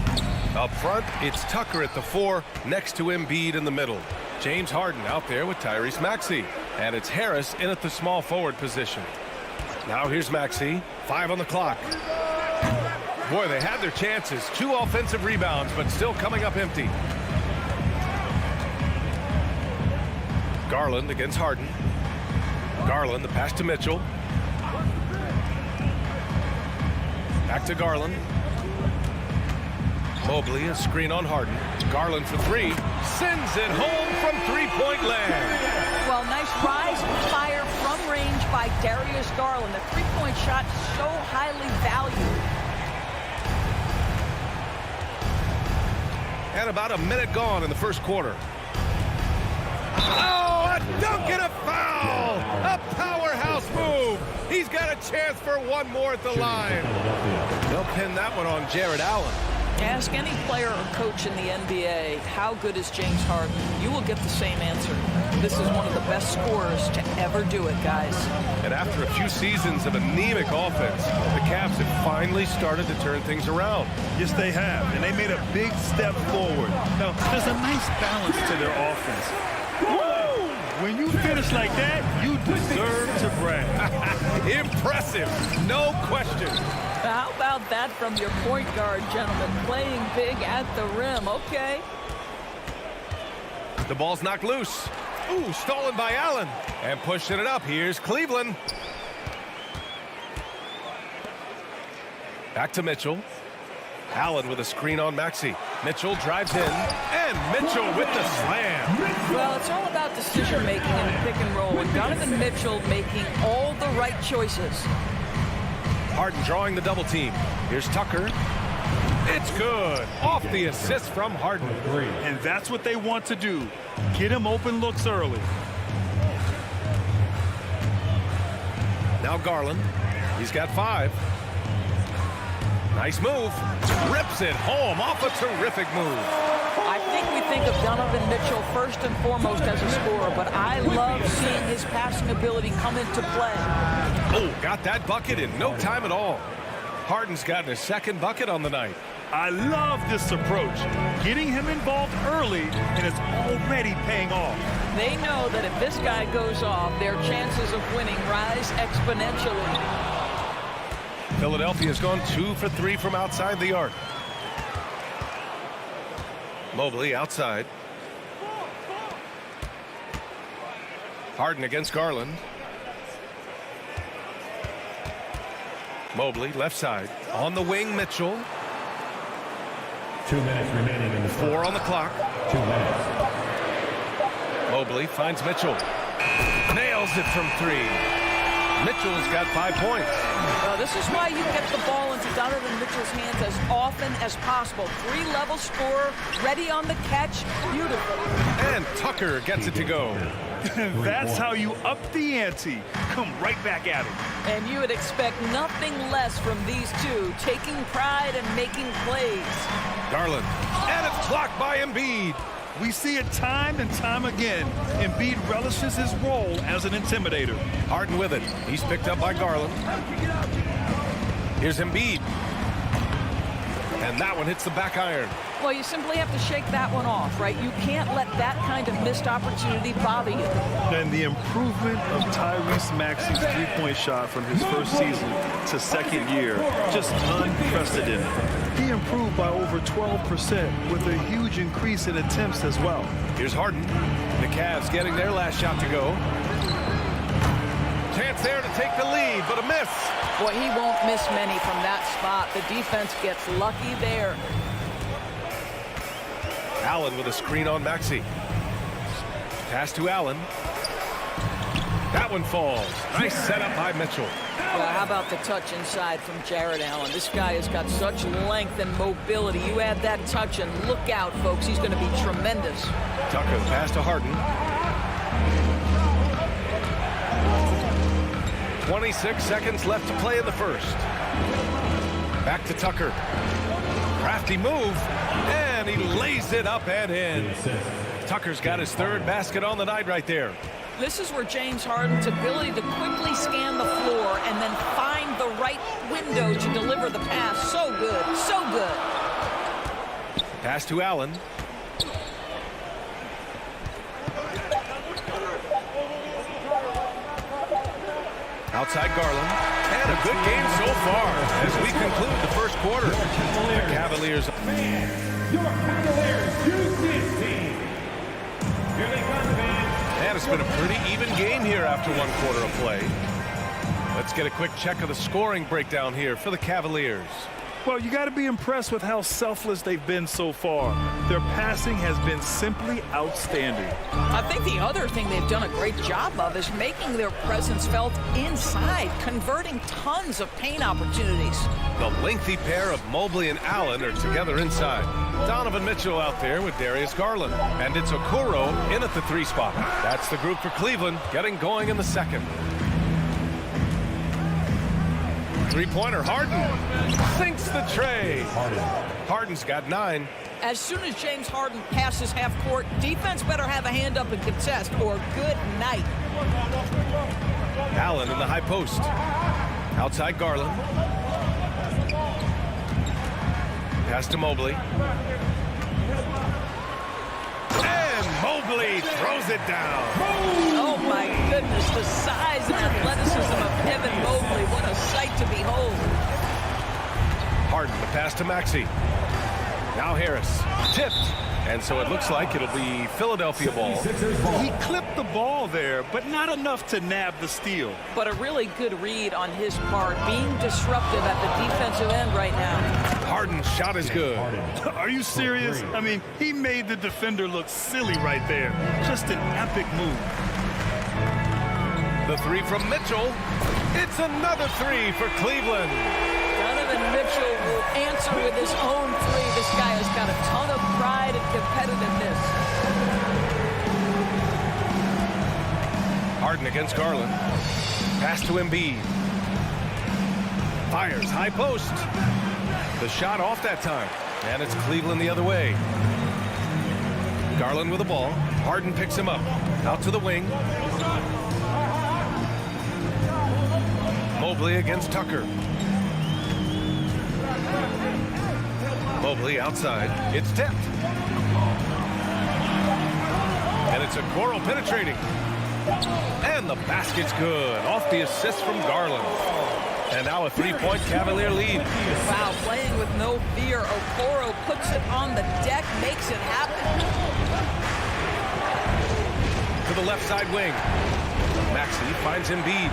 Up front, it's Tucker at the 4, next to Embiid in the middle. James Harden out there with Tyrese Maxey. And it's Harris in at the small forward position. Now here's Maxey, 5 on the clock. Boy, they had their chances. 2 offensive rebounds, but still coming up empty. Garland against Harden. Garland, the pass to Mitchell. Back to Garland. Mobley, a screen on Harden. Garland for 3. Sends it home from three-point land. Well, nice rise and fire from range by Darius Garland. The three-point shot so highly valued. And about a minute gone in the first quarter. Oh, a dunk and a foul! A powerhouse move! He's got a chance for one more at the line. They'll pin that one on Jared Allen. Ask any player or coach in the NBA, how good is James Harden? You will get the same answer. This is one of the best scorers to ever do it, guys. And after a few seasons of anemic offense, the Cavs have finally started to turn things around. Yes, they have, and they made a big step forward. Now, there's a nice balance to their offense. Woo! When you finish like that, you deserve to brag. Impressive, no question. How about that from your point guard, gentlemen? Playing big at the rim, okay. The ball's knocked loose. Ooh, stolen by Allen. And pushing it up, here's Cleveland. Back to Mitchell. Allen with a screen on Maxey. Mitchell drives in, and Mitchell with the slam. Well, it's all about decision-making in the pick and roll, with Donovan Mitchell making all the right choices. Harden drawing the double team. Here's Tucker. It's good. Off the assist from Harden. And that's what they want to do. Get him open looks early. Now Garland. He's got 5. Nice move. Rips it home off a terrific move. I think we think of Donovan Mitchell first and foremost as a scorer, but I love seeing his passing ability come into play. Oh, got that bucket in no time at all. Harden's gotten his second bucket on the night. I love this approach. Getting him involved early, and it's already paying off. They know that if this guy goes off, their chances of winning rise exponentially. Philadelphia's gone 2 for 3 from outside the arc. Mobley outside. Harden against Garland. Mobley left side. On the wing, Mitchell. 2 minutes remaining in the 4 on the clock. 2 minutes. Mobley finds Mitchell. Nails it from 3. Mitchell's got 5 points. This is why you get the ball into Donovan Mitchell's hands as often as possible. 3-level scorer, ready on the catch. Beautiful. And Tucker gets it to go. That's how you up the ante. Come right back at it. And you would expect nothing less from these two, taking pride and making plays. Garland. And it's blocked by Embiid. We see it time and time again. Embiid relishes his role as an intimidator. Harden with it. He's picked up by Garland. Here's Embiid. And that one hits the back iron. Well, you simply have to shake that one off, right? You can't let that kind of missed opportunity bother you. And the improvement of Tyrese Maxey's three-point shot from his first season to second year, just unprecedented. He improved by over 12% with a huge increase in attempts as well. Here's Harden. The Cavs getting their last shot to go. Chance there to take the lead, but a miss. Boy, he won't miss many from that spot. The defense gets lucky there. Allen with a screen on Maxey. Pass to Allen. That one falls. Nice setup by Mitchell. Well, how about the touch inside from Jared Allen? This guy has got such length and mobility. You add that touch and look out, folks. He's going to be tremendous. Tucker pass to Harden. 26 seconds left to play in the first. Back to Tucker. Crafty move, and he lays it up and in. Tucker's got his third basket on the night right there. This is where James Harden's ability to quickly scan the floor and then find the right window to deliver the pass. So good, so good. Pass to Allen. Outside Garland. And a good game so far as we conclude the first quarter. The Cavaliers. Your Cavaliers Houston team. Here they come, fans. And it's been a pretty even game here after 1 quarter of play. Let's get a quick check of the scoring breakdown here for the Cavaliers. Well, you got to be impressed with how selfless they've been so far. Their passing has been simply outstanding. I think the other thing they've done a great job of is making their presence felt inside, converting tons of paint opportunities. The lengthy pair of Mobley and Allen are together inside. Donovan Mitchell out there with Darius Garland. And it's Okoro in at the 3 spot. That's the group for Cleveland getting going in the second. Three-pointer, Harden sinks the tray. Harden's got 9. As soon as James Harden passes half court, defense better have a hand up and contest, or good night. Allen in the high post. Outside Garland. Pass to Mobley. And Mobley throws it down. Oh my goodness, the size and athleticism of Evan Mobley. What a sight to behold. Harden, the pass to Maxey. Now Harris. Tipped. And so it looks like it'll be Philadelphia ball. He clipped the ball there, but not enough to nab the steal. But a really good read on his part, being disruptive at the defensive end right now. Harden's shot is good. Are you serious? I mean, he made the defender look silly right there. Just an epic move. The three from Mitchell. It's another three for Cleveland. Donovan Mitchell will answer with his own three. This guy has got a ton of pride and competitiveness. Harden against Garland. Pass to Embiid. Fires, high post. The shot off that time. And it's Cleveland the other way. Garland with the ball. Harden picks him up. Out to the wing. Mobley against Tucker. Mobley outside. It's tipped. And it's Okoro penetrating. And the basket's good. Off the assist from Garland. And now a three-point Cavalier lead. Wow, playing with no fear. Okoro puts it on the deck, makes it happen. To the left side wing. Maxey finds Embiid.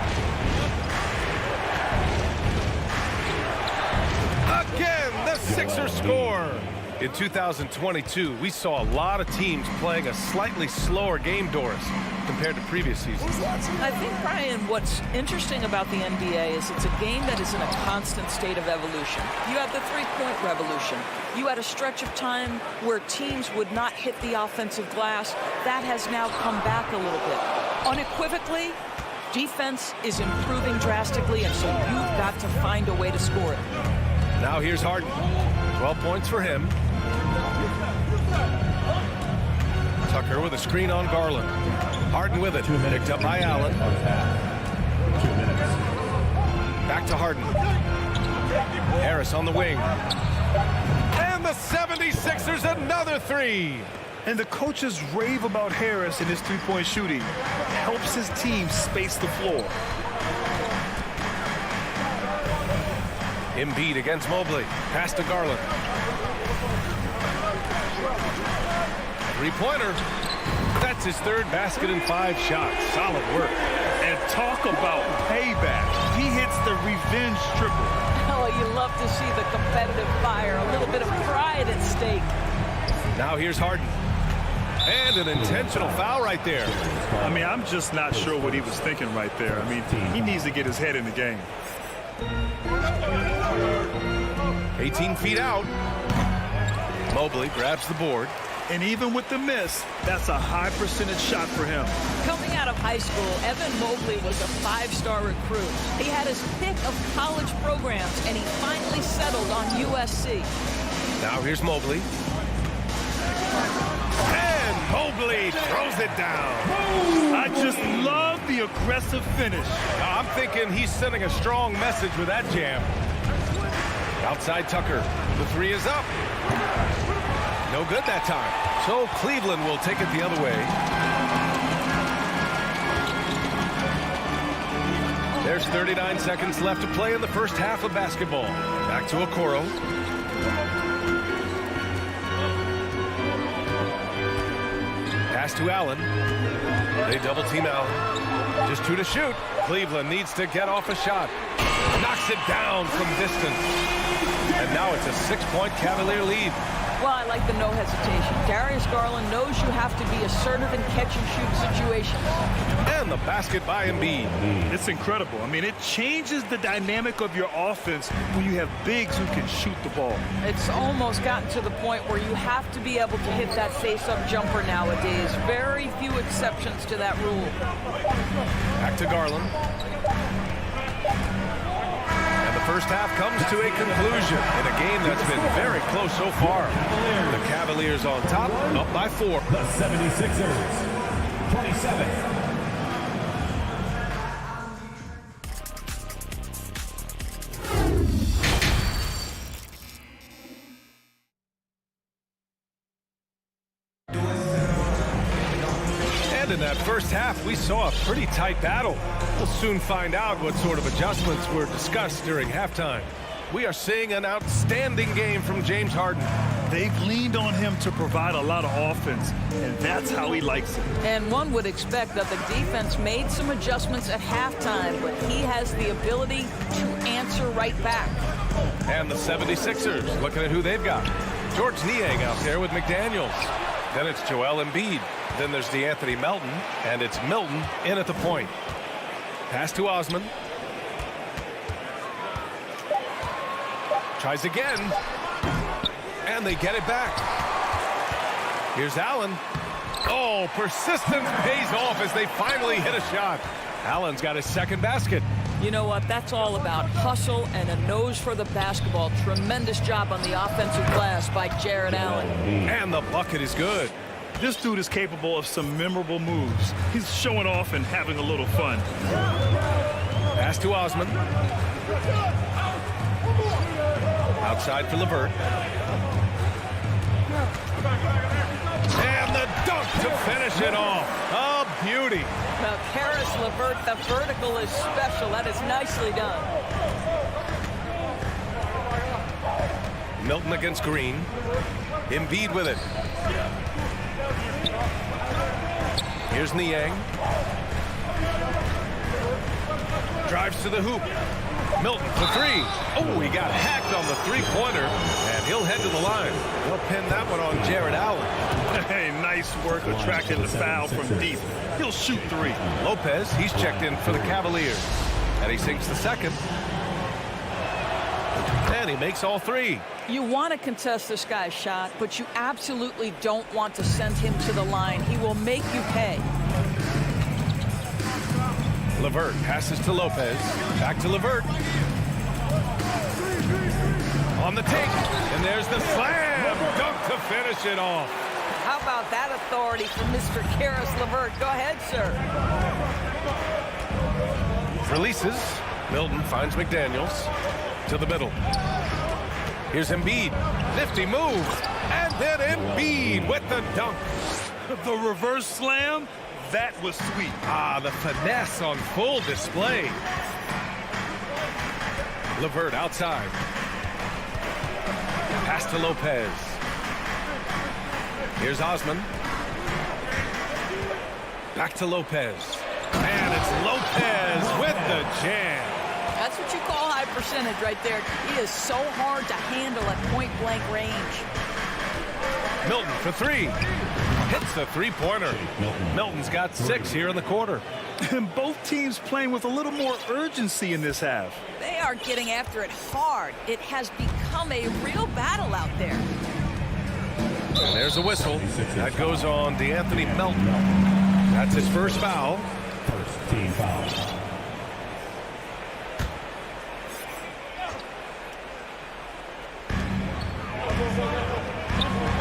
Again, the Sixers score. In 2022, we saw a lot of teams playing a slightly slower game, Doris, compared to previous seasons. I think, Brian, what's interesting about the NBA is it's a game that is in a constant state of evolution. You have the three-point revolution. You had a stretch of time where teams would not hit the offensive glass. That has now come back a little bit. Unequivocally, defense is improving drastically, and so you've got to find a way to score it. Now here's Harden. 12 points for him. Tucker with a screen on Garland. Harden with it. Picked up by Allen. Back to Harden. Harris on the wing. And the 76ers another three. And the coaches rave about Harris and his three-point shooting. Helps his team space the floor. Embiid against Mobley. Pass to Garland. Three-pointer. That's his third basket in 5 shots. Solid work. And talk about payback. He hits the revenge triple. Oh, you love to see the competitive fire. A little bit of pride at stake. Now here's Harden. And an intentional foul right there. I mean, I'm just not sure what he was thinking right there. I mean, he needs to get his head in the game. 18 feet out. Mobley grabs the board. And even with the miss, that's a high percentage shot for him. Coming out of high school, Evan Mobley was a 5-star recruit. He had his pick of college programs, and he finally settled on USC. Now here's Mobley. And Mobley throws it down. I just love the aggressive finish. I'm thinking he's sending a strong message with that jam. Outside Tucker. The three is up. No good that time. So Cleveland will take it the other way. There's 39 seconds left to play in the first half of basketball. Back to Okoro. Pass to Allen. They double team Allen. Just 2 to shoot. Cleveland needs to get off a shot. Knocks it down from distance. And now it's a 6-point Cavalier lead. Well, I like the no hesitation. Darius Garland knows you have to be assertive in catch-and-shoot situations. And the basket by Embiid. It's incredible. I mean, it changes the dynamic of your offense when you have bigs who can shoot the ball. It's almost gotten to the point where you have to be able to hit that face-up jumper nowadays. Very few exceptions to that rule. Back to Garland. First half comes to a conclusion in a game that's been very close so far. The Cavaliers on top, up by 4. The 76ers, 27. And in that first half, we saw a pretty tight battle. We'll soon find out what sort of adjustments were discussed during halftime. We are seeing an outstanding game from James Harden. They've leaned on him to provide a lot of offense, and that's how he likes it. And one would expect that the defense made some adjustments at halftime, but he has the ability to answer right back. And the 76ers, looking at who they've got. George Niang out there with McDaniels. Then it's Joel Embiid. Then there's DeAnthony Melton, and it's Milton in at the point. Pass to Osman. Tries again. And they get it back. Here's Allen. Oh, persistence pays off as they finally hit a shot. Allen's got his second basket. You know what? That's all about hustle and a nose for the basketball. Tremendous job on the offensive glass by Jared Allen. And the bucket is good. This dude is capable of some memorable moves. He's showing off and having a little fun. Pass to Osman. Outside for LeVert. And the dunk to finish it off. A beauty. Now, Karis LeVert, the vertical is special. That is nicely done. Milton against Green. Embiid with it. Here's Niang. Drives to the hoop. Milton for three. Oh, he got hacked on the three-pointer, and he'll head to the line. They'll pin that one on Jared Allen. Hey, nice work attracting the foul from deep. He'll shoot three. Lopez, he's checked in for the Cavaliers. And he sinks the second. And he makes all three. You want to contest this guy's shot, but you absolutely don't want to send him to the line. He will make you pay. LeVert passes to Lopez. Back to LeVert. On the take. And there's the slam dunk to finish it off. How about that authority from Mr. Karis LeVert? Go ahead, sir. Releases. Milton finds McDaniels to the middle. Here's Embiid. Nifty move. And then Embiid with the dunk. The reverse slam, that was sweet. Ah, the finesse on full display. LeVert outside. Pass to Lopez. Here's Osman. Back to Lopez. And it's Lopez with the jam. That's what you call high percentage right there. He is so hard to handle at point-blank range. Milton for three. Hits the three-pointer. Milton's got 6 here in the quarter. And both teams playing with a little more urgency in this half. They are getting after it hard. It has become a real battle out there. And there's a whistle. That goes on DeAnthony Melton. That's his first foul. First team foul.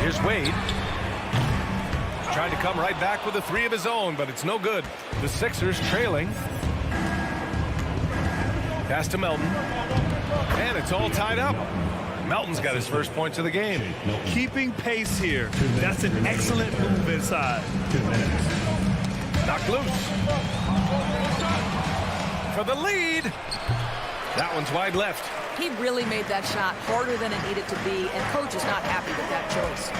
Here's Wade. Trying to come right back with a three of his own, but it's no good. The Sixers trailing. Pass to Melton. And it's all tied up. Melton's got his first points of the game. Keeping pace here. That's an excellent move inside. Knocked loose. For the lead. That one's wide left. He really made that shot harder than it needed to be, and coach is not happy with that choice.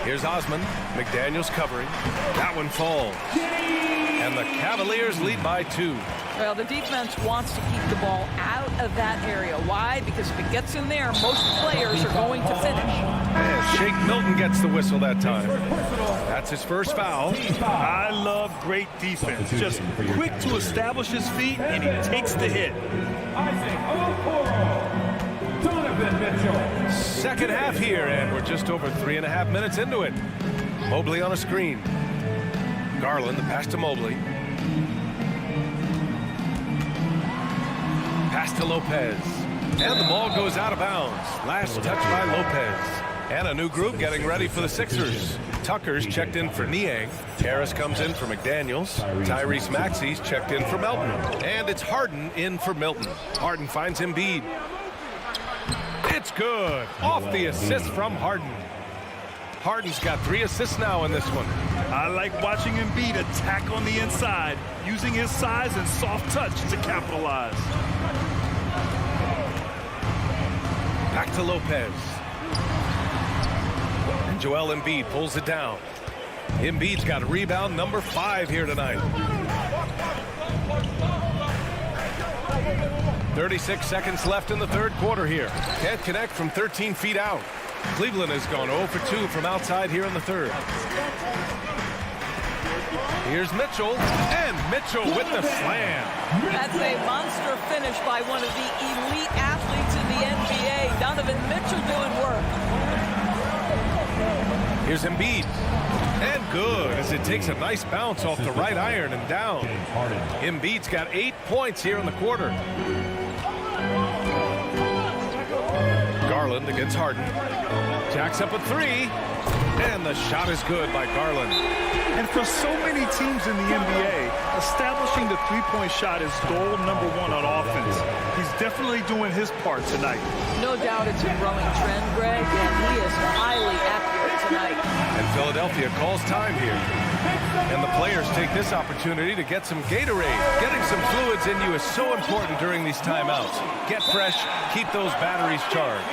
Here's Osman. McDaniels covering. That one falls. And the Cavaliers lead by 2. Well, the defense wants to keep the ball out of that area. Why? Because if it gets in there, most players are going to finish. And Shake Milton gets the whistle that time. That's his first foul. I love great defense. Just quick to establish his feet, and he takes the hit. Second half here, and we're just over 3.5 minutes into it. Mobley on a screen. Garland, the pass to Mobley. Pass to Lopez. And the ball goes out of bounds. Last touch by Lopez. And a new group getting ready for the Sixers. Tucker's checked in for Niang. Harris comes in for McDaniels. Tyrese Maxey's checked in for Melton. And it's Harden in for Milton. Harden finds Embiid. It's good. Off the assist from Harden. Harden's got 3 assists now in this one. I like watching Embiid attack on the inside, using his size and soft touch to capitalize. to Lopez. And Joel Embiid pulls it down. Embiid's got a rebound number 5 here tonight. 36 seconds left in the third quarter here. Can't connect from 13 feet out. Cleveland has gone 0 for 2 from outside here in the third. Here's Mitchell, and Mitchell with the slam. That's a monster finish by one of the elite athletes in the NBA. Donovan Mitchell doing work. Here's Embiid. And good, as it takes a nice bounce off the right iron and down. Embiid's got 8 points here in the quarter. Garland against Harden. Jacks up a 3. And the shot is good by Garland. And for so many teams in the NBA, establishing the three-point shot is goal number 1 on offense. He's definitely doing his part tonight. No doubt it's a growing trend, Greg, and he is highly accurate tonight. And Philadelphia calls time here. And the players take this opportunity to get some Gatorade. Getting some fluids in you is so important during these timeouts. Get fresh, keep those batteries charged.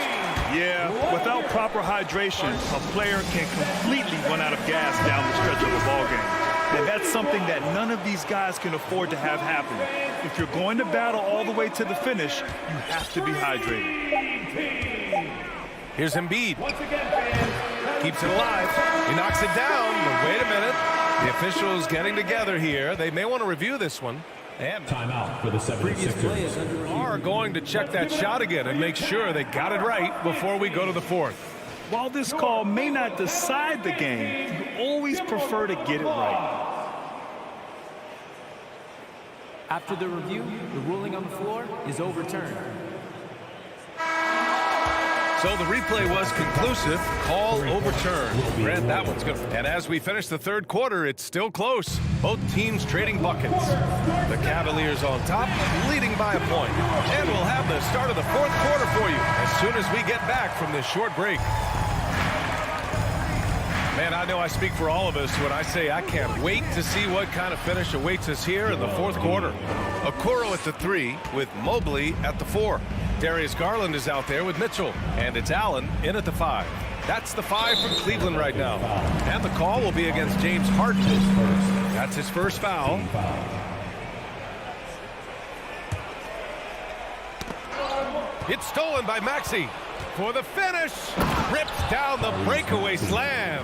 Yeah, without proper hydration, a player can completely run out of gas down the stretch of the ballgame. And that's something that none of these guys can afford to have happen. If you're going to battle all the way to the finish, you have to be hydrated. Here's Embiid. Keeps it alive. He knocks it down. But wait a minute. The officials getting together here. They may want to review this one. And timeout for the 76ers. Are going to check that shot again and make sure they got it right before we go to the fourth. While this call may not decide the game, you always prefer to get it right. After the review, the ruling on the floor is overturned. So the replay was conclusive. Call overturned. Grant, that one's good. And as we finish the third quarter, it's still close. Both teams trading buckets. The Cavaliers on top, leading by a point. And we'll have the start of the fourth quarter for you as soon as we get back from this short break. Man, I know I speak for all of us when I say I can't wait to see what kind of finish awaits us here in the fourth quarter. Okoro at the 3 with Mobley at the 4. Darius Garland is out there with Mitchell, and it's Allen in at the 5. That's the 5 from Cleveland right now. And the call will be against James Harden. That's his first foul. It's stolen by Maxey for the finish. Rips down the breakaway slam.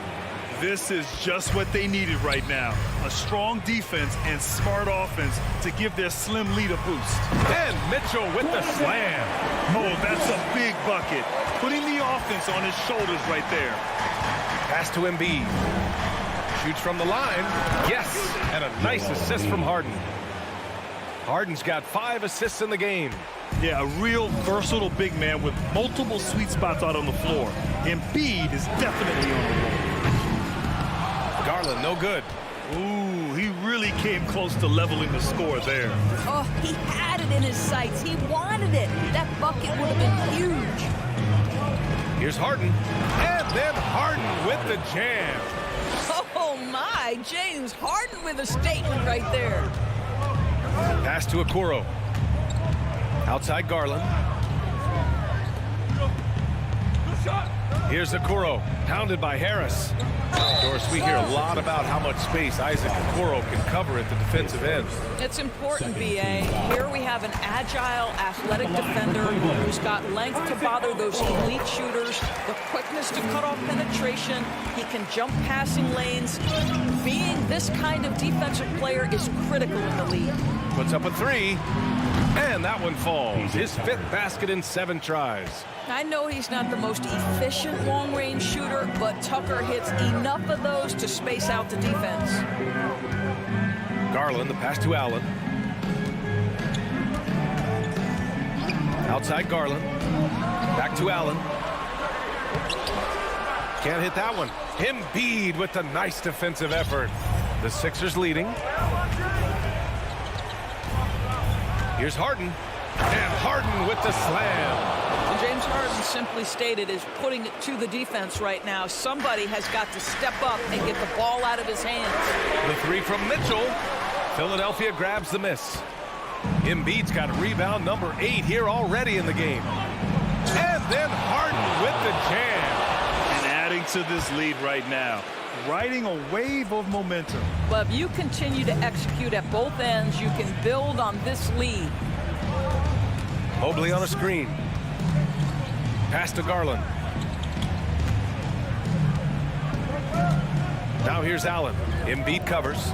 This is just what they needed right now. A strong defense and smart offense to give their slim lead a boost. And Mitchell with the slam. Oh, that's a big bucket. Putting the offense on his shoulders right there. Pass to Embiid. Shoots from the line. Yes, and a nice assist from Harden. Harden's got 5 assists in the game. Yeah, a real versatile big man with multiple sweet spots out on the floor. Embiid is definitely on the roll. Garland, no good. Ooh, he really came close to leveling the score there. Oh, he had it in his sights. He wanted it. That bucket would have been huge. Here's Harden. And then Harden with the jam. Oh, my. James Harden with a statement right there. Pass to Okoro. Outside Garland. Here's Okoro, pounded by Harris. Doris, we hear a lot about how much space Isaac Okoro can cover at the defensive end. It's important, B.A. Here we have an agile, athletic defender who's got length to bother those elite shooters, the quickness to cut off penetration. He can jump passing lanes. Being this kind of defensive player is critical in the league. Puts up a 3, and that one falls. His 5th basket in 7 tries. I know he's not the most efficient long-range shooter, but Tucker hits enough of those to space out the defense. Garland, the pass to Allen. Outside Garland. Back to Allen. Can't hit that one. Embiid with the nice defensive effort. The Sixers leading. Here's Harden. And Harden with the slam. James Harden, simply stated, is putting it to the defense right now. Somebody has got to step up and get the ball out of his hands. The 3 from Mitchell. Philadelphia grabs the miss. Embiid's got rebound number 8 here already in the game. And then Harden with the jam. And adding to this lead right now, riding a wave of momentum. Well, if you continue to execute at both ends, you can build on this lead. Mobley on a screen. Pass to Garland. Now here's Allen. Embiid covers.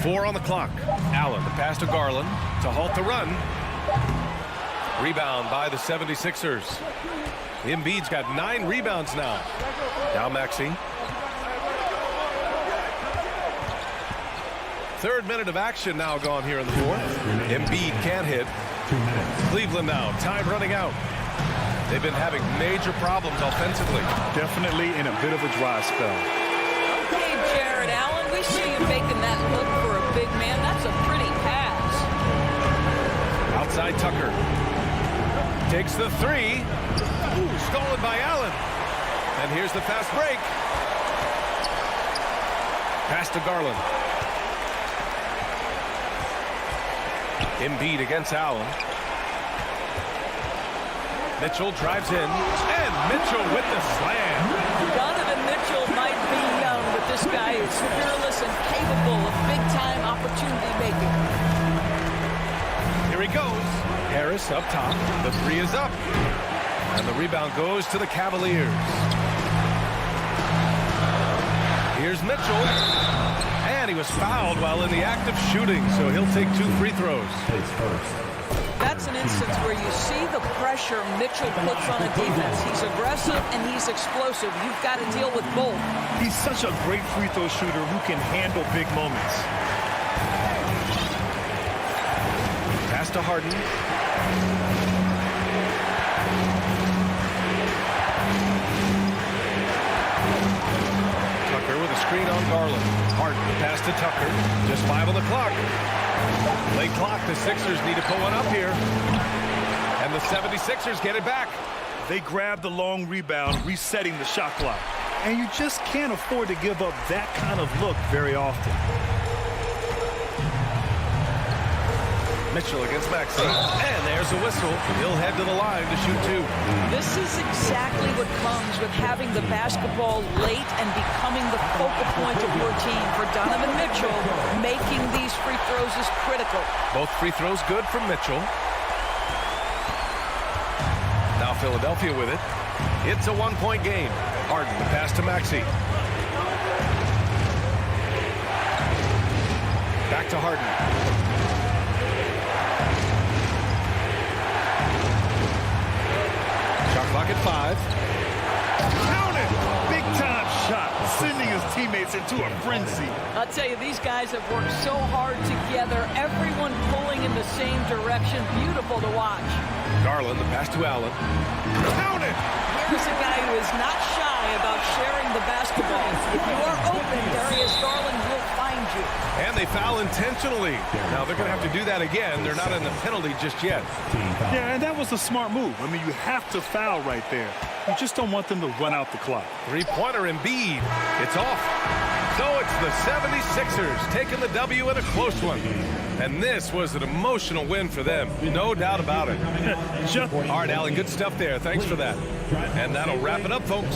4 on the clock. Allen, the pass to Garland to halt the run. Rebound by the 76ers. Embiid's got 9 rebounds now. Now Maxey. 3rd minute of action now gone here in the 4th. Embiid can't hit. Cleveland now, time running out. They've been having major problems offensively. Definitely in a bit of a dry spell. Okay, Jared Allen, we see you making that look for a big man. That's a pretty pass. Outside Tucker. Takes the 3. Ooh, stolen by Allen. And here's the fast break. Pass to Garland. Embiid against Allen. Mitchell drives in, and Mitchell with the slam. Donovan Mitchell might be young, but this guy is fearless and capable of big-time opportunity making. Here he goes. Harris up top. The 3 is up. And the rebound goes to the Cavaliers. Here's Mitchell. And he was fouled while in the act of shooting, so he'll take 2 free throws. That's an instance where you see the pressure Mitchell puts on a defense. He's aggressive and he's explosive. You've got to deal with both. He's such a great free throw shooter who can handle big moments. Pass to Harden. Tucker with a screen on Garland. Harden pass to Tucker. Just 5 on the clock. Late clock. The Sixers need to put one up here. And the 76ers get it back. They grab the long rebound, resetting the shot clock. And you just can't afford to give up that kind of look very often. Mitchell against Maxey. And there's a whistle. He'll head to the line to shoot 2. This is exactly what comes with having the basketball late and becoming the focal point of your team. For Donovan Mitchell, making these free throws is critical. Both free throws good from Mitchell. Now Philadelphia with it. It's a 1-point game. Harden, the pass to Maxey. Back to Harden. Shot clock at 5. Counted! Big time shot, sending his teammates into a frenzy. I'll tell you, these guys have worked so hard together. Everyone pulling in the same direction. Beautiful to watch. Garland, the pass to Allen. Counted! Here's a guy who is not shy about sharing the basketball. If you are open, Darius Garland will find you. And they foul intentionally. Now they're going to have to do that again. They're not in the penalty just yet. Yeah, and that was a smart move. I mean, you have to foul right there. You just don't want them to run out the clock. 3-pointer Embiid. It's off. So it's the 76ers taking the W in a close one. And this was an emotional win for them. No doubt about it. All right, Allen, good stuff there. Thanks for that. And that'll wrap it up, folks.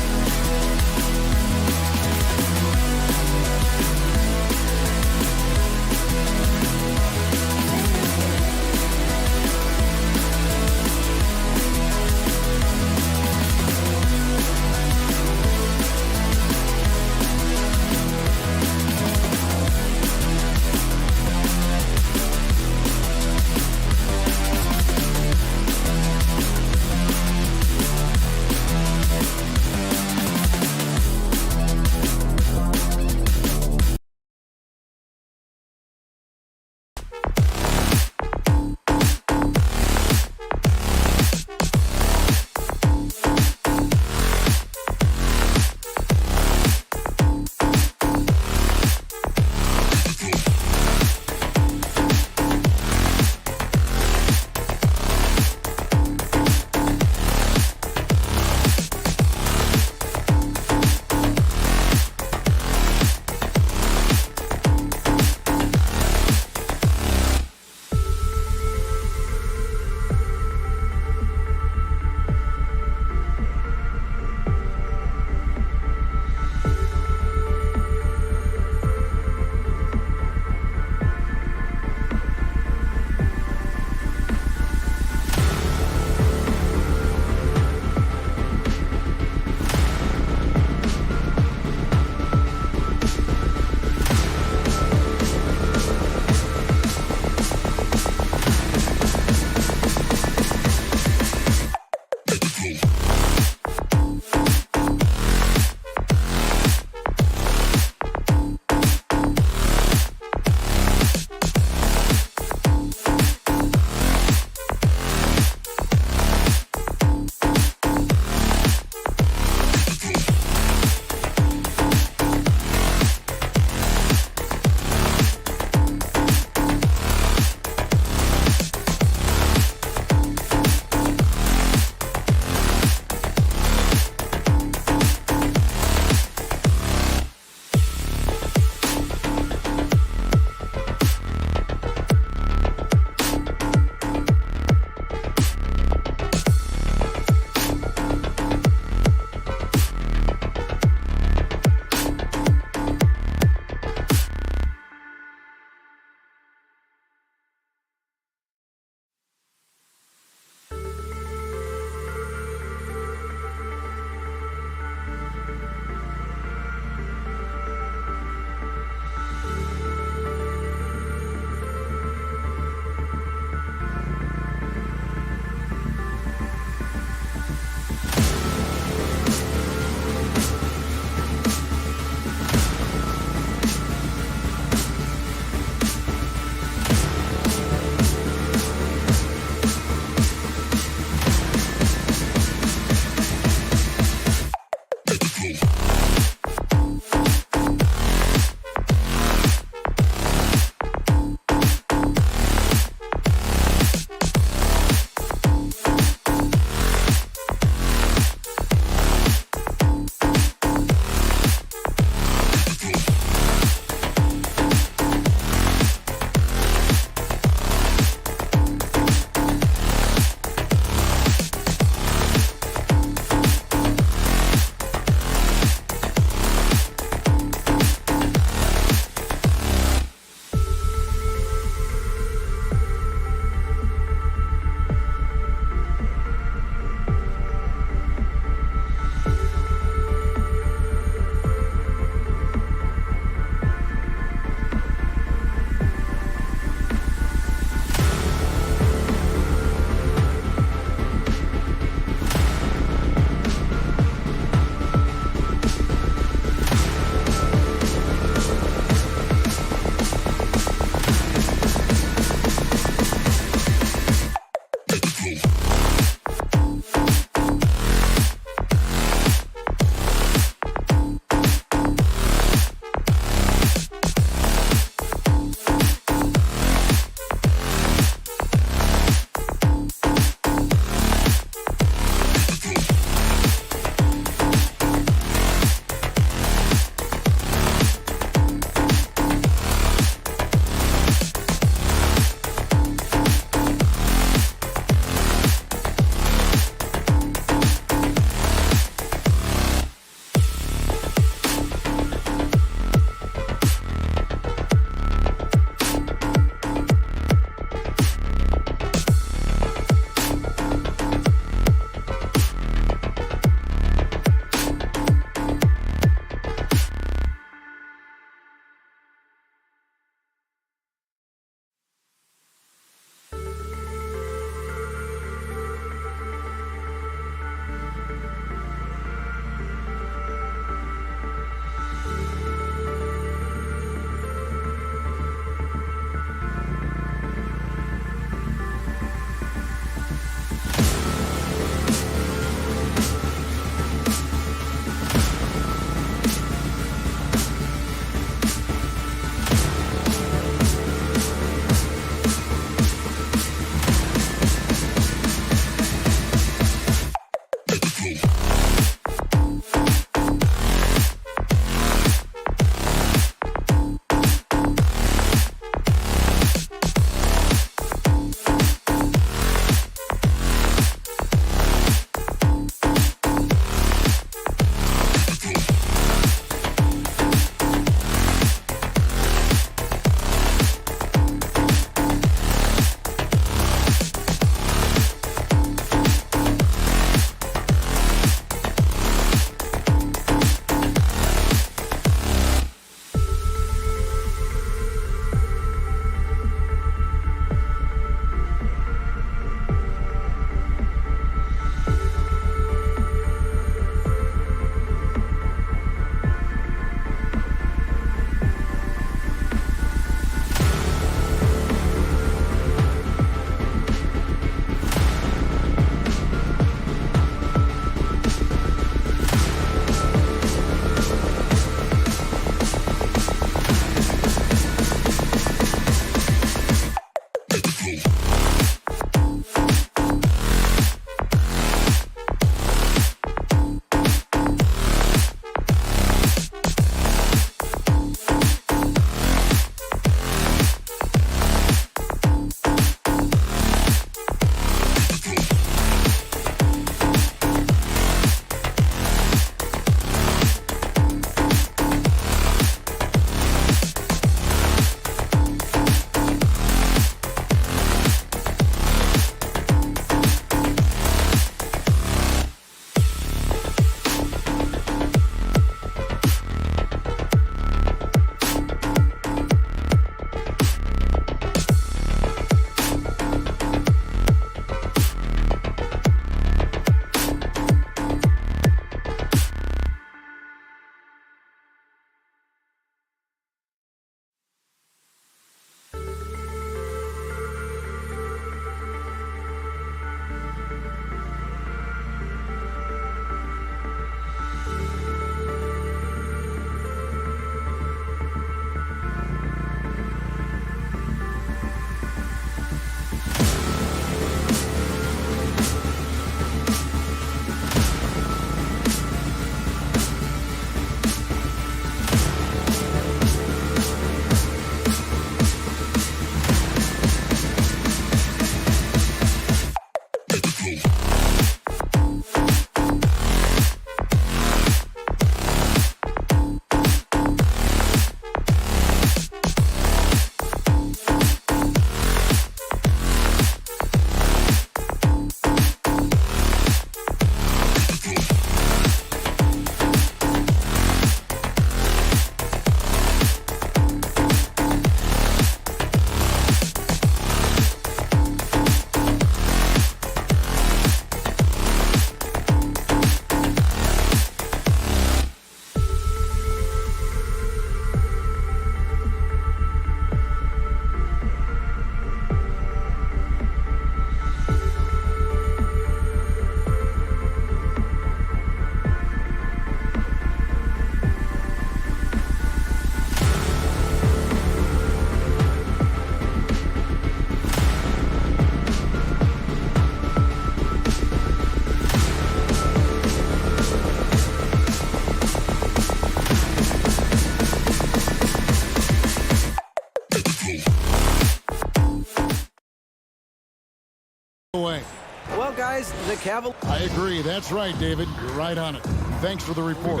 away. Well, guys, the Cavaliers. I agree. That's right, David. You're right on it. Thanks for the report.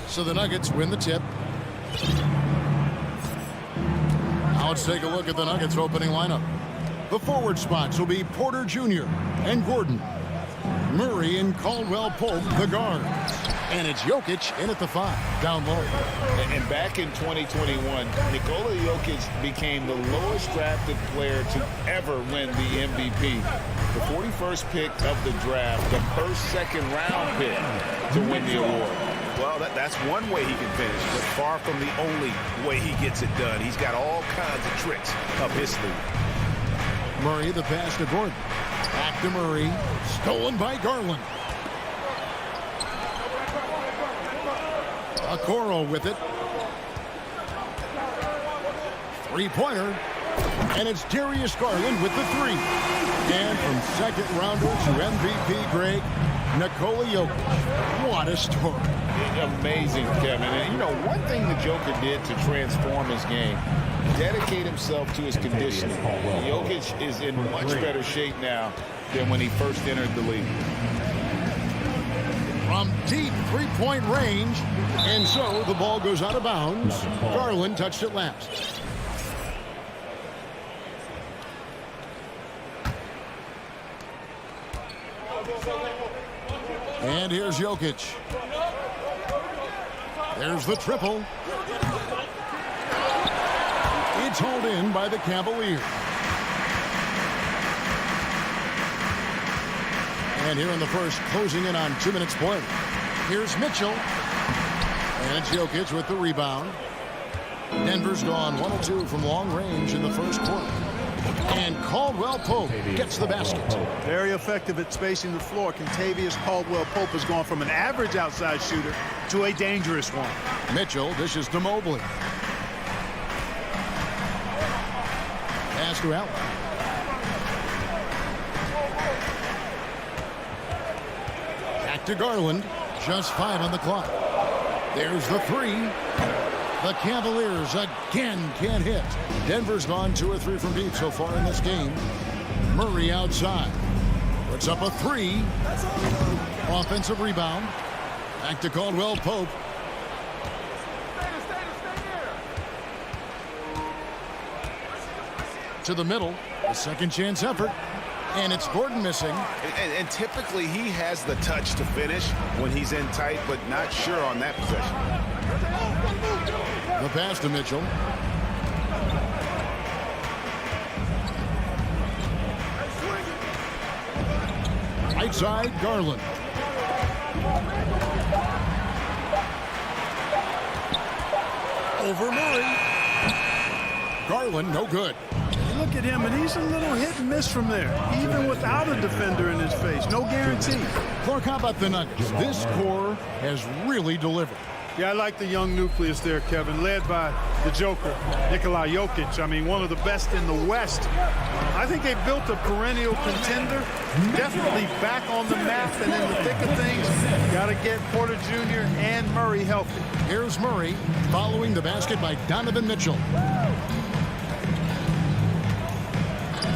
So the Nuggets win the tip. Now let's take a look at the Nuggets opening lineup. The forward spots will be Porter Jr. and Gordon. Murray and Caldwell Pope, the guards. And it's Jokic in at the 5, down low. And back in 2021, Nikola Jokic became the lowest drafted player to ever win the MVP. The 41st pick of the draft, the first second-round pick to win the award. Well, that's one way he can finish, but far from the only way he gets it done. He's got all kinds of tricks up his sleeve. Murray, the pass to Gordon. Back to Murray. Stolen by Garland. Okoro with it. Three-pointer. And it's Darius Garland with the 3. And from second rounder to MVP Greg, Nikola Jokic. What a story. Amazing, Kevin. And, you know, one thing the Joker did to transform his game, dedicate himself to his conditioning. Jokic is in much better shape now than when he first entered the league. From deep three-point range, and so the ball goes out of bounds. Garland touched it last. And here's Jokic. There's the triple. It's hauled in by the Cavaliers. And here in the first, closing in on 2 minutes play. Here's Mitchell. And it's Jokic with the rebound. Denver's gone 1 of 2 from long range in the first quarter. And Caldwell Pope gets the basket. Very effective at spacing the floor. Kentavious Caldwell-Pope has gone from an average outside shooter to a dangerous one. Mitchell dishes to Mobley. Pass to Allen. Back to Garland. Just 5 on the clock. There's the 3. The Cavaliers again can't hit. Denver's gone 2 or 3 from deep so far in this game. Murray outside. Puts up a 3. Offensive rebound. Back to Caldwell Pope. To the middle. A second chance effort. And it's Gordon missing. And typically he has the touch to finish when he's in tight, but not sure on that possession. The pass to Mitchell. Right side, Garland. Over Murray. Garland, no good. Look at him, and he's a little hit and miss from there, even without a defender in his face. No guarantee. Clark, how about the Nuggets? This core has really delivered. Yeah, I like the young nucleus there, Kevin, led by the Joker, Nikola Jokic. I mean, one of the best in the West. I think they built a perennial contender, definitely back on the map and in the thick of things. Got to get Porter Jr. and Murray healthy. Here's Murray following the basket by Donovan Mitchell.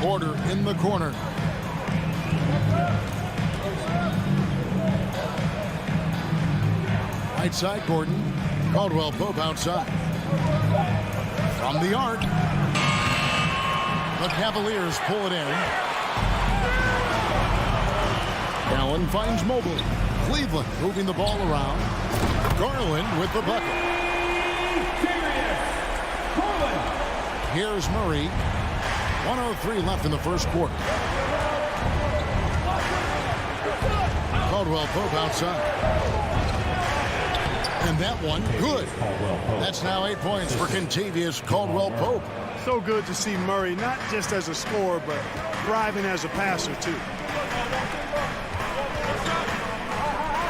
Porter in the corner. Right side, Gordon. Caldwell Pope outside. From the arc. The Cavaliers pull it in. Allen finds Mobley. Cleveland moving the ball around. Garland with the bucket. Here's Murray. 1:03 left in the first quarter. Caldwell Pope outside. And that one, good. That's now 8 points for Kentavious Caldwell Pope. So good to see Murray, not just as a scorer, but thriving as a passer, too.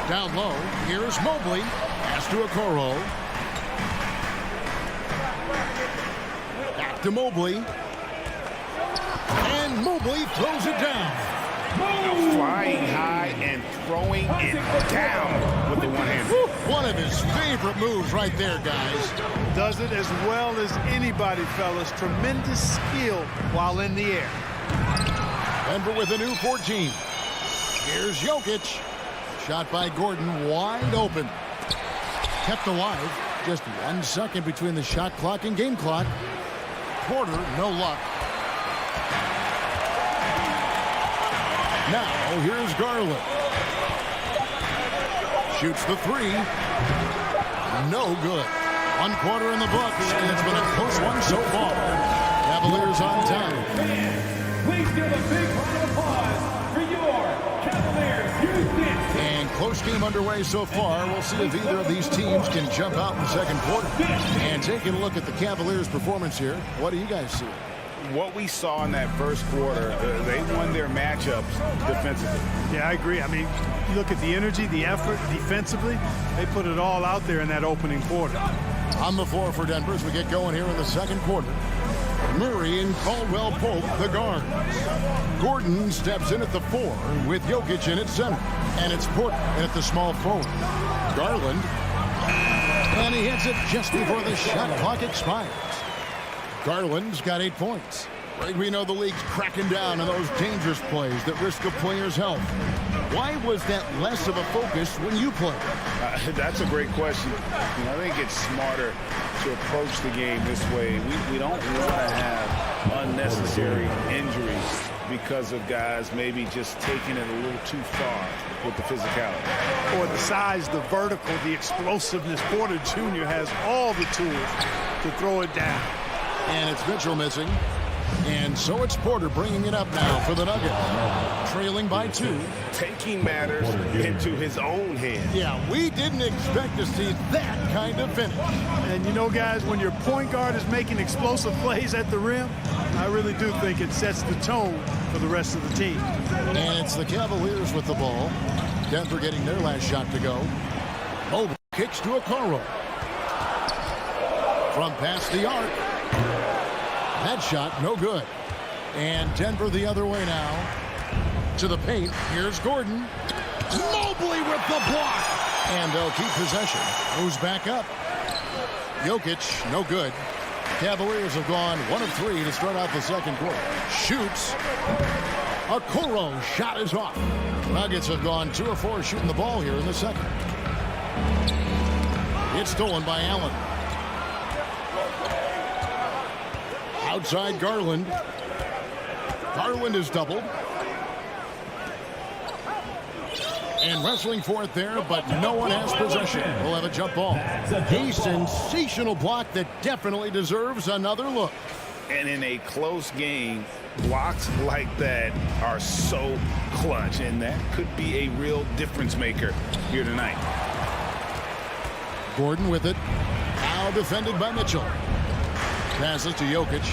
Down low, here's Mobley. Pass to Okoro. Back to Mobley. And Mobley throws it down. Flying high and throwing it down with the one-hander. One of his favorite moves right there, guys. Does it as well as anybody, fellas. Tremendous skill while in the air. Denver with a new 14. Here's Jokic. Shot by Gordon, wide open. Kept alive. Just 1 second between the shot clock and game clock. Porter, no luck. Now, here's Garland. Shoots the three. No good. 1 quarter in the books, and it's been a close one so far. Cavaliers on top. Please give a big round of applause for your Cavaliers. And close game underway so far. We'll see if either of these teams can jump out in the second quarter. And taking a look at the Cavaliers' performance here, what do you guys see? What we saw in that first quarter, they won their matchups defensively. Yeah, I agree. I mean, you look at the energy, the effort defensively, they put it all out there in that opening quarter. On the floor for Denver as we get going here in the second quarter. Murray and Caldwell Pope, the guards. Gordon steps in at the 4 with Jokic in at center. And it's Porter in at the small forward. Garland. And he hits it just before the shot clock expires. Garland's got 8 points. Right, we know the league's cracking down on those dangerous plays that risk a player's health. Why was that less of a focus when you play? That's a great question. I think it's smarter to approach the game this way. We don't want to have unnecessary injuries because of guys maybe just taking it a little too far with the physicality. Or the size, the vertical, the explosiveness. Porter Jr. has all the tools to throw it down. And it's Mitchell missing. And so it's Porter bringing it up now for the Nuggets. Trailing by 2. Taking matters into his own hands. Yeah, we didn't expect to see that kind of finish. And you know, guys, when your point guard is making explosive plays at the rim, I really do think it sets the tone for the rest of the team. And it's the Cavaliers with the ball. Denver getting their last shot to go. Mobley kicks to Okoro. From past the arc. That shot, no good. And Denver the other way now. To the paint. Here's Gordon. Mobley with the block. And they'll keep possession. Moves back up. Jokic, no good. Cavaliers have gone 1 of 3 to start out the second quarter. Shoots. Okoro shot is off. Nuggets have gone 2 of 4 shooting the ball here in the second. It's stolen by Allen. Outside Garland. Garland is doubled. And wrestling for it there, but no one has possession. We'll have a jump ball. A sensational block that definitely deserves another look. And in a close game, blocks like that are so clutch, and that could be a real difference maker here tonight. Gordon with it. Now defended by Mitchell. Passes to Jokic.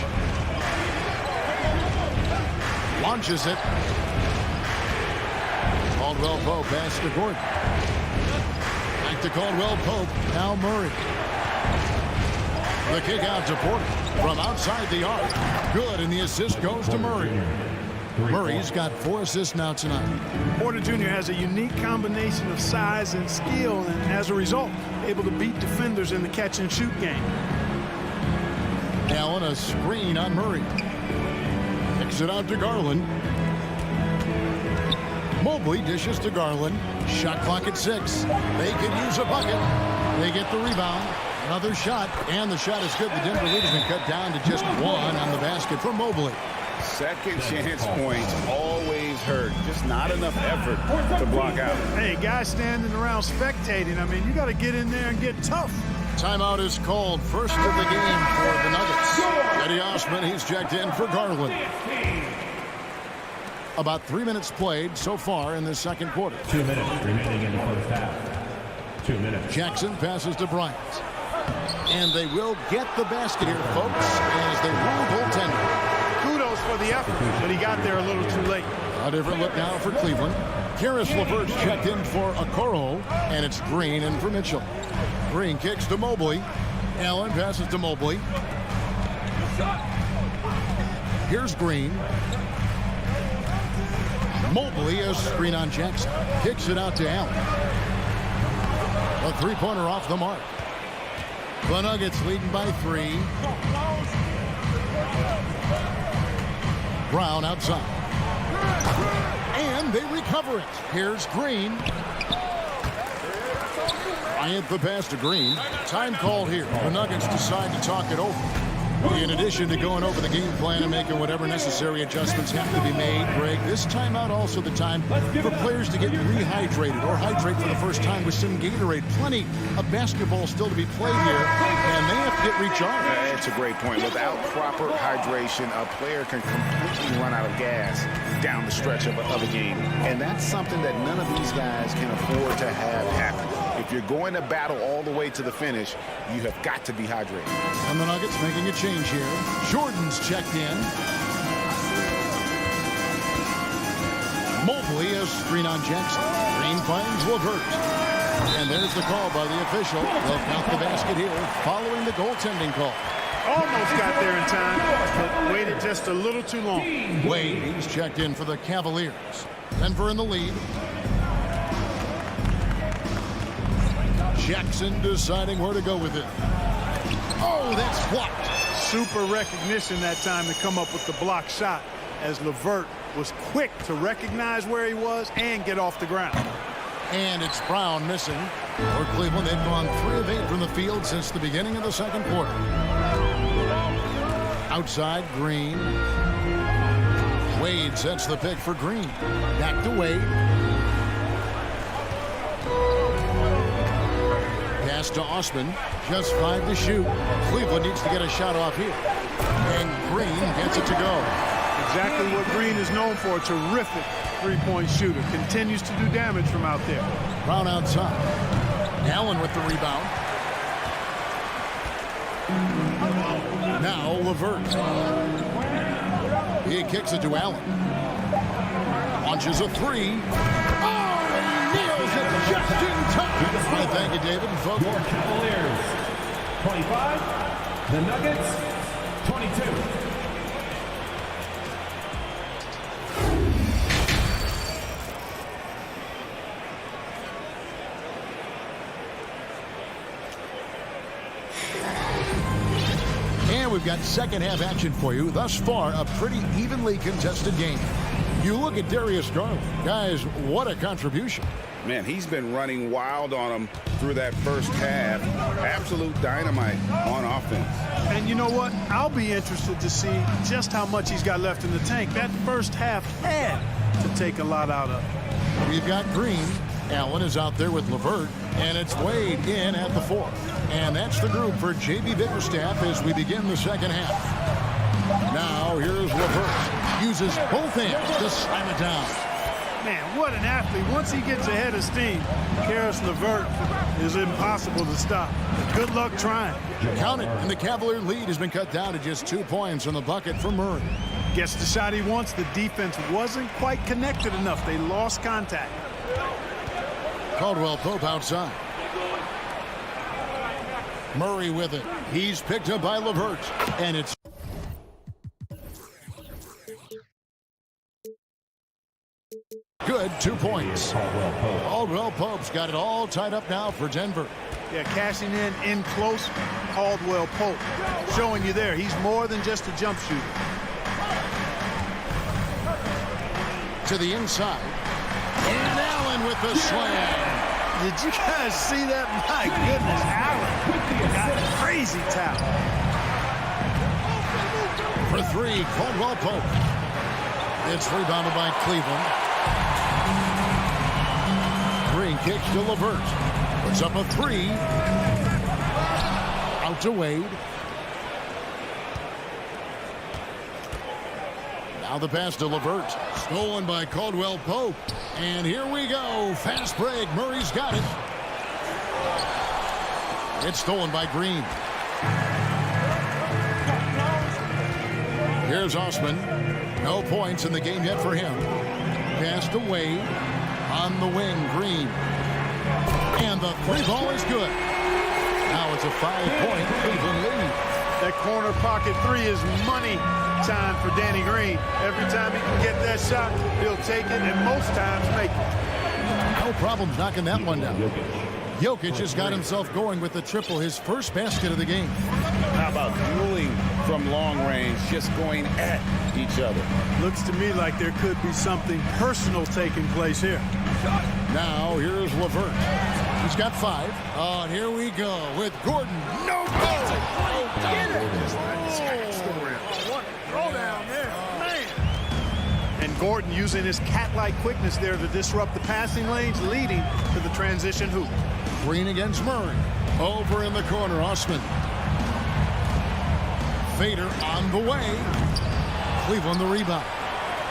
Launches it. Caldwell Pope pass to Gordon. Back to Caldwell Pope. Now Murray. The kick out to Porter from outside the arc. Good, and the assist goes to Murray. Murray's got 4 assists now tonight. Porter Jr. has a unique combination of size and skill, and as a result, able to beat defenders in the catch-and-shoot game. Allen, a screen on Murray. Kicks it out to Garland. Mobley dishes to Garland. Shot clock at 6. They can use a bucket. They get the rebound. Another shot, and the shot is good. The Denver lead has been cut down to just 1 on the basket for Mobley. Second chance points always hurt. Just not enough effort to block out. Hey, guys standing around spectating, I mean, you got to get in there and get tough. Timeout is called. First of the game for the Nuggets. Eddie Osman, he's checked in for Garland. About 3 minutes played so far in the second quarter. 2 minutes remaining in the first half. 2 minutes. Jackson passes to Bryant. And they will get the basket here, folks, as they rule goaltender. Kudos for the effort, but he got there a little too late. A different look now for Cleveland. Karis LeVert's checked in for Okoro, and it's Green in for Mitchell. Green kicks to Mobley. Allen passes to Mobley. Here's Green. Mobley, a screen on Jackson. Kicks it out to Allen. A three-pointer off the mark. The Nuggets leading by 3. Brown outside. And they recover it. Here's Green. Bryant the pass to Green. Time called here. The Nuggets decide to talk it over. In addition to going over the game plan and making whatever necessary adjustments have to be made, Greg, this timeout also the time for players to get rehydrated or hydrate for the first time with some Gatorade. Plenty of basketball still to be played here, and they have to get recharged. That's a great point. Without proper hydration, a player can completely run out of gas down the stretch of a game. And that's something that none of these guys can afford to have happen. If you're going to battle all the way to the finish, you have got to be hydrated. And the Nuggets making a change here. Jordan's checked in. Mobley, a screen on Jackson. Green finds LeVert. And there's the call by the official. They'll count the basket here following the goaltending call. Almost got there in time, but waited just a little too long. Wade, he's checked in for the Cavaliers. Denver in the lead. Jackson deciding where to go with it. Oh, that's blocked. Super recognition that time to come up with the block shot, as LeVert was quick to recognize where he was and get off the ground. And it's Brown missing. For Cleveland, they've gone 3 of 8 from the field since the beginning of the second quarter. Outside, Green. Wade sets the pick for Green. Back to Wade. Pass to Osman. Just 5 to shoot. Cleveland needs to get a shot off here. And Green gets it to go. Exactly what Green is known for. Terrific three-point shooter. Continues to do damage from out there. Brown outside. Allen with the rebound. Now LeVert. He kicks it to Allen. Launches a 3. Oh, he nails it just in time. Thank you, David. And folks. Your Cavaliers, 25. The Nuggets, 22. And we've got second half action for you. Thus far, a pretty evenly contested game. You look at Darius Garland. Guys, what a contribution. Man, he's been running wild on them through that first half. Absolute dynamite on offense. And you know what? I'll be interested to see just how much he's got left in the tank. That first half had to take a lot out of it. We've got Green. Allen is out there with LeVert. And it's Wade in at the 4. And that's the group for J.B. Bickerstaff as we begin the second half. Now, here's LeVert. Uses both hands to slam it down. Man, what an athlete. Once he gets ahead of steam, Karis LeVert is impossible to stop. Good luck trying. Count it, and the Cavalier lead has been cut down to just 2 points on the bucket for Murray. Gets the shot he wants. The defense wasn't quite connected enough. They lost contact. Caldwell Pope outside. Murray with it. He's picked up by LeVert, and it's good. 2 points. Caldwell Pope's got it all tied up now for Denver. Yeah, cashing in close. Caldwell Pope showing you there. He's more than just a jump shooter. To the inside. And Allen with the slam. Did you guys see that? My goodness, Allen got a crazy towel. For 3, Caldwell Pope. It's rebounded by Cleveland. Green kicks to LeVert. Puts up a 3. Out to Wade. Now the pass to LeVert. Stolen by Caldwell Pope. And here we go. Fast break. Murray's got it. It's stolen by Green. Here's Osman. No points in the game yet for him. Pass to Wade. On the wing, Green. And the 3 ball is good. Now it's a 5-point Cleveland lead. That corner pocket 3 is money. time for Danny Green. Every time he can get that shot, he'll take it, and most times make it. No problems knocking that one down. Jokic has got himself going with the triple, his first basket of the game. How about dueling from long range, just going at each other? Looks to me like there could be something personal taking place here. Now here's LeVert. He's got 5. Oh, and here we go with Gordon. No goal. Get it. What throwdown there, man. And Gordon using his cat-like quickness there to disrupt the passing lanes, leading to the transition hoop. Green against Murray. Over in the corner, Osman. Fader on the way. Cleveland the rebound.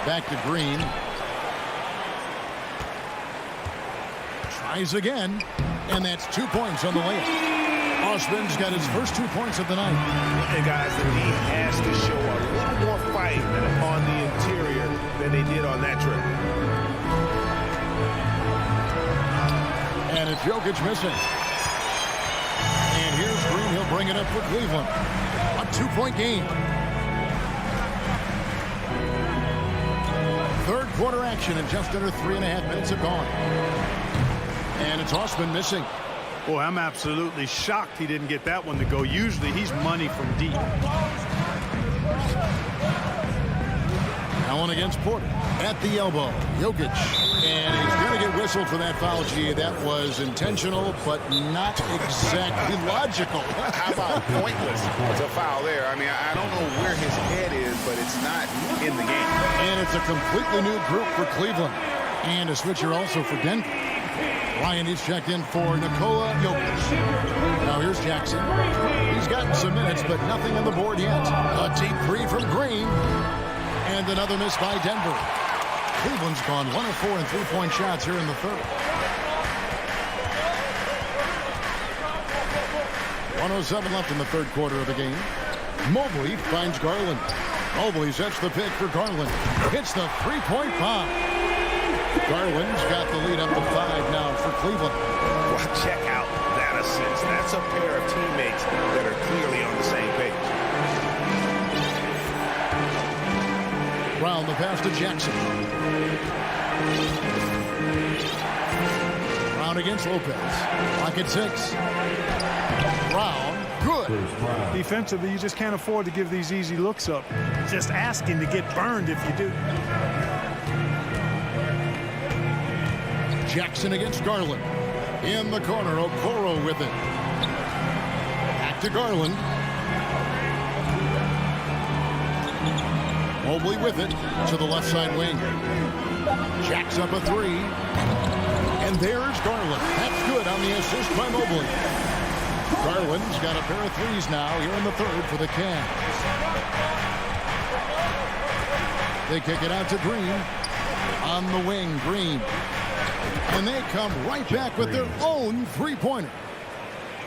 Back to Green. Tries again. And that's 2 points on the layup. Osman's got his first 2 points of the night. And guys, the team has to show a little more fight on the interior than they did on that trip. And it's Jokic missing. And here's Green. He'll bring it up for Cleveland. A 2-point game. Third quarter action, and just under 3.5 minutes have gone. And it's Osman missing. Boy, I'm absolutely shocked he didn't get that one to go. Usually he's money from deep. Allen against Porter. At the elbow, Jokic. And he's going to get whistled for that foul, G. That was intentional, but not exactly logical. How about pointless? It's a foul there. I mean, I don't know where his head is, but it's not in the game. And it's a completely new group for Cleveland. And a switcher also for Denver. Ryan is checked in for Nikola Jokic. Now here's Jackson. He's gotten some minutes, but nothing on the board yet. A deep 3 from Green. And another miss by Denver. Cleveland's gone 1 of 4 in 3-point shots here in the third. 1:07 left in the third quarter of the game. Mobley finds Garland. Mobley sets the pick for Garland. Hits the 3-point bomb. Garland's got the lead up to 5 now for Cleveland. Well, check out that assist. That's a pair of teammates that are clearly on the same page. Brown the pass to Jackson. Brown against Lopez. Clock at 6. Brown, good. Defensively, you just can't afford to give these easy looks up. Just asking to get burned if you do. Jackson against Garland. In the corner, Okoro with it. Back to Garland. Mobley with it to the left side wing. Jacks up a 3. And there's Garland. That's good on the assist by Mobley. Garland's got a pair of 3s now here in the third for the Cavs. They kick it out to Green. On the wing, Green. And they come right back with their own 3-pointer.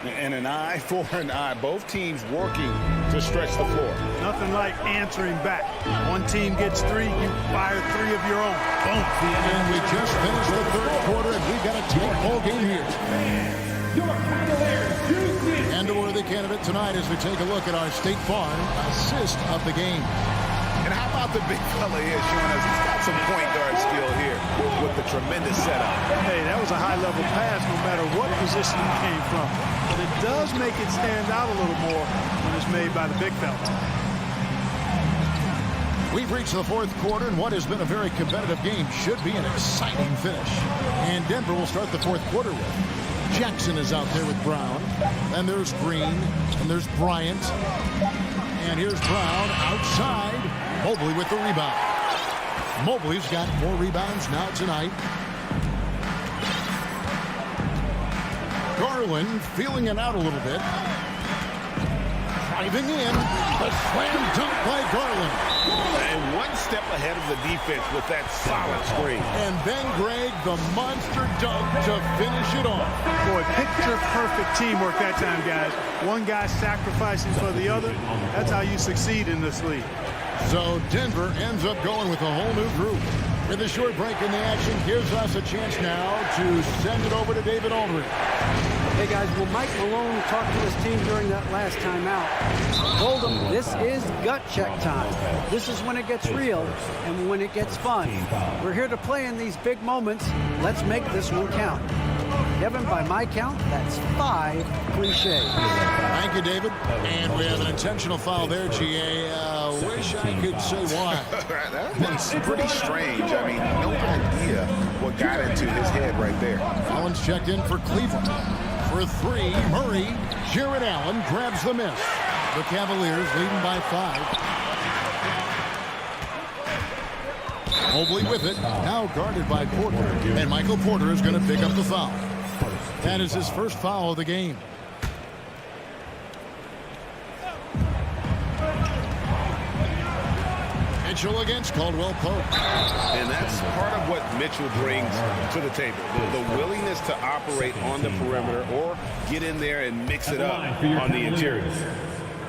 And an eye for an eye. Both teams working to stretch the floor. Nothing like answering back. One team gets 3, you fire 3 of your own. Boom. And we just finished the third quarter, and we've got a tight ball game here. And a worthy candidate tonight as we take a look at our State Farm assist of the game. And how about the big fella here showing us he's got some point guard skill here with the tremendous setup. Hey, that was a high-level pass no matter what position he came from. But it does make it stand out a little more when it's made by the big fella. We've reached the fourth quarter, and what has been a very competitive game should be an exciting finish. And Denver will start the fourth quarter with. Jackson is out there with Brown. And there's Green. And there's Bryant. And here's Brown outside. Mobley with the rebound. Mobley's got 4 rebounds now tonight. Garland feeling it out a little bit. Driving in. A slam dunk by Garland. And one step ahead of the defense with that solid screen. And then Greg, the monster dunk to finish it off. Boy, picture-perfect teamwork that time, guys. One guy sacrificing for the other. That's how you succeed in this league. So Denver ends up going with a whole new group. With a short break in the action, gives us a chance now to send it over to David Aldridge. Hey guys, will Mike Malone talk to his team during that last timeout? Told them this is gut check time. This is when it gets real and when it gets fun. We're here to play in these big moments. Let's make this one count. Kevin, by my count, that's 5 cliches. Thank you, David. And we have an intentional foul there, GA. Wish I could say why. That's pretty strange. I mean, no idea what got into his head right there. Allen's checked in for Cleveland. For 3, Murray. Jared Allen grabs the miss. The Cavaliers leading by 5. Mobley with it. Now guarded by Porter. And Michael Porter is going to pick up the foul. That is his first foul of the game. Mitchell against Caldwell Pope. And that's part of what Mitchell brings to the table. The willingness to operate on the perimeter or get in there and mix it up on the interior.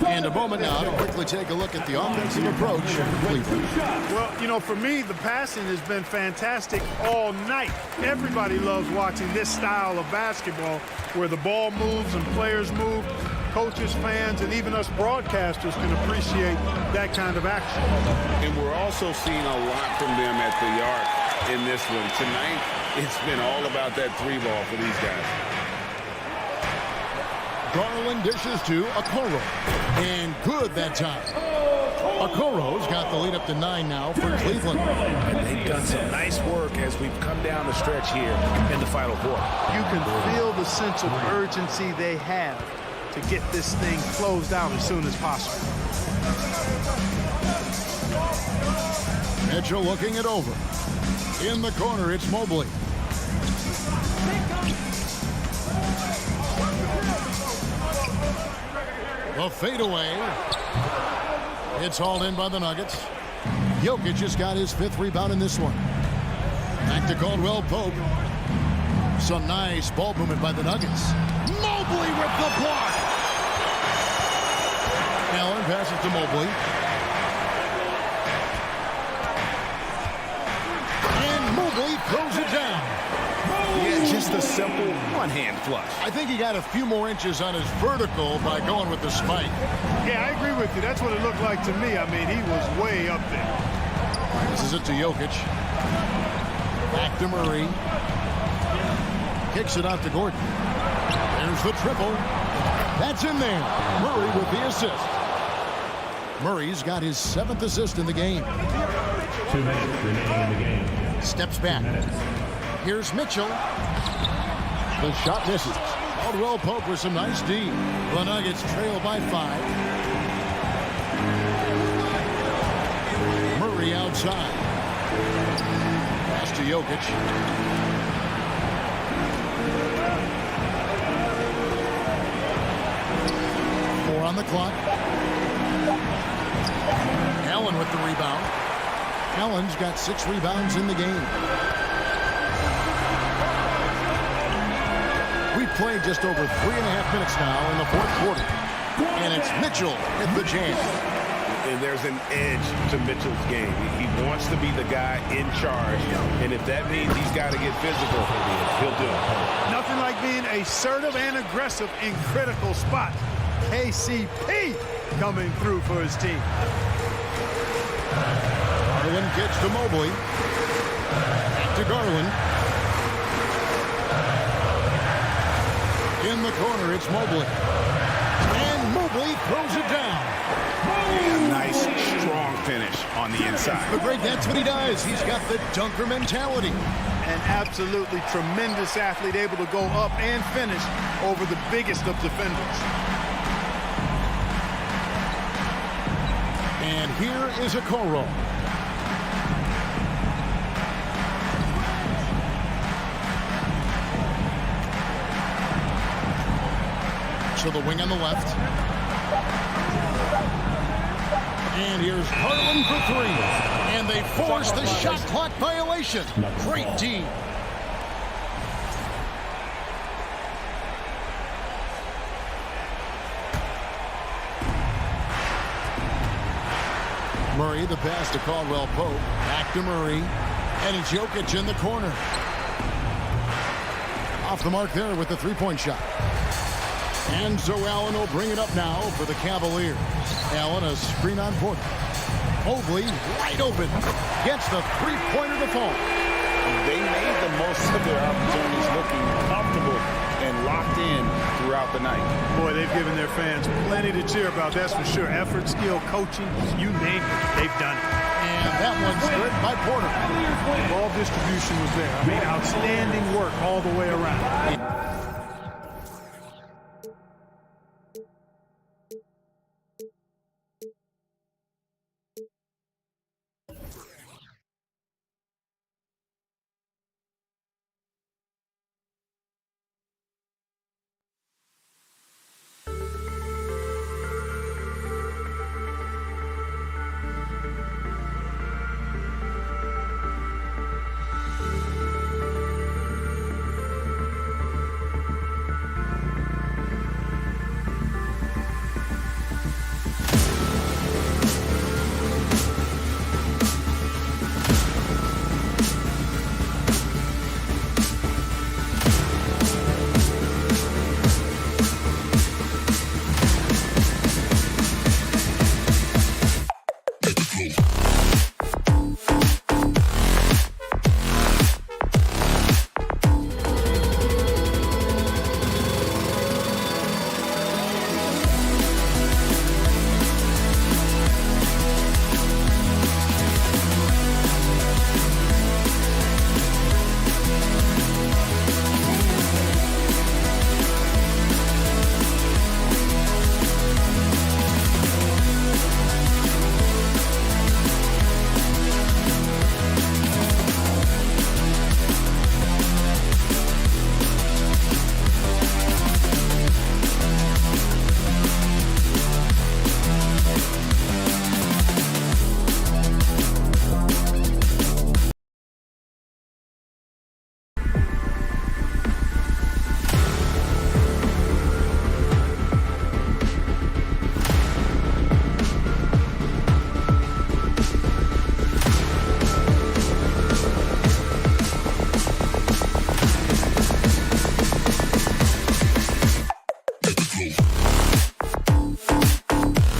And a moment now to quickly take a look at the offensive approach for Cleveland. Well, you know, for me, the passing has been fantastic all night. Everybody loves watching this style of basketball where the ball moves and players move. Coaches, fans, and even us broadcasters can appreciate that kind of action. And we're also seeing a lot from them at the arc in this one. Tonight, it's been all about that 3-ball for these guys. Garland dishes to Okoro. And good that time. Okoro's got the lead up to 9 now for Cleveland. And they've done some nice work as we've come down the stretch here in the final quarter. You can feel the sense of urgency they have to get this thing closed out as soon as possible. Mitchell looking it over. In the corner, it's Mobley. The fadeaway. It's hauled in by the Nuggets. Jokic just got his 5th rebound in this one. Back to Caldwell Pope. Some nice ball movement by the Nuggets. Mobley with the block. Allen passes to Mobley. And Mobley throws it down. Yeah, just a simple one-hand flush. I think he got a few more inches on his vertical by going with the spike. Yeah, I agree with you. That's what it looked like to me. I mean, he was way up there. This is it to Jokic. Back to Murray. Kicks it out to Gordon. There's the triple. That's in there. Murray with the assist. Murray's got his 7th assist in the game. 2 minutes remaining in the game. Steps back. Here's Mitchell. The shot misses. Caldwell Pope with some nice D. The Nuggets trail by 5. Murray outside. Pass to Jokic. On the clock. Allen with the rebound. Allen's got 6 rebounds in the game. We've played just over 3.5 minutes now in the 4th quarter. And it's Mitchell at the jam. And there's an edge to Mitchell's game. He wants to be the guy in charge. And if that means he's got to get physical, he'll do it. Nothing like being assertive and aggressive in critical spots. KCP coming through for his team. Garland gets to Mobley. Back to Garland. In the corner, it's Mobley. And Mobley throws it down. A nice, strong finish on the inside. But Greg, that's what he does. He's got the dunker mentality. An absolutely tremendous athlete, able to go up and finish over the biggest of defenders. And here is Okoro. So the wing on the left. And here's Garland for 3. And they force the shot clock violation. Great D. Murray, the pass to Caldwell Pope. Back to Murray. And it's Jokic in the corner. Off the mark there with the 3-point shot. And so Allen will bring it up now for the Cavaliers. Allen, a screen on Porter. Mobley wide open. Gets the three-pointer to fall. They made the most of their opportunities, looking comfortable and locked in throughout the night. Boy, they've given their fans plenty to cheer about, that's for sure. Effort, skill, coaching, you name it, they've done it. And that one's good by Porter. Ball distribution was there. I mean, outstanding work all the way around.